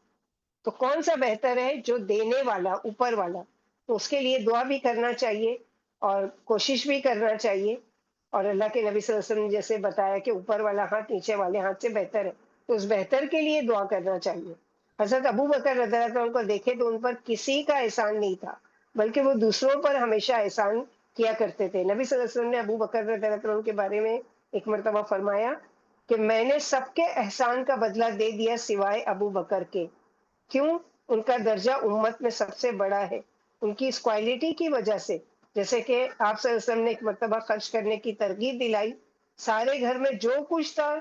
تو کون سا بہتر ہے، جو دینے والا اوپر والا. تو اس کے لیے دعا بھی کرنا چاہیے اور کوشش بھی کرنا چاہیے. اور اللہ کے نبی صلی اللہ علیہ وسلم نے جیسے بتایا کہ اوپر والا ہاتھ نیچے والے ہاتھ سے بہتر ہے، تو اس بہتر کے لیے دعا کرنا چاہیے. حضرت ابو بکر رضی اللہ عنہ کو دیکھے تو ان پر کسی کا احسان نہیں تھا، بلکہ وہ دوسروں پر ہمیشہ احسان کیا کرتے تھے. نبی صلی اللہ علیہ وسلم نے ابو بکر رضی اللہ عنہ کے بارے میں ایک مرتبہ فرمایا کہ میں نے سب کے احسان کا بدلہ دے دیا سوائے ابو بکر کے. کیوں؟ ان کا درجہ امت میں سب سے بڑا ہے، ان کی اس کوالٹی کی وجہ سے. جیسے کہ آپ صلی اللہ علیہ وسلم نے ایک مرتبہ خرچ کرنے کی ترغیب دلائی، سارے گھر میں جو کچھ تھا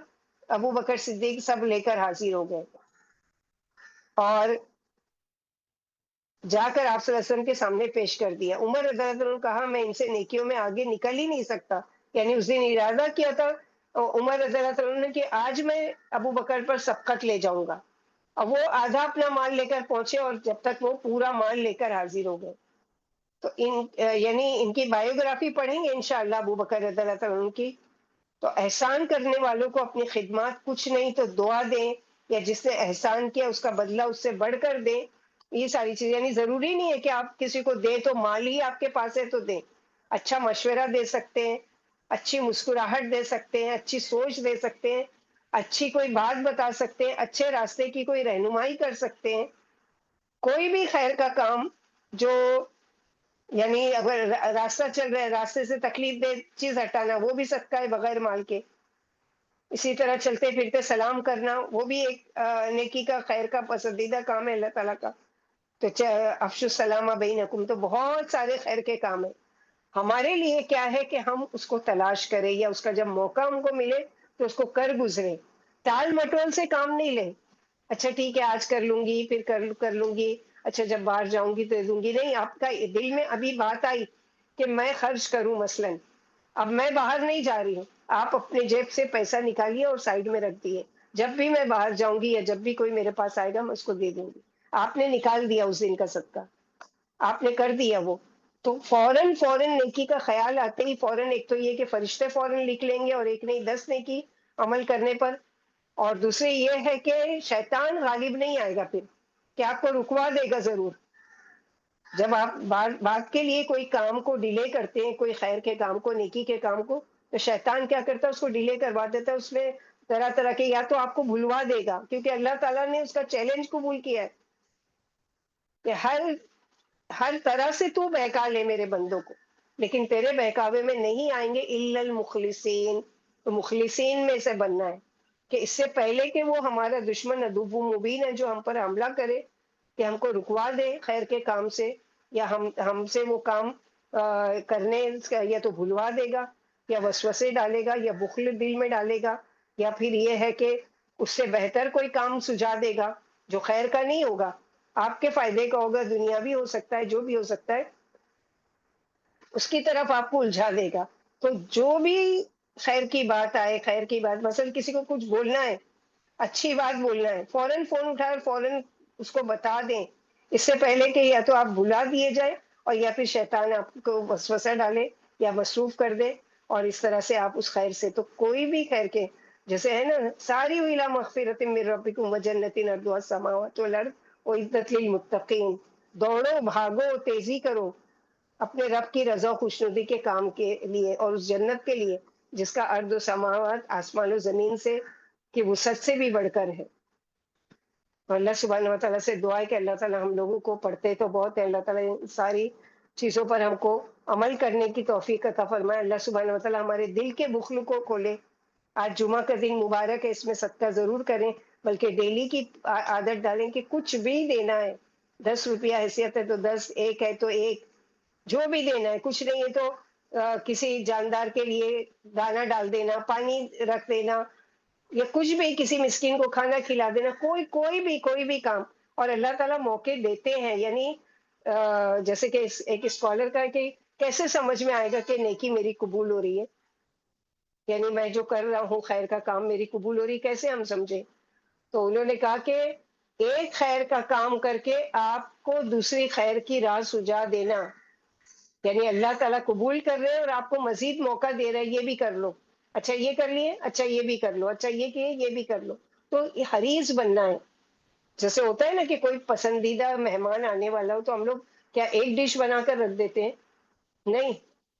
ابو بکر صدیق سب لے کر حاضر ہو گئے، اور جا کر آپ صلی اللہ علیہ وسلم کے سامنے پیش کر دیا. عمر رضی اللہ عنہ نے کہا میں ان سے نیکیوں میں آگے نکل ہی نہیں سکتا. یعنی اس دن ارادہ کیا تھا عمر رضی اللہ عنہ نے کہ آج میں ابو بکر پر سبقت لے جاؤں گا. اب وہ آدھا اپنا مال لے کر پہنچے اور جب تک وہ پورا مال لے کر حاضر ہو گئے. تو یعنی ان کی بایوگرافی پڑھیں گے انشاءاللہ ابو بکر رضی اللہ عنہ کی. تو احسان کرنے والوں کو اپنی خدمات کچھ نہیں تو دعا دیں، یا جس نے احسان کیا اس کا بدلہ اس سے بڑھ کر دیں. یہ ساری چیزیں، یعنی ضروری نہیں ہے کہ آپ کسی کو دیں تو مال ہی آپ کے پاس ہے تو دیں. اچھا مشورہ دے سکتے ہیں، اچھی مسکراہٹ دے سکتے ہیں، اچھی سوچ دے سکتے ہیں، اچھی کوئی بات بتا سکتے ہیں، اچھے راستے کی کوئی رہنمائی کر سکتے ہیں. کوئی بھی خیر کا کام جو، یعنی اگر راستہ چل رہا ہے راستے سے تکلیف دہ چیز ہٹانا وہ بھی صدقہ ہے بغیر مال کے. اسی طرح چلتے پھرتے سلام کرنا وہ بھی ایک نیکی کا خیر کا پسندیدہ کام ہے اللہ تعالیٰ کا. تو افشوا السلام بینکم، تو بہت سارے خیر کے کام ہیں. ہمارے لیے کیا ہے کہ ہم اس کو تلاش کریں، یا اس کا جب موقع ہم کو ملے تو اس کو کر گزرے. ٹال مٹول سے کام نہیں لیں. اچھا ٹھیک ہے آج کر لوں گی، پھر کر لوں گی، اچھا جب باہر جاؤں گی تو دے دوں گی. نہیں، آپ کا دل میں ابھی بات آئی کہ میں خرچ کروں، مثلا اب میں باہر نہیں جا رہی ہوں، آپ اپنے جیب سے پیسہ نکالیے اور سائڈ میں رکھ دیے. جب بھی میں باہر جاؤں گی یا جب بھی کوئی میرے پاس آئے گا میں اس کو دے دوں گی. آپ نے نکال دیا اس دن کا صدقہ، آپ نے کر دیا وہ. تو فوراً نیکی کا خیال آتے ہی فوراً، ایک تو یہ کہ فرشتے فوراً لکھ لیں گے اور ایک نہیں 10 نیکی عمل کرنے پر. اور دوسرے یہ ہے کہ شیطان غالب نہیں آئے گا پھر، کہ آپ کو رکوا دے گا ضرور. جب آپ بات کے لیے کوئی کام کو ڈیلے کرتے ہیں، کوئی خیر کے کام کو، نیکی کے کام کو، تو شیطان کیا کرتا ہے، اس کو ڈیلے کروا دیتا ہے، اس میں طرح طرح کے، یا تو آپ کو بھلوا دے گا، کیونکہ اللہ تعالیٰ نے اس کا چیلنج قبول کیا ہے کہ ہر طرح سے تو بہکا لے میرے بندوں کو، لیکن تیرے بہکاوے میں نہیں آئیں گے الا المخلصین، تو مخلصین میں سے بننا ہے، کہ اس سے پہلے کہ وہ ہمارا دشمن عدو مبین ہے جو ہم پر حملہ کرے، کہ ہم کو رکوا دے خیر کے کام سے، یا ہم سے وہ کام کرنے یا تو بھلوا دے گا، یا وسوسے ڈالے گا، یا بخل دل میں ڈالے گا، یا پھر یہ ہے کہ اس سے بہتر کوئی کام سجا دے گا جو خیر کا نہیں ہوگا، آپ کے فائدے کا ہوگا، دنیا بھی ہو سکتا ہے، جو بھی ہو سکتا ہے، اس کی طرف آپ کو الجھا دے گا۔ تو جو بھی خیر کی بات آئے، خیر کی بات، مثلا کسی کو کچھ بولنا ہے، اچھی بات بولنا ہے، فوراً فون اٹھائے، فوراً اس کو بتا دیں، اس سے پہلے کہ یا تو آپ بلا دیے جائیں، اور یا پھر شیطان آپ کو وسوسہ ڈالے یا مصروف کر دے، اور اس طرح سے آپ اس خیر سے، تو کوئی بھی خیر کے، جیسے ہے نا، ساری الی مغفرۃ من ربکم وجنۃ عرضها السماوات والارض اعدت للمتقین، دوڑو بھاگو تیزی کرو اپنے رب کی رضا و خوشنودی کے کام کے لیے، اور اس جنت کے لیے جس کا ارض و سماوات، آسمان و زمین سے کی وسعت سے بھی بڑھ کر ہے۔ اور اللہ سبحانہ و تعالیٰ سے دعا ہے کہ اللہ تعالیٰ ہم لوگوں کو، پڑھتے تو بہت ہے، اللہ تعالیٰ ان ساری چیزوں پر ہم کو عمل کرنے کی توفیق عطا فرمائے، اللہ سبحانہ و تعالیٰ ہمارے دل کے بخل کو کھولے۔ آج جمعہ کا دن مبارک ہے، اس میں صدقہ ضرور کریں، بلکہ ڈیلی کی عادت ڈالیں کہ کچھ بھی دینا ہے، 10 روپیہ حیثیت ہے تو 10، ایک ہے تو ایک، جو بھی دینا ہے، کچھ نہیں ہے تو کسی جاندار کے لیے دانا ڈال دینا، پانی رکھ دینا، یا کچھ بھی کسی مسکین کو کھانا کھلا دینا، کوئی بھی کام، اور اللہ تعالیٰ موقع دیتے ہیں، یعنی جیسے کہ ایک اسکالر کا ہے کہ کیسے سمجھ میں آئے گا کہ نیکی میری قبول ہو رہی ہے، یعنی میں جو کر رہا ہوں خیر کا کام میری قبول ہو رہی ہے، کیسے ہم سمجھے؟ تو انہوں نے کہا کہ ایک خیر کا کام کر کے آپ کو دوسری خیر کی راہ سجا دینا، یعنی اللہ تعالیٰ قبول کر رہے ہیں اور آپ کو مزید موقع دے رہے ہیں، یہ بھی کر لو، اچھا یہ کر لیے، اچھا یہ بھی کر لو، اچھا یہ کیے، یہ بھی کر لو، تو یہ حریص بننا ہے۔ جیسے ہوتا ہے نا کہ کوئی پسندیدہ مہمان آنے والا ہو تو ہم لوگ کیا ایک ڈش بنا کر رکھ دیتے ہیں؟ نہیں،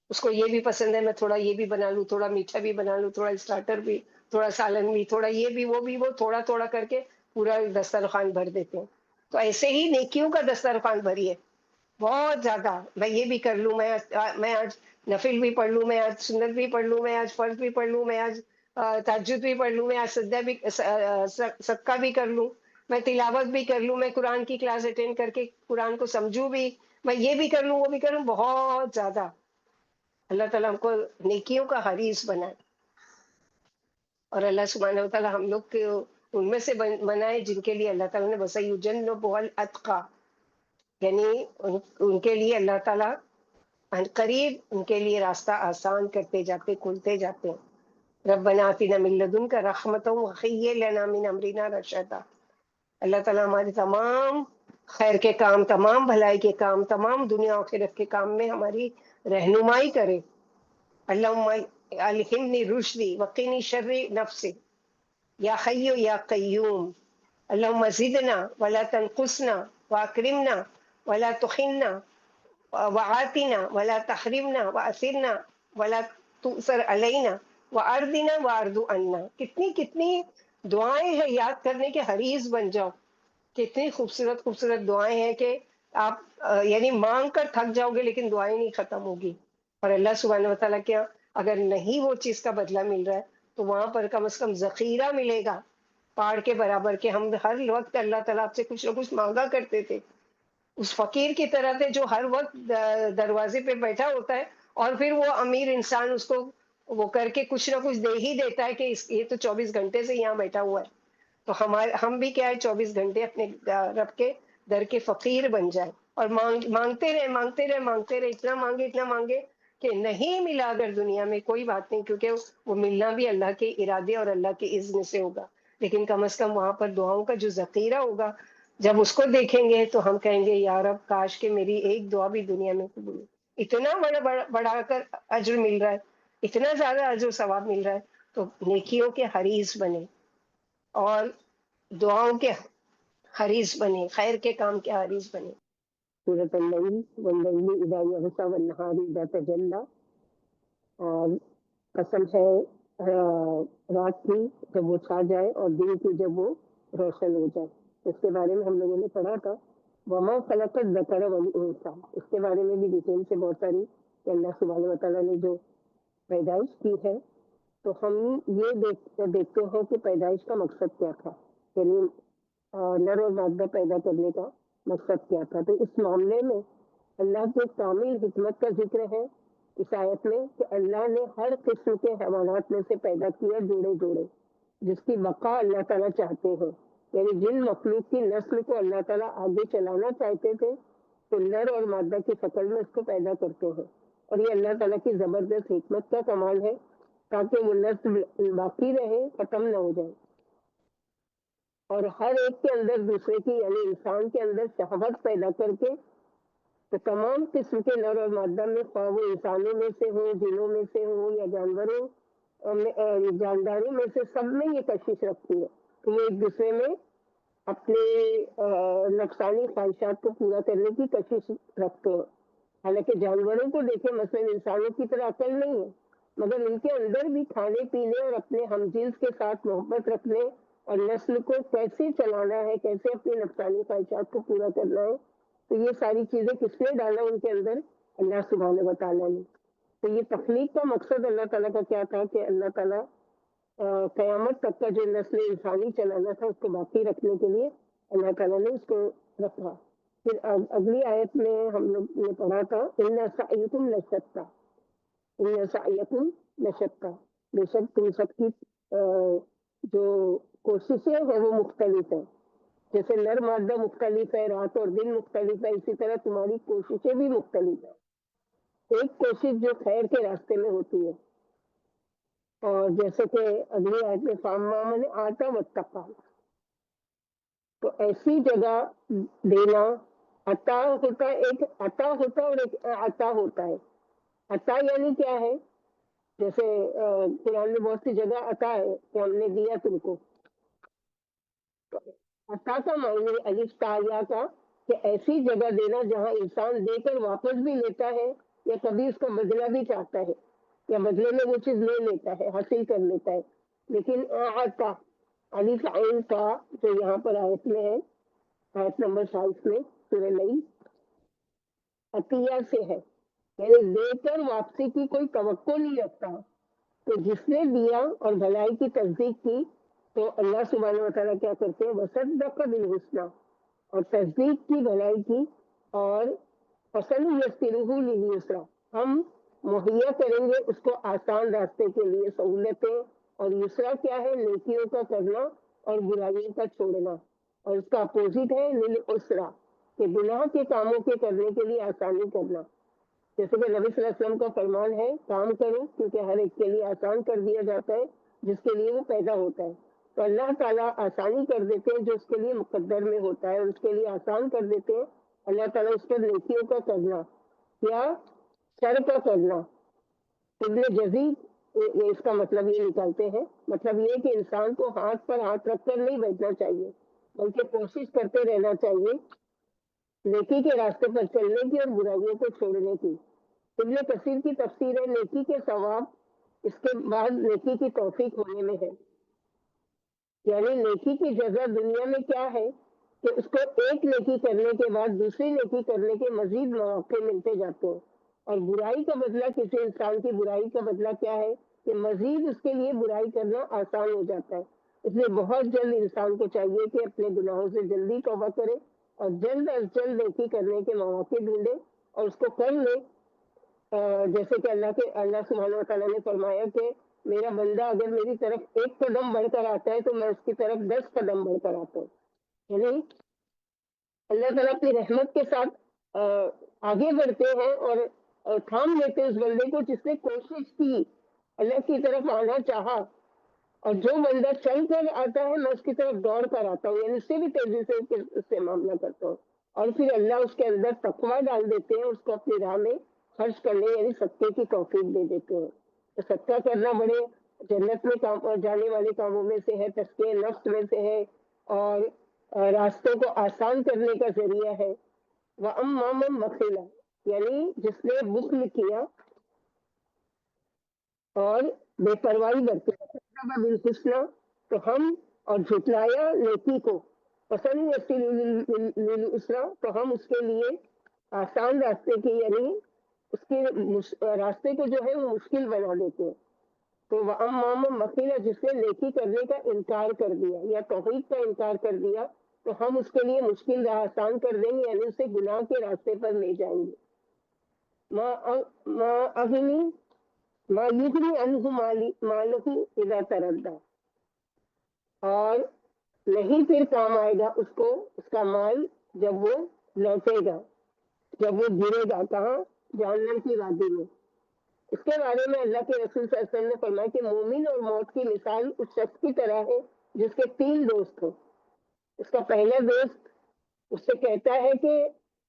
اس کو یہ بھی پسند ہے، میں تھوڑا یہ بھی بنا لوں، تھوڑا میٹھا بھی بنا لوں، تھوڑا اسٹارٹر بھی، تھوڑا سالن بھی، تھوڑا یہ بھی وہ تھوڑا تھوڑا کر کے پورا دسترخوان بھر دیتے ہیں۔ تو ایسے ہی نیکیوں کا دسترخوان بھریے، بہت زیادہ، میں یہ بھی کر لوں، میں آج نفل بھی پڑھ لوں، میں آج سنت بھی پڑھ لوں، میں آج فرض بھی پڑھ لوں، میں آج تہجد بھی پڑھ لوں، میں آج سجدہ بھی صدقہ بھی کر لوں، میں تلاوت بھی کر لوں، میں قرآن کی کلاس اٹینڈ کر کے قرآن کو سمجھوں بھی، میں یہ بھی کر لوں، وہ بھی کر لوں، بہت زیادہ۔ اللہ تعالیٰ ہم کو نیکیوں کا حریص بنائے، اور اللہ سبحانہ و تعالیٰ ہم لوگ کے ان میں سے بنائے جن کے لیے اللہ تعالیٰ نے وَسَيُجَنَّبُهَا الْأَتْقَى، یعنی ان کے لیے اللہ تعالیٰ ان قریب ان کے لیے راستہ آسان کرتے جاتے، کھلتے جاتے ہیں۔ ربنا آتنا من لدنک رحمۃ وہیئ لنا من امرنا رشدا، اللہ تعالیٰ ہمارے تمام خیر کے کام، تمام بھلائی کے کام، تمام دنیا و آخرت کے کام میں ہماری رہنمائی کرے۔ اللہم الہمنی رشدی وقنی شر نفسی، یا حی یا قیوم، اللہم زدنا ولا تنقصنا، واکرمنا ولا تخنا، وآتنا ولا تحرمنا، وأثرنا ولا تؤثر علینا، وأرضنا وأرض عنا۔ کتنی کتنی دعائیں ہیں، یاد کرنے کے حریص بن جاؤ، کتنی خوبصورت خوبصورت دعائیں ہیں کہ آپ یعنی مانگ کر تھک جاؤ گے لیکن دعائیں نہیں ختم ہوگی، اور اللہ سبحانہ و تعالیٰ کیا، اگر نہیں وہ چیز کا بدلہ مل رہا ہے تو وہاں پر کم از کم ذخیرہ ملے گا پہاڑ کے برابر، کے ہم ہر وقت اللہ تعالیٰ آپ سے کچھ نہ کچھ مانگا کرتے تھے، اس فقیر کی طرح تھے جو ہر وقت دروازے پہ بیٹھا ہوتا ہے، اور پھر وہ امیر انسان اس کو وہ کر کے کچھ نہ کچھ دے ہی دیتا ہے کہ یہ تو 24 گھنٹے سے یہاں بیٹھا ہوا ہے۔ تو ہم بھی کیا ہے، 24 گھنٹے اپنے رب کے در کے فقیر بن جائے، اور مانگتے رہے مانگتے رہے مانگتے رہے، اتنا مانگے کہ نہیں ملا اگر دنیا میں کوئی بات نہیں، کیونکہ وہ ملنا بھی اللہ کے ارادے اور اللہ کے اذن سے ہوگا، لیکن کم از کم وہاں پر دعاؤں کا جو ذخیرہ ہوگا، جب اس کو دیکھیں گے تو ہم کہیں گے یا رب کاش کہ میری ایک دعا بھی دنیا میں قبول ہو۔ اتنا بڑا کر اجر مل رہا ہے، اتنا زیادہ اجر و ثواب مل رہا ہے، تو نیکیوں کے حریص بنے، اور دعاؤں کے حریص بنے، خیر کے کام کے حریص بنے۔ سورۃ اللیل واللیل اذا یغشی والنہار اذا تجلی، اور قسم ہے رات کی جب وہ چھا جائے اور دن کی جب وہ روشن ہو جائے. اس کے بارے میں ہم لوگوں نے پڑھا تھا وما خلق الذکر والانثی، اس کے بارے میں بھی ڈیٹیل سے بہت ساری کہ اللہ سبحانہ وتعالیٰ نے جو پیدائش کی ہے، تو ہم یہ دیکھتے ہیں کہ پیدائش کا مقصد کیا تھا، یعنی نر اور مادہ پیدا کرنے کا مقصد کیا تھا. تو اس معاملے میں اللہ کے کامل حکمت کا ذکر ہے اس آیت میں کہ اللہ نے ہر قسم کے حیوانات میں سے پیدا کیا جوڑے جوڑے، جس کی بقا اللہ تعالیٰ چاہتے ہیں. یعنی جن مخلوق کی نسل کو اللہ تعالیٰ آگے چلانا چاہتے تھے تو نر اور مادہ کی شکل میں اس کو پیدا کرتے ہیں، اور یہ اللہ تعالیٰ کی زبردست حکمت کا کمال ہے تاکہ وہ نسل باقی رہے، ختم نہ ہو جائے. اور ہر ایک کے اندر دوسرے کی یعنی انسان کے اندر شہوت پیدا کر کے تو تمام قسم کے نر اور مادہ میں، خواہ وہ انسانوں میں سے ہوں، جنوں میں سے ہوں یا جانداروں میں سے، سب میں یہ کشش رکھتی ہے کہ وہ ایک دوسرے میں اپنے نفسانی خواہشات کو پورا کرنے کی کشش رکھتے ہیں. حالانکہ جانوروں کو دیکھیں، مثلاً انسانوں کی طرح عقل نہیں ہے، مگر ان کے اندر بھی کھانے پینے اور اپنے ہمجنس کے ساتھ محبت رکھنے اور نسل کو کیسے چلانا ہے، کیسے اپنی نفسانی خواہشات کو پورا کرنا ہے، تو یہ ساری چیزیں کس نے ڈالا ان کے اندر؟ اللہ سبحانہ و تعالیٰ نے. تو یہ تخلیق کا مقصد اللہ تعالیٰ کا کیا تھا کہ اللہ تعالیٰ قیامت تک کا جو نسل انسانی چلانا تھا اس کو باقی رکھنے کے لیے اللہ تعالیٰ نے اس کو رکھا. پھر اگلی آیت میں ہم لوگ نے پڑھا تھا ان سعیکم لشتیٰ، ان سعیکم لشتیٰ، بے شک تم سب کی جو کوششیں ہیں وہ مختلف ہیں. جیسے نر مادہ مختلف ہے، رات اور دن مختلف ہے، اسی طرح تمہاری کوششیں بھی مختلف ہیں. ایک کوشش جو خیر کے راستے میں ہوتی ہے، اور جیسے کہ اگلی آیت میں فاما من آتا واتقا، تو ایسی جگہ دینا. عطا ہوتا ہے، ایک عطا ہوتا ہے اور ایک عطا ہوتا ہے. عطا یعنی کیا ہے؟ جیسے قرآن میں بہت سی جگہ عطا ہے کہ ہم نے دیا تم کو. عطا کا معنی الف تا یا کا کہ ایسی جگہ دینا جہاں انسان دے کر واپس بھی لیتا ہے یا کبھی اس کو بدلہ بھی چاہتا ہے یا بدلے میں وہ چیز لے لیتا ہے، حاصل کر لیتا ہے. لیکن عطا الف عین تا جو یہاں پر آیت میں ہے، آیت نمبر 22 میں سورہ نئی، عطیہ سے ہے، یعنی دے کر واپسی کی کوئی توقع نہیں رکھتا. تو جس نے دیا اور بھلائی کی تصدیق کی تو اللہ سبحانہ و تعالیٰ کیا کرتے ہیں؟ وصدق بالحسنی، اور تصدیق کی بھلائی کی، اور فسنیسرہ للعسریٰ، ہم مہیا کریں گے اس کو آسان راستے کے لیے سہولتیں. اور یسرا کیا ہے؟ نیکیوں کا کرنا اور برائیوں کا چھوڑنا، اور اس کا اپوزٹ ہے للعسریٰ کہ گناہ کے کاموں کے کرنے کے لیے آسانی کرنا. جیسے کہ نبی صلی اللہ علیہ وسلم کا فرمان ہے کام کرو کیونکہ ہر ایک کے لیے آسان کر دیا جاتا ہے جس کے لیے وہ پیدا ہوتا ہے. تو اللہ تعالیٰ آسانی کر دیتے ہیں جو اس کے لیے مقدر میں ہوتا ہے، اور اس کے لیے آسان کر دیتے ہیں اللہ تعالیٰ اس پر نیکیوں کا کرنا یا شر کا کرنا. ابن جزید اس کا مطلب یہ نکالتے ہیں، مطلب یہ کہ انسان کو ہاتھ پر ہاتھ رکھ کر نہیں بیٹھنا چاہیے، بلکہ کوشش کرتے رہنا چاہیے نیکی کے راستے پر چلنے کی اور برائیوں کو چھوڑنے کی. ابن کثیر کی تفسیر ہے نیکی کے ثواب اس کے بعد نیکی کی توفیق ہونے میں ہے. یعنی نیکی کی جزا دنیا میں کیا ہے کہ اس کو ایک نیکی کرنے کے بعد دوسری نیکی کرنے کے مزید مواقع ملتے جاتے ہیں، اور برائی کا بدلہ، کسی انسان کی برائی کا بدلہ کیا ہے کہ مزید اس کے لیے برائی کرنا آسان ہو جاتا ہے. اس لیے بہت جلد انسان کو چاہیے کہ اپنے گناہوں سے جلدی توبہ کرے اور جلد از جلد نیکی کرنے کے مواقع ڈھونڈے اور اس کو کر لے. جیسے کہ اللہ سبحانہ و تعالیٰ نے فرمایا کہ میرا بندہ اگر میری طرف ایک قدم بڑھ کر آتا ہے تو میں اس کی طرف 10 قدم بڑھ کر آتا ہوں. یعنی اللہ تعالیٰ اپنی رحمت کے ساتھ آگے بڑھتے ہیں اور تھام لیتے اس بندے کو جس نے کوشش کی، اللہ کی طرف آنا چاہا. اور جو بندہ چل کر آتا ہے میں اس کی طرف دوڑ کر آتا ہوں، یعنی اس سے بھی تیزی سے اس سے معاملہ کرتا ہوں. اور پھر اللہ اس کے اندر تقویٰ ڈال دیتے ہیں، اس کو اپنی راہ میں خرچ کرنے یعنی صدقے کی توفیق دے دیتے ہیں. تو صدقہ کرنا بڑے جنت میں جانے والے کاموں میں سے ہے، تزکیہ نفس میں سے ہے، اور راستوں کو آسان کرنے کا ذریعہ ہے. وَأَمَّا مَن بَخِلَ یعنی جس نے بخل کیا اور بے پرواہی برتی، کذب بالحسنی تو ہم اور جھٹلایا نیکی کو، فسنیسرہ تو ہم اس کے لیے آسان راستے کی یعنی اس کے راستے کو جو ہے وہ مشکل بنا دیتے ہیں۔ تو وَأَمَّا مَن بَخِلَ جس نے نیکی کرنے کا انکار کر دیا یا توحید کا انکار کر دیا تو ہم اس کے لیے مشکل راہ آسان کر دیں گے، یعنی اسے گناہ کے راستے پر لے جائیں گے۔ ما اغنی ما یغنی عنہ مالہ اذا تردی اور نہیں پھر کام آئے گا اس کو اس کا مال جب وہ لوٹے گا، جب وہ گرے گا، کہاں؟ جہنم کی وادی میں۔ اس کے بارے میں اللہ کے رسول صلی اللہ علیہ وسلم نے فرمایا کہ مومن اور موت کی مثال اس شخص کی طرح ہے جس کے 3 دوست ہوں۔ اس کا پہلا دوست اس سے کہتا ہے کہ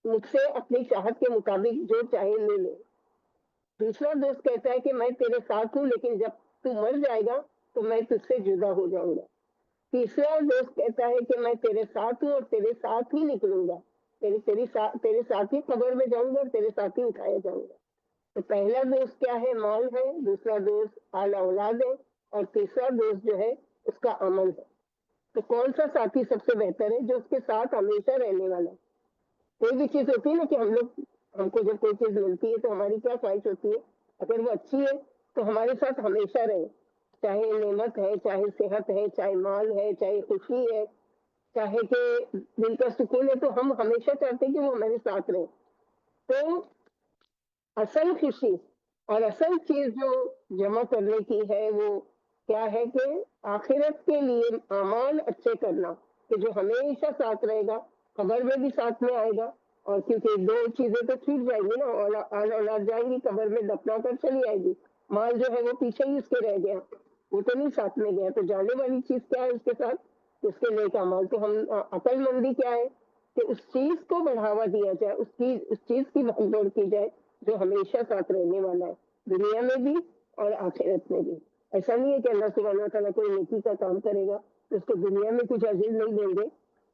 مجھ سے اپنی چاہت کے مطابق جو چاہے لے لے۔ دوسرا دوست کہتا ہے کہ میں تیرے ساتھ ہوں لیکن جب تو مر جائے گا تو میں تجھ سے جدا ہو جاؤں گا۔ تیسرا دوست کہتا ہے کہ میں تیرے ساتھ ہوں اور تیرے ساتھ ہی نکلوں گا، تیرے ساتھ ہی قبر میں جاؤں گا اور تیرے ساتھ ہی اٹھایا جاؤں گا۔ تو پہلا دوست کیا ہے؟ مال ہے، دوسرا دوست اعلی اولاد ہے، اور تیسرا دوست جو ہے اس کا عمل ہے۔ تو کون سا ساتھی سب سے بہتر ہے؟ جو اس کے ساتھ ہمیشہ رہنے والا ہے۔ کوئی بھی چیز ہوتی ہے نا کہ ہم کو جب کوئی چیز ملتی ہے تو ہماری کیا خواہش ہوتی ہے؟ اگر وہ اچھی ہے تو ہمارے ساتھ ہمیشہ رہے، چاہے نعمت ہے، چاہے صحت ہے، چاہے مال ہے، چاہے خوشی ہے، چاہے کہ دل کا سکون ہے، تو ہم ہمیشہ چاہتے ہیں کہ وہ ہمارے ساتھ رہے۔ تو اصل خوشی اور اصل چیز جو جمع کرنے کی ہے وہ کیا ہے کہ آخرت کے لیے اعمال اچھے کرنا، کہ جو ہمیشہ ساتھ رہے گا، قبر میں بھی ساتھ میں آئے گا، اور کیونکہ 2 چیزیں تو چھوٹ جائیں گی نا، اولاد جائیں گی قبر میں دفنا کر چلی آئے گی، مال جو ہے وہ پیچھے ہی اس کے رہ گیا، وہ تو نہیں ساتھ میں گیا۔ تو جانے والی چیز کیا ہے اس کے ساتھ؟ اس کے نیک اعمال۔ تو ہم عقل مندی کیا ہے کہ اس چیز کو بڑھاوا دیا جائے، اس چیز کی بھگ دوڑ کی جائے جو ہمیشہ ساتھ رہنے والا ہے، دنیا میں بھی اور آخرت میں بھی۔ ایسا نہیں ہے کہ اللہ سبحانہ و تعالیٰ کوئی نیکی کا کام کرے گا تو اس کو دنیا میں کچھ عزیز نہیں دیں گے،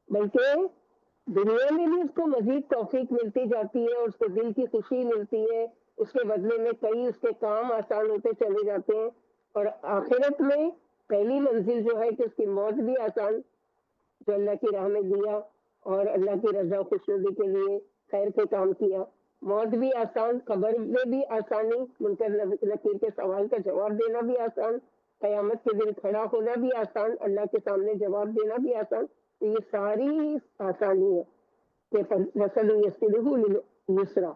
بلکہ دنیا میں بھی اس کو مزید توفیق ملتی جاتی ہے اور اس کو دل کی خوشی ملتی ہے، اس کے بدلے میں کئی اس کے کام آسان ہوتے چلے جاتے ہیں، اور آخرت میں پہلی منزل جو ہے کہ اس کی موت بھی آسان، جو اللہ کی راہ میں دیا اور اللہ کی رضا و خوشنودی کے لیے خیر کے کام کیا، موت بھی آسان، قبر میں بھی آسانی، منکر نکیر کے سوال کا جواب دینا بھی آسان، قیامت کے دن کھڑا ہونا بھی آسان، اللہ کے سامنے جواب دینا بھی آسان۔ تو یہ ساری آسانی ہے کہ فصل یسرا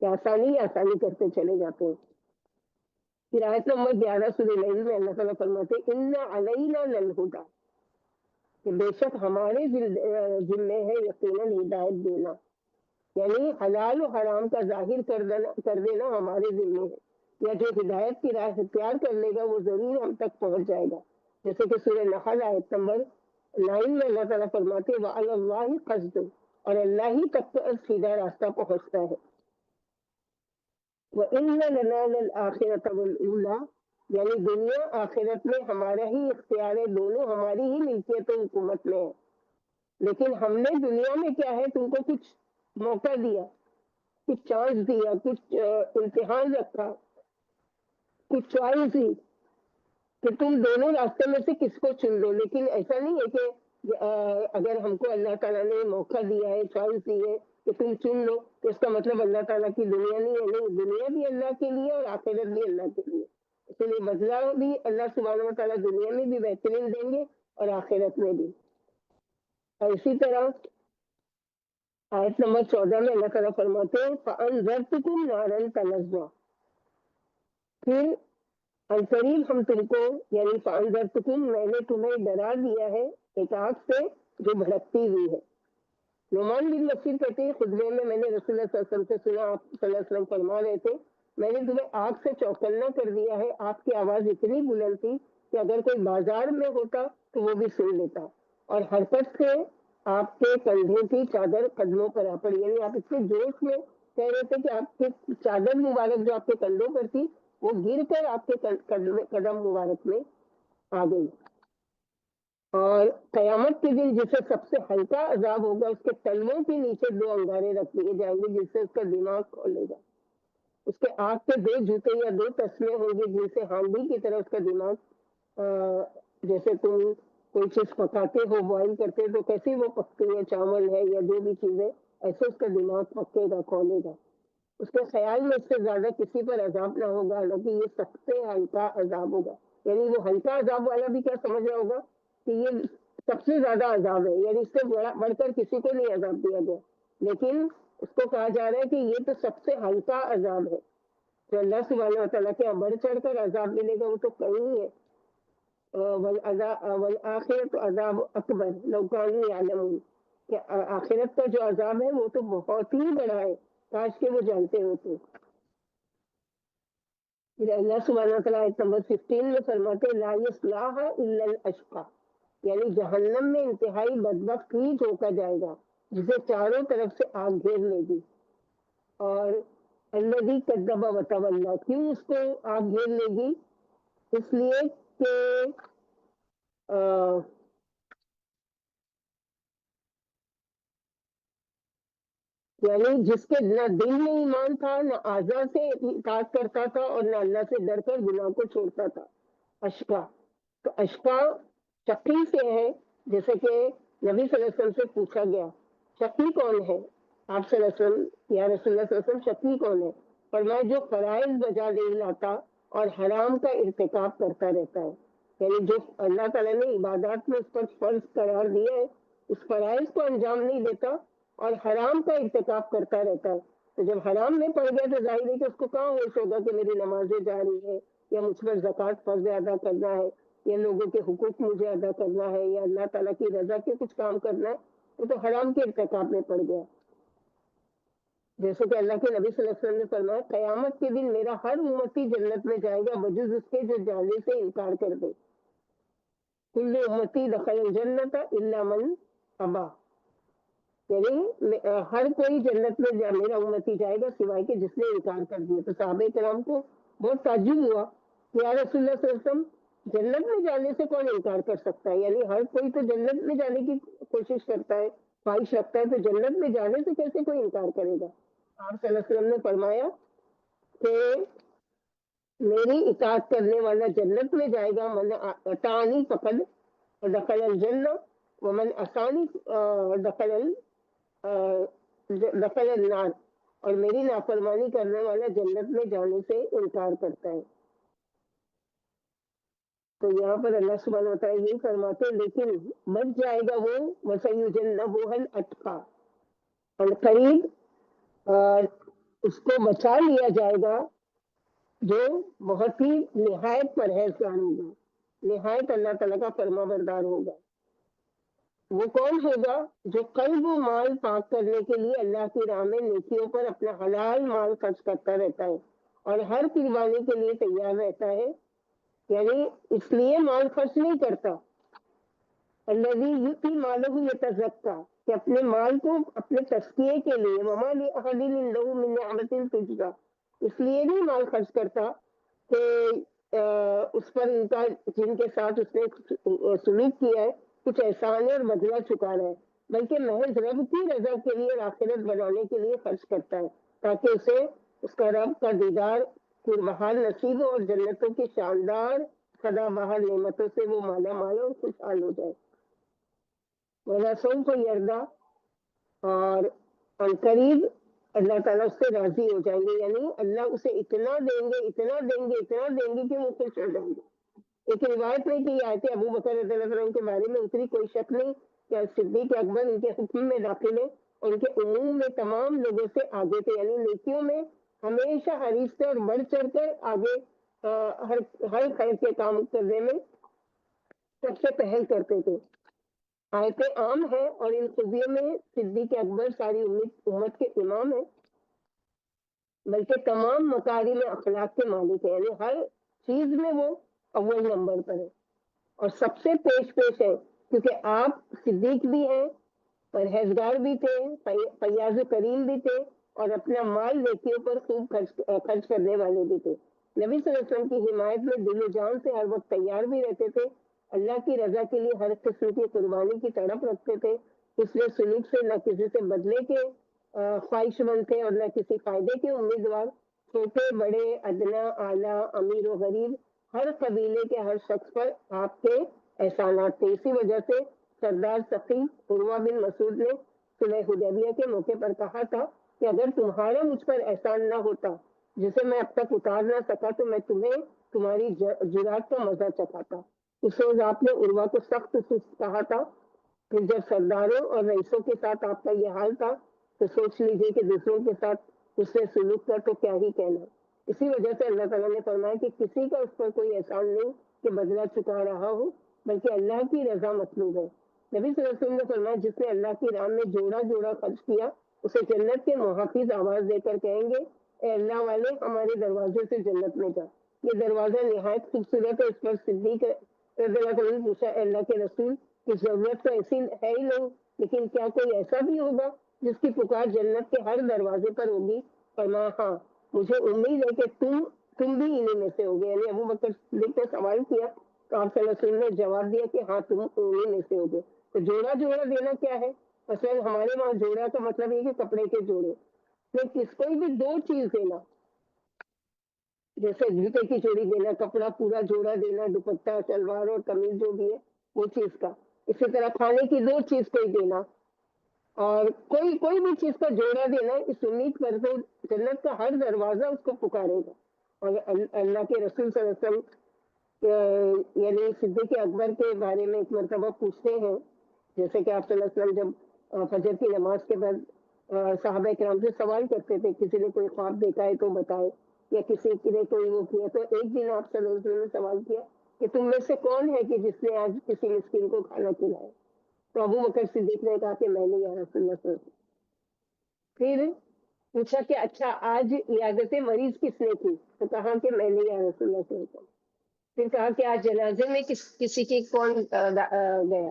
کہ آسانی آسانی کرتے چلے جاتے ہیں۔ پھر آیت نمبر 11 سورہ لیل میں اللہ تعالیٰ فرماتے ہیں ان علینا للہدی کہ بے شک ہمارے ذمے ہے یقیناً ہدایت دینا، یعنی حلال و حرام کا ظاہر کر دینا ہمارے ذمے ہے، یا جو ہدایت کی راہ اختیار کر لے گا وہ ضرور ہم تک پہنچ جائے گا۔ جیسے کہ سورہ نحل آیت نمبر 9 میں اللہ تعالیٰ فرماتے ہیں وَعَلَى اللَّهِ قَصْدٌ اور اللہ ہی تک تو سیدھا راستہ پہنچتا ہے۔ وَإِنَّ لَنَا لَلْآخِرَةَ وَالْأُولَى یعنی دنیا آخرت میں ہمارا ہی اختیار ہے، دونوں ہماری ہی ملکیت و حکومت میں ہے، لیکن ہم نے دنیا میں کیا ہے تم کو کچھ موقع دیا، کچھ چانس دیا، کچھ امتحان رکھا، کچھ چوائس دی کہ تم دونوں راستے میں سے کس کو چن لو، لیکن ایسا نہیں ہے کہ اگر ہم کو اللہ تعالیٰ نے موقع دیا ہے، چوائس دی ہے کہ تم چن لو تو اس کا مطلب اللہ تعالیٰ کی دنیا نہیں ہے، نہیں، دنیا بھی اللہ کے لیے اور آخرت بھی اللہ کے لیے، اس لیے بدلہ بھی اللہ سبحانہ و تعالیٰ دنیا میں بھی بہترین دیں گے اور آخرت میں بھی۔ اور اسی طرح آیت نمبر 14 میں اللہ تعالیٰ فرماتے ہیں فَأَنذَرْتُكُمْ نَارًا تَلَظَّىٰ پھر عنقریب ہم تم کو یعنی فَأَنذَرْتُكُمْ میں نے تمہیں ڈرا دیا ہے ایک آگ سے جو بھڑکتی ہوئی ہے۔ نعمان بن بشیر کہتے ہیں خطبے میں نے رسول اللہ صلی اللہ علیہ وسلم سے سنا، آپ صلی اللہ علیہ وسلم فرما رہے تھے میں نے تمہیں آگ سے چوکنا کر دیا ہے، آپ کی آواز اتنی بلند تھی کہ اگر کوئی بازار میں ہوتا تو وہ بھی سن لیتا، اور حرکت سے آپ کے کندھوں کی چادر قدموں پر آ پڑی، یعنی آپ اتنے جوش میں کہہ رہے تھے کہ آپ کی چادر مبارک جو آپ کے کندھوں پر تھی وہ گر کر آپ کے قدم مبارک میں آ گئی۔ اور قیامت کے دن جسے سب سے ہلکا عذاب ہوگا اس کے تلووں کے نیچے 2 انگارے رکھ دیے جائیں گے جس سے اس کا دماغ کھولے گا. اس کے آگ کے 2 جوتے یا 2 تسمے ہوں گے جن سے ہانڈی کی طرح اس کا دماغ جیسے تم کوئی چیز پکاتے ہو بوائل کرتے ہو تو کیسی وہ پکتی ہے چاول ہے یا جو بھی چیزیں ایسے اس کا دماغ پکے گا کھولے گا. اس کے خیال میں اس سے زیادہ کسی پر عذاب نہ ہوگا حالانکہ یہ سب سے ہلکا عذاب ہوگا. یعنی وہ ہلکا عذاب والا بھی کیا سمجھ رہا ہوگا کہ یہ سب سے زیادہ عذاب ہے یعنی اس سے بڑھ کر کسی کو نہیں عذاب دیا گیا لیکن اس کو کہا جا رہا ہے کہ یہ تو سب سے ہلکا عذاب ہے. جو اللہ سبحانہ وتعالیٰ کے بڑھ چڑھ کر عذاب ملے گا وہ تو کہیں ہے. والآخرت عذاب اکبر لو کانوا یعلمون کہ آخرت کا جو عذاب ہے وہ تو بہت ہی بڑا ہے کاش کہ وہ جانتے ہوتے. پھر اللہ سبحانہ وتعالیٰ آیت نمبر 15 میں فرماتے لا یصلاها الا الاشقى یعنی جہنم میں انتہائی بدبخت ہی جھونکا جائے گا جسے چاروں طرف سے آگ گھیر لے گی. اور الذی کذب وتولی کیوں اس کو آگ گھیر لے گی؟ اس لیے کہ یعنی جس کے نہ دل میں ایمان تھا نہ اعضاء سے اطاعت کرتا تھا اور نہ اللہ سے ڈر کر گناہ کو چھوڑتا تھا. اشقا تو اشقا شقی سے ہے جیسے کہ نبی صلی اللہ علیہ وسلم سے پوچھا گیا شقی کون ہے آپ صلی اللہ علیہ وسلم یا رسول اللہ صلی اللہ علیہ وسلم شقی کون ہے؟ فرمایا جو فرائض بجا نہیں لاتا اور حرام کا ارتکاب کرتا رہتا ہے. یعنی جو اللہ تعالیٰ نے عبادات میں اس پر فرض قرار دیا ہے اس فرائض کو انجام نہیں دیتا اور حرام کا ارتکاب کرتا رہتا ہے. تو جب حرام میں پڑ گیا تو ظاہر ہے کہ اس کو کہاں ہوش ہوگا کہ میری نمازیں جاری ہے یا مجھ پر زکوٰۃ فرض ادا کرنا ہے یا لوگوں کے حقوق مجھے ادا کرنا ہے یا اللہ تعالیٰ کی رضا کے کچھ کام کرنا ہے. وہ تو حرام کے ارتکاب میں پڑ گیا. جیسے کہ اللہ کے نبی صلی اللہ علیہ وسلم نے فرمایا قیامت کے دن میرا ہر امتی جنت میں جائے گا بجز اس کے جو جانے سے انکار کر دے. کل امتی دخل الجنت الا من ابا یعنی ہر کوئی جنت میں میرا امتی جائے گا سوائے کہ جس نے انکار کر دیا. تو صحابہ کرام کو بہت تعجب ہوا کہ یا رسول اللہ صلی اللہ علیہ وسلم جنت میں جانے سے کون انکار کر سکتا ہے؟ یعنی ہر کوئی تو جنت میں جانے کی کوشش کرتا ہے خواہش رکھتا ہے تو جنت میں جانے سے کیسے کوئی انکار کرے گا؟ آپ صلی اللہ علیہ وسلم نے فرمایا کہ میری اطاعت کرنے والا جنت میں جائے گا من اطاعنی فقد دخل الجنہ ومن عصانی دخل النار اور میری نافرمانی کرنے والا جنت میں جانے سے انکار کرتا ہے. تو یہاں پر اللہ سبحانہ وتعالیٰ یہی فرماتے لیکن بچ جائے گا وہ وَسَيُجَنَّبُهَا الْأَتْقَى قریب اس کو بچا لیا جائے گا جو بہت ہی نہایت پرہیزگار ہوگا نہایت اللہ تعالیٰ کا فرما بردار ہوگا. وہ کون ہوگا جو قلب و مال پاک کرنے کے لیے اللہ کی راہ میں نیکیوں پر اپنا حلال مال خرچ کرتا رہتا ہے اور ہر قربانی کے لیے تیار رہتا ہے. یعنی اس لیے مال خرچ نہیں کرتا الذی یؤتی مالہ یتزکیٰ کہ اپنے مال کو اپنے تزکیے کے لیے وما لأحد عنده من نعمۃ تجزیٰ اس لیے نہیں مال خرچ کرتا کہ اس پر ان کا جن کے ساتھ اس نے سلوک کیا ہے کچھ احسان اور بدلہ چکا رہا ہے بلکہ محض رب کی رضا کے لیے اور آخرت بنانے کے لیے خرچ کرتا ہے تاکہ اسے اس کا رب کا دیدار بحال نصیب ہو اور جنتوں کی شاندار سدا بحال نعمتوں سے وہ مالا مال اور خوشحال ہو جائے. وَلَسَوْفَ يَرْضَىٰ اور عنقریب اللہ تعالیٰ اس سے راضی ہو جائیں گے یعنی اللہ اسے اتنا دیں گے اتنا دیں گے اتنا دیں گے کہ وہ خوش ہو جائیں گے. ایک روایت میں کہ آیت ابو بکر رضی اللہ عنہ کے بارے میں اتری کوئی شک نہیں کہ صدیق اکبر ان کے حکم میں داخل ہے اور ان کے عموم میں تمام لوگوں سے آگے تھے یعنی نیکیوں میں ہمیشہ حریص تھے اور بڑھ چڑھ کر آگے ہر خیر کے کام کرنے میں سب سے پہل کرتے تھے. آیتیں عام ہیں اور ان خوبیوں میں صدیق اکبر ساری امت کے امام ہیں بلکہ تمام مکارم اخلاق کے مالک ہیں یعنی ہر چیز میں وہ اول نمبر پر ہے اور سب سے پیش ہے کیونکہ آپ صدیق بھی ہیں پرہیزگار بھی تھے فیاض کریم بھی تھے اور اپنا مال نیکیوں پر خوب خرچ کرنے والے بھی تھے. نبی صلی اللہ علیہ وسلم کی حمایت میں دل و جان سے ہر وقت تیار بھی رہتے تھے اللہ کی رضا کے لیے ہر قسم کی قربانی کی تڑپ رکھتے تھے، اس لیے سلوک سے نہ کسی سے بدلے کے خواہش مند تھے اور نہ کسی فائدے کے امیدوار۔ چھوٹے بڑے، ادنا اعلیٰ، امیر و غریب، ہر قبیلے کے ہر شخص پر آپ کے احسانات تھے۔ اسی وجہ سے سردار سخی عروہ بن مسعود نے صلح حدیبیہ کے موقع پر کہا تھا کہ اگر تمہارا مجھ پر احسان نہ ہوتا جسے میں اب تک اتار نہ سکا تو میں تمہیں تمہاری جرات کا مزہ چکھاتا۔ اس روز آپ نے عروہ کو سخت سست کہا تھا۔ پھر جب سرداروں اور رئیسوں کے ساتھ آپ کا یہ حال تھا تو سوچ لیجئے کہ دوسروں کے ساتھ اس سے سلوک کر تو کیا ہی کہنا۔ اسی وجہ سے اللہ تعالیٰ نے فرمایا کہ کسی کا اس پر کوئی احسان نہیں کہ بدلہ چکا رہا ہو، بلکہ اللہ کی رضا مطلوب ہے۔ نبی صلی اللہ علیہ وسلم نے فرمایا جس نے اللہ کی راہ میں جوڑا جوڑا خرچ کیا اسے جنت کے محافظ آواز دے کر کہیں گے اے اللہ والے ہمارے دروازے سے جنت میں جا۔ یہ دروازہ نہایت خوبصورت ہے۔ اس پر صدیق رضی اللہ عنہ نے پوچھا اے اللہ کے رسول کی ضرورت تو ایسی ہے ہی نہیں، لیکن کیا کوئی ایسا بھی ہوگا جس کی پکار جنت کے ہر دروازے پر ہوگی؟ فرمایا ہاں، مجھے امید ہے کہ تم بھی انہیں میں سے ہوگے۔ یعنی ابو بکر صدیق نے سوال کیا تو آپ صلی اللہ علیہ وسلم نے جواب دیا کہ ہاں تم انہیں میں سے ہوگے۔ تو جوڑا جوڑا دینا کیا ہے؟ مثلاً ہمارے وہاں جوڑا کا مطلب یہ کہ کپڑے کے جوڑے، کس کوئی بھی دو چیز دینا، جیسے جوتے کی جوڑی دینا، کپڑا پورا جوڑا دینا، دوپٹہ شلوار اور قمیض جو بھی ہے وہ چیز کا۔ اسی طرح کھانے کی دو چیز کوئی دینا اور کوئی بھی چیز کا جوڑا دینا، اس امید پر تو جنت کا ہر دروازہ اس کو پکارے گا۔ اور اللہ کے رسول صلی اللہ علیہ وسلم یعنی صدیق اکبر کے بارے میں ایک مرتبہ پوچھتے ہیں، جیسے کہ آپ صلی اللہ علیہ وسلم جب فجر کی نماز کے بعد صحابہ کرام سے سوال کرتے تھے کسی نے کوئی خواب دیکھا ہے تو بتائے، یا کسی نے کوئی وہ کیا، تو ایک دن آپ صلی اللہ علیہ وسلم نے سوال کیا کہ تم میں سے کون ہے کہ جس نے آج کسی مسکین کو کھانا کھلایا؟ تو ابو بکر صدیق نے کہا کہ میں نے یا رسول اللہ صلی اللہ علیہ وسلم۔ پھر پوچھا کہ اچھا آج عیادت مریض کس نے کی؟ تو کہا کہ میں نے یا رسول اللہ صلی اللہ علیہ وسلم۔ پھر کہا کہ آج جنازے میں کسی کی کون گیا؟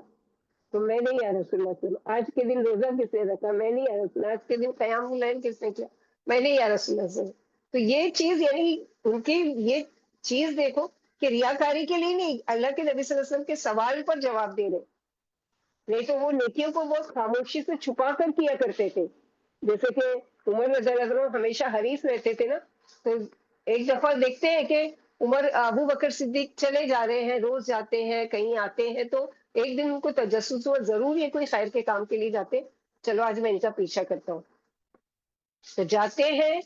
تو میں نے یا رسول اللہ صلی اللہ علیہ وسلم۔ آج کے دن روزہ کس نے رکھا؟ میں نے یا رسول اللہ۔ آج کے دن قیام اللیل کس نے کیا؟ میں نے یا رسول اللہ صلی اللہ علیہ وسلم۔ تو یہ چیز یعنی ان کی یہ چیز دیکھو کہ ریاکاری کے لیے نہیں، اللہ کے نبی صلی اللہ علیہ وسلم کے سوال پر جواب دے رہے، نہیں تو وہ نیکیوں کو بہت خاموشی سے چھپا کر کیا کرتے تھے۔ جیسے کہ عمر رضی اللہ عنہ ہمیشہ حریص رہتے تھے نا، تو ایک دفعہ دیکھتے ہیں کہ ابو بکر صدیق چلے جا رہے ہیں، روز جاتے ہیں کہیں آتے ہیں، تو ایک دن ان کو تجسس ہوا ضرور یہ کوئی خیر کے کام کے لیے جاتے، چلو آج میں ان کا پیچھا کرتا ہوں۔ تو جاتے ہیں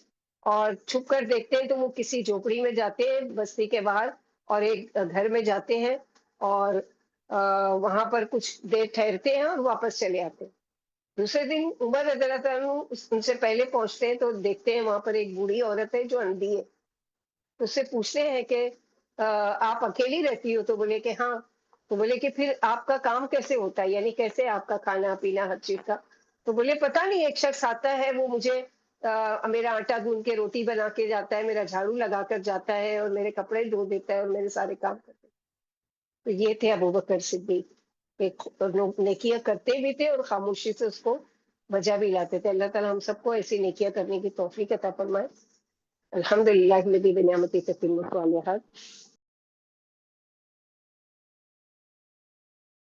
اور چھپ کر دیکھتے ہیں تو وہ کسی جھوپڑی میں جاتے ہیں بستی کے باہر، اور ایک گھر میں جاتے ہیں اور وہاں پر کچھ دیر ٹھہرتے ہیں اور واپس چلے آتے ہیں۔ دوسرے دن عمر رضی اللہ عنہ ان سے پہلے پہنچتے ہیں تو دیکھتے ہیں وہاں پر ایک بوڑھی عورت ہے جو اندھی ہے، تو اس سے پوچھتے ہیں کہ آپ اکیلی رہتی ہو؟ تو بولے کہ ہاں۔ تو بولے کہ پھر آپ کا کام کیسے ہوتا ہے، یعنی کیسے آپ کا کھانا پینا ہر چیز کا؟ تو بولے پتہ نہیں، ایک شخص آتا ہے وہ مجھے میرا آٹا گوندھ کے روٹی بنا کے جاتا ہے، میرا جھاڑو لگا کر جاتا ہے اور میرے کپڑے دھو دیتا ہے اور میرے سارے کام کرتا ہے۔ تو یہ تھے ابو بکر صدیق، لوگ نیکیاں کرتے بھی تھے اور خاموشی سے اس کو بجا بھی لاتے تھے۔ اللہ تعالیٰ ہم سب کو ایسی نیکیاں کرنے کی توفیق عطا فرمائے۔ الحمدللہ الذی بنعمتہ تتم الصالحات۔